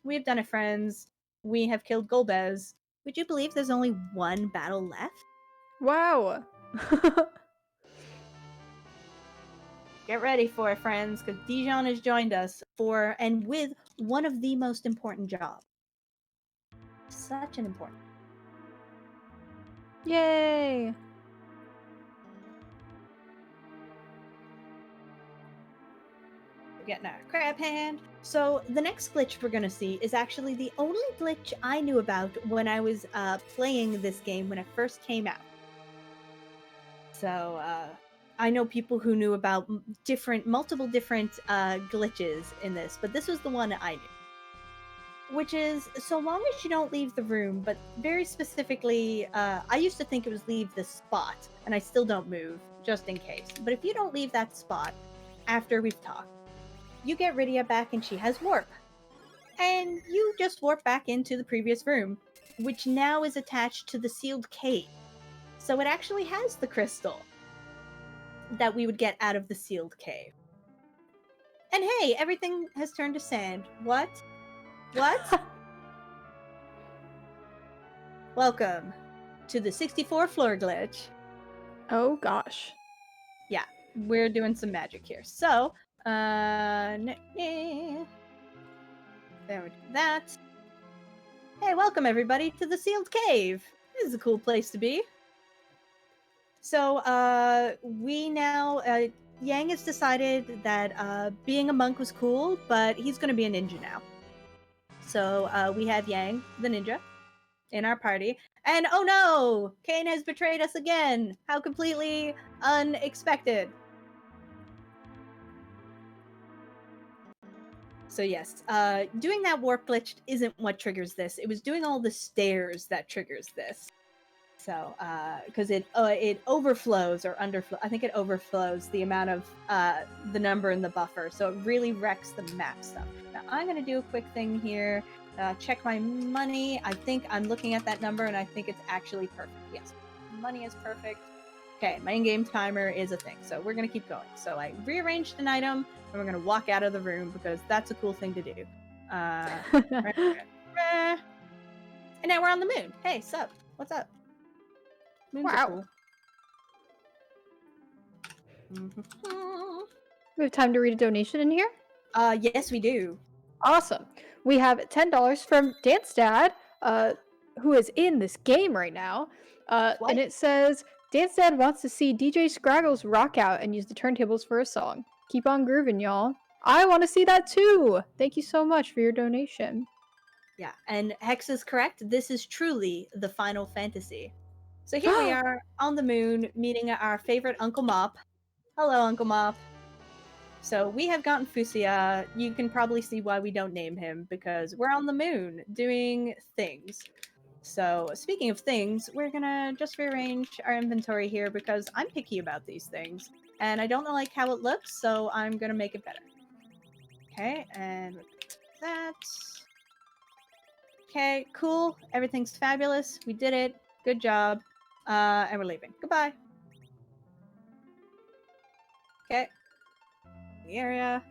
we have done it, friends. We have killed Golbez. Would you believe there's only one battle left? Wow. Get ready for it, friends, because Dijon has joined us for and with one of the most important jobs. Such an important. Yay. We're getting our crab hand. So the next glitch we're going to see is actually the only glitch I knew about when I was playing this game when it first came out. So I know people who knew about multiple different glitches in this, but this was the one I knew. Which is, so long as you don't leave the room, but very specifically, I used to think it was leave the spot, and I still don't move, just in case. But if you don't leave that spot after we've talked, you get Rydia back and she has warp. And you just warp back into the previous room, which now is attached to the sealed cave. So it actually has the crystal that we would get out of the sealed cave. And hey, everything has turned to sand. What? What? Welcome to the 64 floor glitch. Oh gosh. Yeah, we're doing some magic here. So, there we do that. Hey, welcome everybody to the sealed cave. This is a cool place to be. So, we now, Yang has decided that being a monk was cool, but he's going to be a ninja now. So we have Yang, the ninja, in our party, And oh no, Kane has betrayed us again. How completely unexpected. So yes, doing that warp glitch isn't what triggers this. It was doing all the stairs that triggers this. So, because it overflows or underflow, I think it overflows the amount of the number in the buffer, so it really wrecks the map stuff. Now, I'm gonna do a quick thing here. Check my money. I think I'm looking at that number, and I think it's actually perfect. Yes, money is perfect. Okay, my in-game timer is a thing, so we're gonna keep going. So I rearranged an item, and we're gonna walk out of the room because that's a cool thing to do. And now we're on the moon. Hey, sup? What's up? Moons Wow. are cool. We have time to read a donation in here? Yes, we do. Awesome. We have $10 from Dance Dad, who is in this game right now. And it says, Dance Dad wants to see DJ Scraggles rock out and use the turntables for a song. Keep on grooving, y'all. I want to see that too. Thank you so much for your donation. Yeah, and Hex is correct. This is truly the Final Fantasy. So here we are on the moon, meeting our favorite Uncle Mop. Hello, Uncle Mop. So we have gotten Fusia. You can probably see why we don't name him, because we're on the moon doing things. So speaking of things, we're gonna just rearrange our inventory here because I'm picky about these things. And I don't like how it looks, so I'm gonna make it better. Okay, and that. Okay, cool. Everything's fabulous. We did it. Good job. And we're leaving. Goodbye. Okay. The area.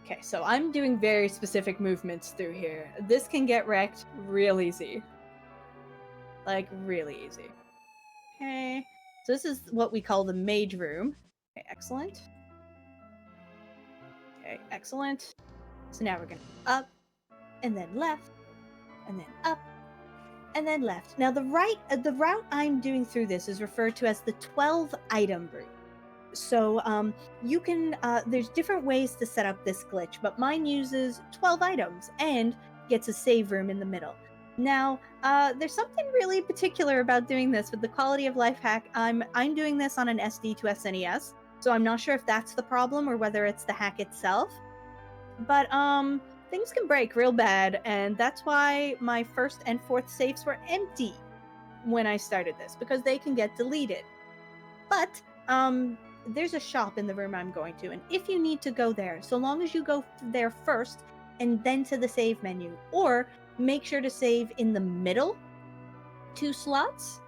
Okay, so I'm doing very specific movements through here. This can get wrecked real easy. Like, really easy. Okay. So this is what we call the mage room. Okay, excellent. Okay, excellent. So now we're gonna up, and then left, and then up, and then left. Now the route I'm doing through this is referred to as the 12 item route. So you can there's different ways to set up this glitch, but mine uses 12 items and gets a save room in the middle. Now there's something really particular about doing this with the quality of life hack. I'm doing this on an SD to SNES, so I'm not sure if that's the problem or whether it's the hack itself. But things can break real bad, and that's why my first and fourth saves were empty when I started this, because they can get deleted. But there's a shop in the room I'm going to, and if you need to go there, so long as you go there first and then to the save menu, or make sure to save in the middle 2 slots,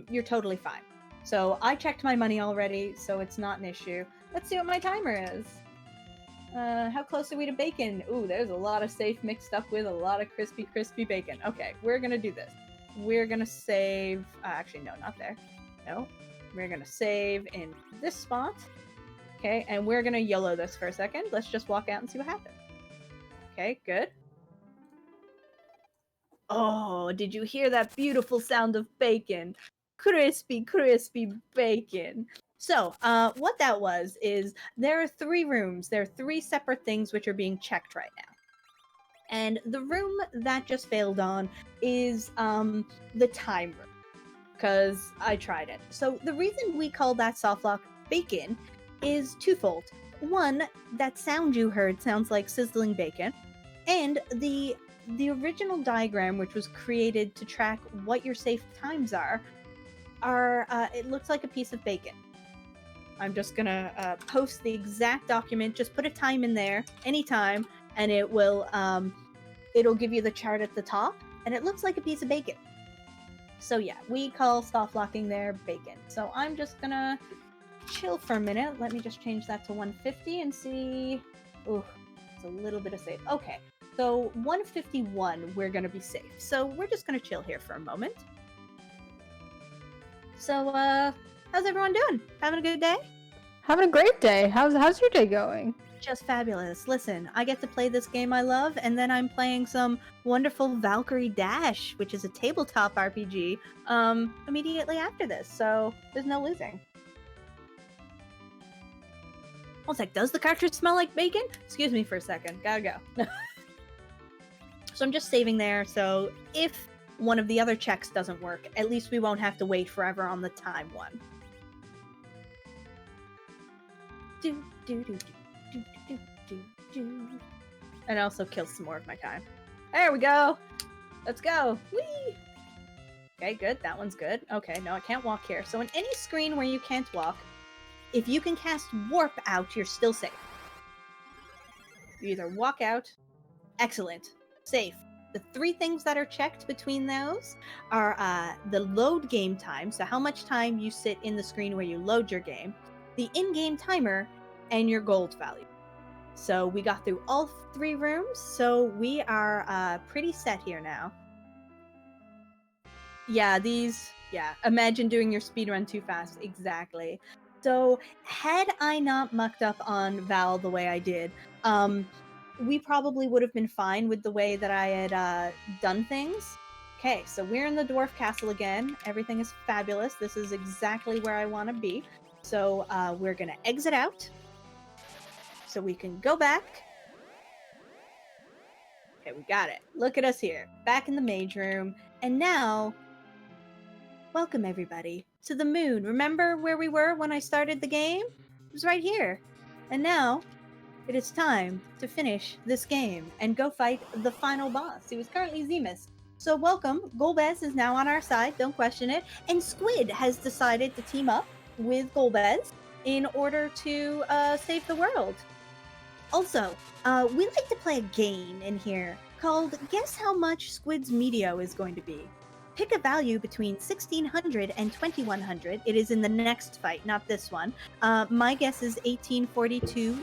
you're totally fine. So I checked my money already, so it's not an issue. Let's see what my timer is. How close are we to bacon? Ooh, there's a lot of safe mixed up with a lot of crispy bacon. Okay, we're gonna do this. We're gonna save... actually, no, not there. No. We're gonna save in this spot. Okay, and we're gonna YOLO this for a second. Let's just walk out and see what happens. Okay, good. Oh, did you hear that beautiful sound of bacon? Crispy bacon. So, what that was is there are 3 rooms. There are 3 separate things which are being checked right now. And the room that just failed on is the time room, because I tried it. So the reason we call that softlock bacon is twofold. One, that sound you heard sounds like sizzling bacon, and the original diagram, which was created to track what your safe times are it looks like a piece of bacon. I'm just gonna post the exact document. Just put a time in there, anytime, and it will it'll give you the chart at the top, and it looks like a piece of bacon. So yeah, we call soft locking there bacon. So I'm just gonna chill for a minute. Let me just change that to 150 and see. Ooh, it's a little bit of safe. Okay, so 151 we're gonna be safe. So we're just gonna chill here for a moment. So how's everyone doing? Having a good day? Having a great day. How's your day going? Just fabulous. Listen, I get to play this game I love, and then I'm playing some wonderful Valkyrie Dash, which is a tabletop RPG, immediately after this, so there's no losing. One sec, does the cartridge smell like bacon? Excuse me for a second, gotta go. So I'm just saving there, so if one of the other checks doesn't work, at least we won't have to wait forever on the time one. Do, do, do, do, do, do, do. And also kills some more of my time. There we go! Let's go! Whee! Okay, good. That one's good. Okay, no, I can't walk here. So in any screen where you can't walk, if you can cast Warp out, you're still safe. You either walk out. Excellent. Safe. The three things that are checked between those are the load game time, so how much time you sit in the screen where you load your game, the in-game timer, and your gold value. So we got through all three rooms, so we are pretty set here now. Yeah, imagine doing your speedrun too fast. Exactly. So, had I not mucked up on Val the way I did, we probably would have been fine with the way that I had done things. Okay, so we're in the dwarf castle again. Everything is fabulous. This is exactly where I want to be. So, we're going to exit out. So we can go back. Okay, we got it. Look at us here. Back in the mage room. And now... welcome, everybody, to the moon. Remember where we were when I started the game? It was right here. And now, it is time to finish this game and go fight the final boss, who is currently Zemus. So welcome, Golbez is now on our side, don't question it, and Squid has decided to team up with Golbez in order to save the world. Also, we like to play a game in here called Guess How Much Squid's Meteor is going to be. Pick a value between 1600 and 2100. It is in the next fight, not this one. My guess is 1842.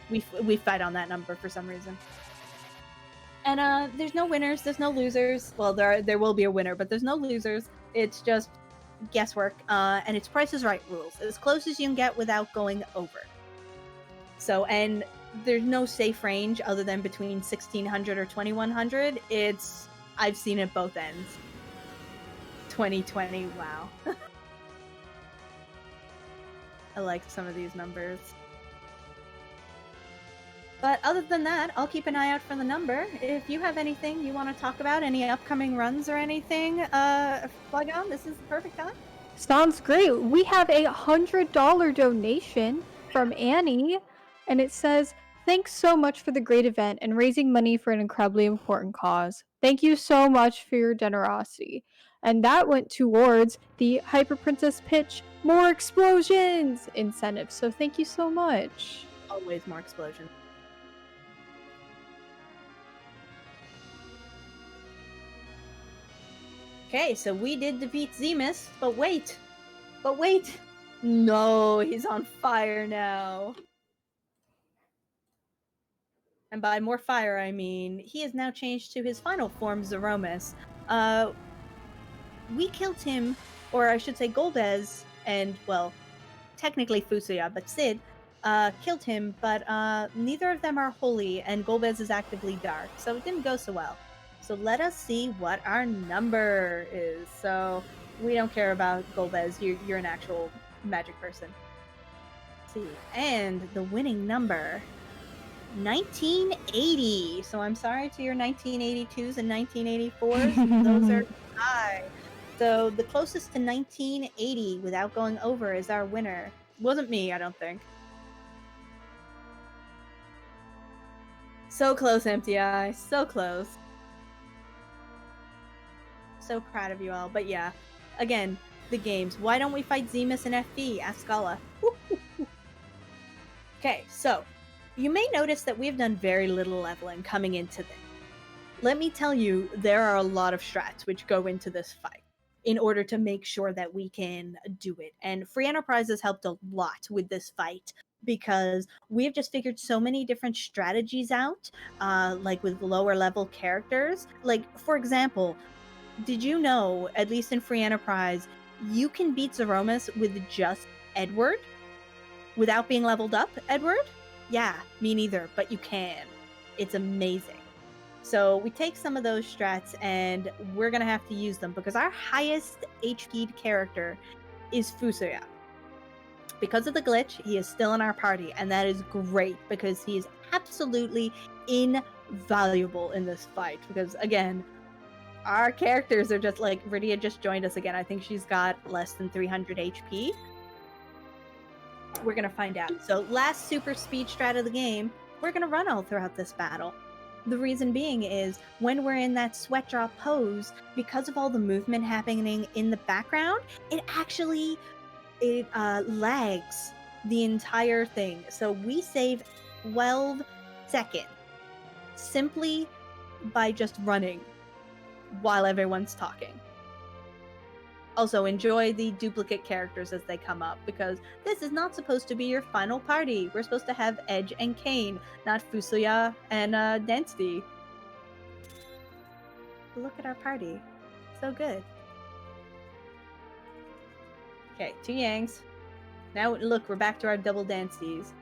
We fight on that number for some reason. And there's no winners, there's no losers. Well, there will be a winner, but there's no losers. It's just guesswork, and it's Price is Right rules. As close as you can get without going over. So, and there's no safe range other than between 1600 or 2100. I've seen it both ends. 2020, wow. I like some of these numbers. But other than that, I'll keep an eye out for the number. If you have anything you want to talk about, any upcoming runs or anything, plug on, this is the perfect time. Sounds great. We have a $100 donation from Annie, and it says, "Thanks so much for the great event and raising money for an incredibly important cause. Thank you so much for your generosity." And that went towards the Hyper Princess Pitch More Explosions incentive. So thank you so much. Always more explosions. Okay, so we did defeat Zemus, but wait! No, he's on fire now. And by more fire, I mean, he has now changed to his final form, Zeromus. We killed him, or I should say Golbez, and, well, technically Fusuya, but Sid, killed him, but neither of them are holy, and Golbez is actively dark, so it didn't go so well. So let us see what our number is. So we don't care about Golbez, you're an actual magic person. Let's see, and the winning number, 1980. So I'm sorry to your 1982s and 1984s, those are high. So the closest to 1980 without going over is our winner. Wasn't me, I don't think. So close, Empty Eye. So close. So proud of you all. But yeah, again, the games. Why don't we fight Zemus and FB? Ask Scala. Okay, so you may notice that we've done very little leveling coming into this. Let me tell you, there are a lot of strats which go into this fight in order to make sure that we can do it. And Free Enterprise has helped a lot with this fight because we've just figured so many different strategies out, like with lower level characters. Like, for example, did you know, at least in Free Enterprise, you can beat Zeromus with just Edward without being leveled up, Edward? Yeah, me neither, but you can. It's amazing. So we take some of those strats and we're going to have to use them because our highest HP'd character is Fusuya. Because of the glitch, he is still in our party, and that is great because he is absolutely valuable in this fight because, again, our characters are just like Rydia just joined us again. I think she's got less than 300 HP. We're gonna find out. So, last super speed strat of the game, we're gonna run all throughout this battle. The reason being is when we're in that sweat drop pose, because of all the movement happening in the background, it actually lags the entire thing. So we save 12 seconds simply by just running while everyone's talking. Also, enjoy the duplicate characters as they come up, because this is not supposed to be your final party. We're supposed to have Edge and Kane, not Fusuya and Density. Look at our party. So good. Okay, 2 Yangs. Now, look, we're back to our double Dances.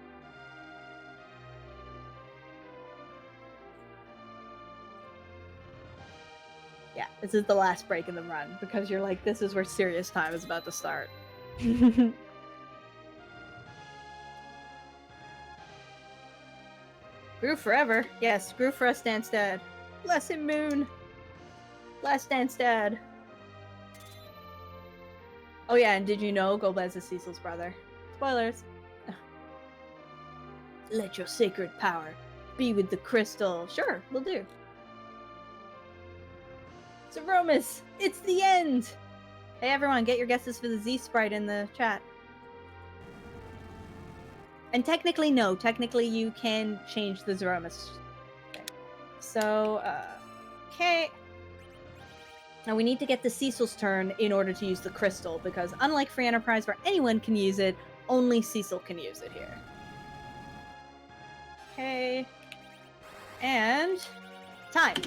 Yeah, this is the last break in the run, because you're like, this is where serious time is about to start. Grew forever. Yes, grew for us, Stanstad. Blessed moon. Last Stanstad. Oh yeah, and did you know Golbez is Cecil's brother? Spoilers. Let your sacred power be with the crystal. Sure, we'll do. Zeromus, it's the end! Hey everyone, get your guesses for the Z sprite in the chat. And technically, no. Technically, you can change the Zeromus. Okay. So, okay. Now we need to get the Cecil's turn in order to use the crystal, because unlike Free Enterprise where anyone can use it, only Cecil can use it here. Okay. And time.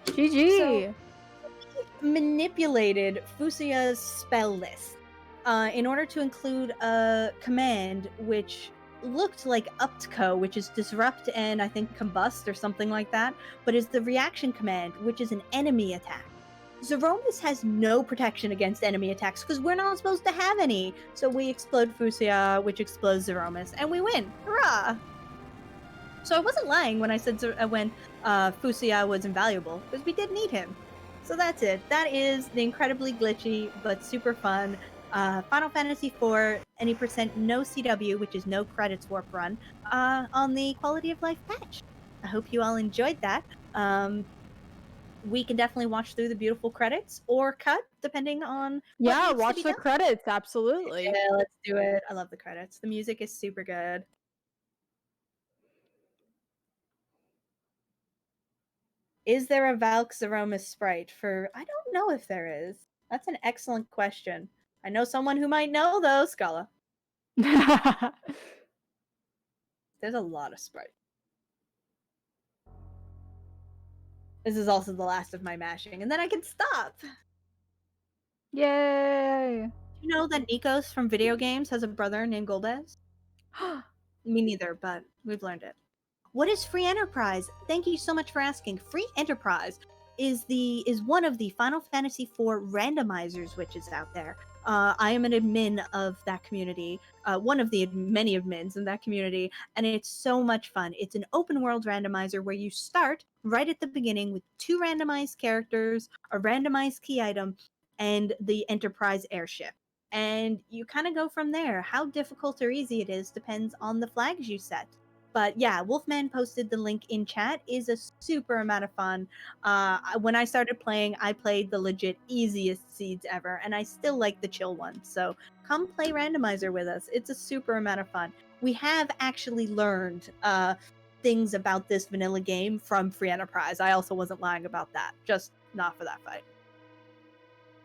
GG. So, manipulated Fusuya's spell list in order to include a command which looked like Uptco, which is disrupt and I think combust or something like that, but is the reaction command, which is an enemy attack. Zeromus has no protection against enemy attacks because we're not supposed to have any. So we explode Fusuya, which explodes Zeromus, and we win. Hurrah! So I wasn't lying when I said when Fusuya was invaluable, because we did need him. So that's it. That is the incredibly glitchy but super fun Final Fantasy IV any percent noCW, which is no credits warp run, on the quality of life patch. I hope you all enjoyed that. We can definitely watch through the beautiful credits or cut, depending on what Yeah, needs to watch be the done. credits, absolutely. Yeah, let's do it. I love the credits. The music is super good. Is there a Valk Zeromus sprite for... I don't know if there is. That's an excellent question. I know someone who might know, though. Scala. There's a lot of sprites. This is also the last of my mashing, and then I can stop! Yay! Do you know that Nikos from video games has a brother named Golbez? Me neither, but we've learned it. What is Free Enterprise? Thank you so much for asking. Free Enterprise is one of the Final Fantasy IV randomizers which is out there. I am an admin of that community, one of the many admins in that community, and it's so much fun. It's an open world randomizer where you start right at the beginning with 2 randomized characters, a randomized key item, and the Enterprise airship. And you kind of go from there. How difficult or easy it is depends on the flags you set. But yeah, Wolfman posted the link in chat. Is a super amount of fun. When I started playing, I played the legit easiest seeds ever, and I still like the chill ones. So come play randomizer with us. It's a super amount of fun. We have actually learned things about this vanilla game from Free Enterprise. I also wasn't lying about that, just not for that fight.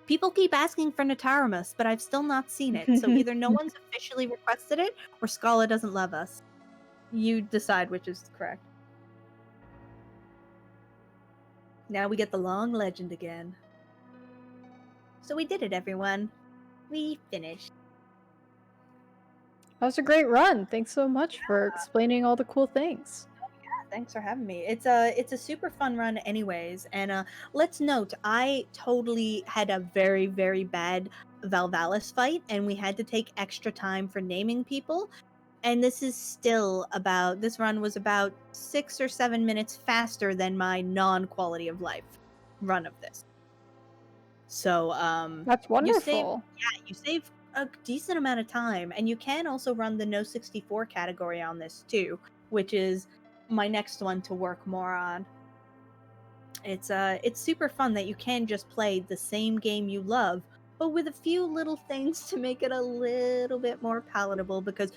People keep asking for Netaramus, but I've still not seen it. So either no one's officially requested it, or Scala doesn't love us. You decide which is correct. Now we get the long legend again. So we did it, everyone. We finished. That was a great run. Thanks so much for explaining all the cool things. Thanks for having me. It's a super fun run anyways. And let's note, I totally had a very, very bad Valvalis fight, and we had to take extra time for naming people. And this is still this run was about 6 or 7 minutes faster than my non-quality of life run of this. So, That's wonderful. you save a decent amount of time, and you can also run the no64 category on this too, which is my next one to work more on. It's super fun that you can just play the same game you love, but with a few little things to make it a little bit more palatable, because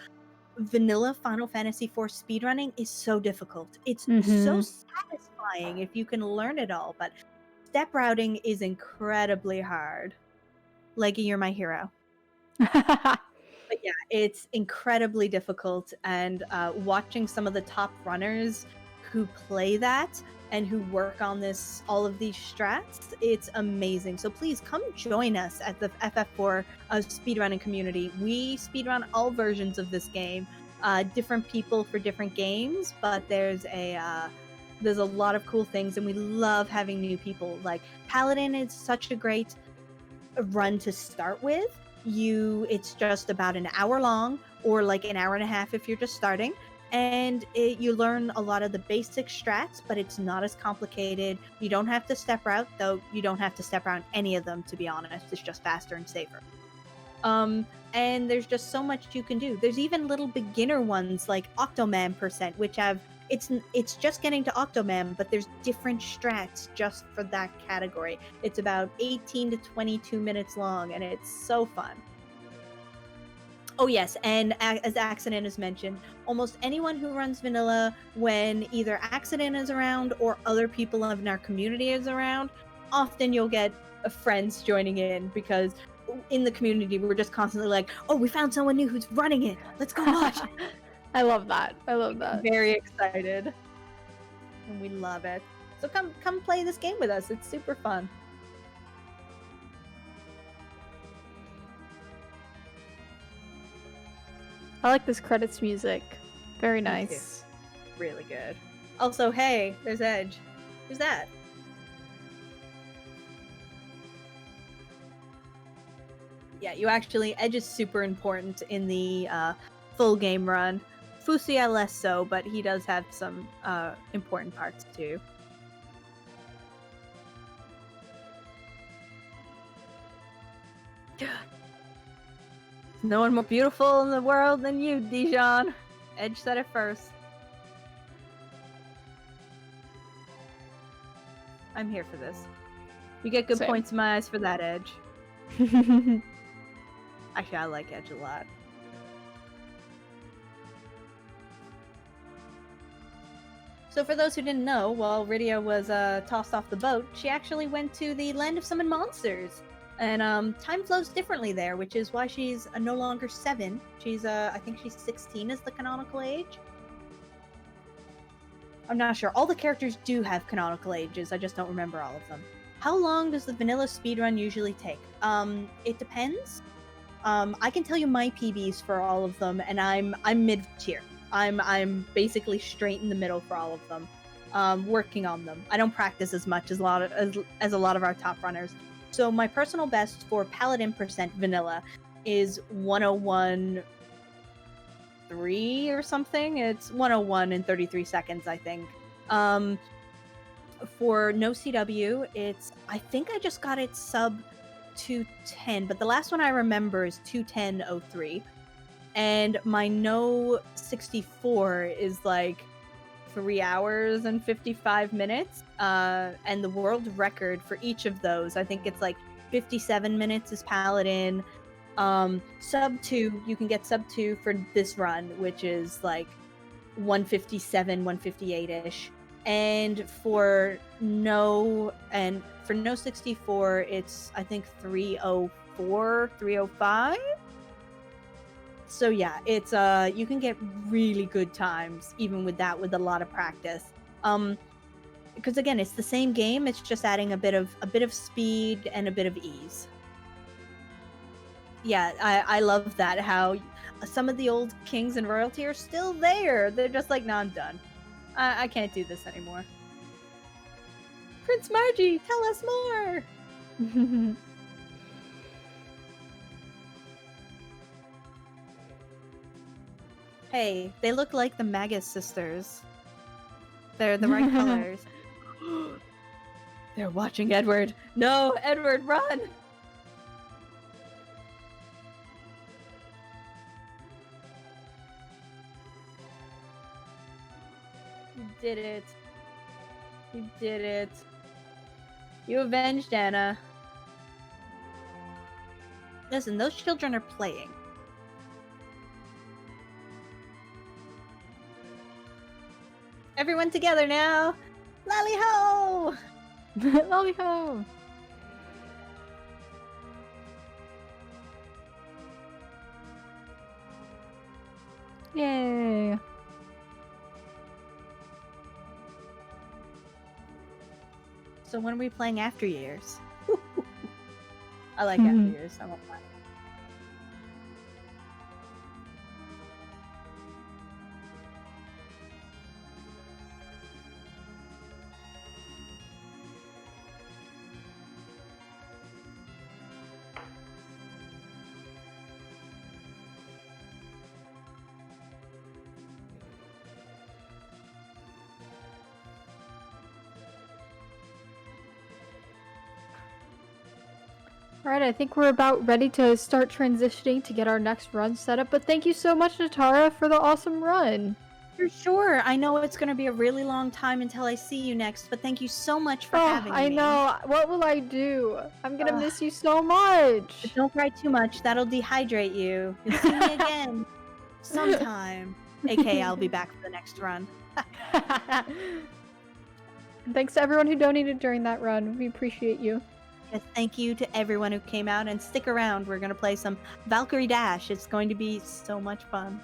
vanilla Final Fantasy IV speedrunning is so difficult. It's so satisfying if you can learn it all, but step routing is incredibly hard. Leggy, you're my hero. But yeah, it's incredibly difficult, and watching some of the top runners who play that and who work on all of these strats, it's amazing. So please come join us at the FF4 speedrunning community. We speedrun all versions of this game, different people for different games, but there's a lot of cool things, and we love having new people. Like Paladin is such a great run to start with. It's just about an hour long, or like an hour and a half if you're just starting, and you learn a lot of the basic strats, but it's not as complicated. You don't have to step route, though you don't have to step around any of them, to be honest. It's just faster and safer. And there's just so much you can do. There's even little beginner ones like Octoman %, which have it's just getting to Octoman, but there's different strats just for that category. It's about 18 to 22 minutes long, and it's so fun. Oh yes, and as Accident has mentioned, almost anyone who runs vanilla, when either Accident is around or other people in our community is around, often you'll get friends joining in, because in the community we're just constantly like, oh, we found someone new who's running it, let's go watch. I love that. I love that. Very excited, and we love it. So come play this game with us. It's super fun. I like this credits music. Very nice. Really good. Also, hey, there's Edge. Who's that? Yeah, Edge is super important in the full game run. Fusia less so, but he does have some important parts too. No one more beautiful in the world than you, Dijon. Edge said it first. I'm here for this. You get good points in my eyes for that, Edge. Actually, I like Edge a lot. So for those who didn't know, while Rydia was tossed off the boat, she actually went to the Land of Summoned Monsters. And time flows differently there, which is why she's no longer 7. She's, I think she's 16 is the canonical age. I'm not sure. All the characters do have canonical ages, I just don't remember all of them. How long does the vanilla speedrun usually take? It depends. I can tell you my PBs for all of them, and I'm mid-tier. I'm basically straight in the middle for all of them, working on them. I don't practice as much as a lot of our top runners. So my personal best for Paladin % vanilla is 101.3 or something. It's 101 in 33 seconds, I think. For noCW, I think I just got it sub 210, but the last one I remember is 210.03. And my no64 is like 3 hours and 55 minutes. And the world record for each of those, I think it's like 57 minutes is Paladin. Sub 2, you can get sub 2 for this run, which is like 157, 158-ish. And for no64, it's I think 304, 305. So yeah, it's you can get really good times even with that, with a lot of practice. Because again, it's the same game, it's just adding a bit of speed and a bit of ease. Yeah, I love that, how some of the old kings and royalty are still there. They're just like, nah, I'm done. I can't do this anymore. Prince Margie, tell us more! Hey, they look like the Magus sisters. They're the right colors. They're watching Edward. No, Edward, run! You did it. You did it. You avenged Anna. Listen, those children are playing. Everyone together now! Lally ho! Lolly ho! Yay! So when are we playing After Years? I like After Years. I want that. Alright, I think we're about ready to start transitioning to get our next run set up, but thank you so much, Netara, for the awesome run. For sure. I know it's going to be a really long time until I see you next, but thank you so much for having me. I know. What will I do? I'm gonna miss you so much. But don't cry too much. That'll dehydrate you. You'll see me again sometime. AKA, I'll be back for the next run. Thanks to everyone who donated during that run. We appreciate you. Yes, thank you to everyone who came out, and stick around. We're going to play some Valkyrie Dash. It's going to be so much fun.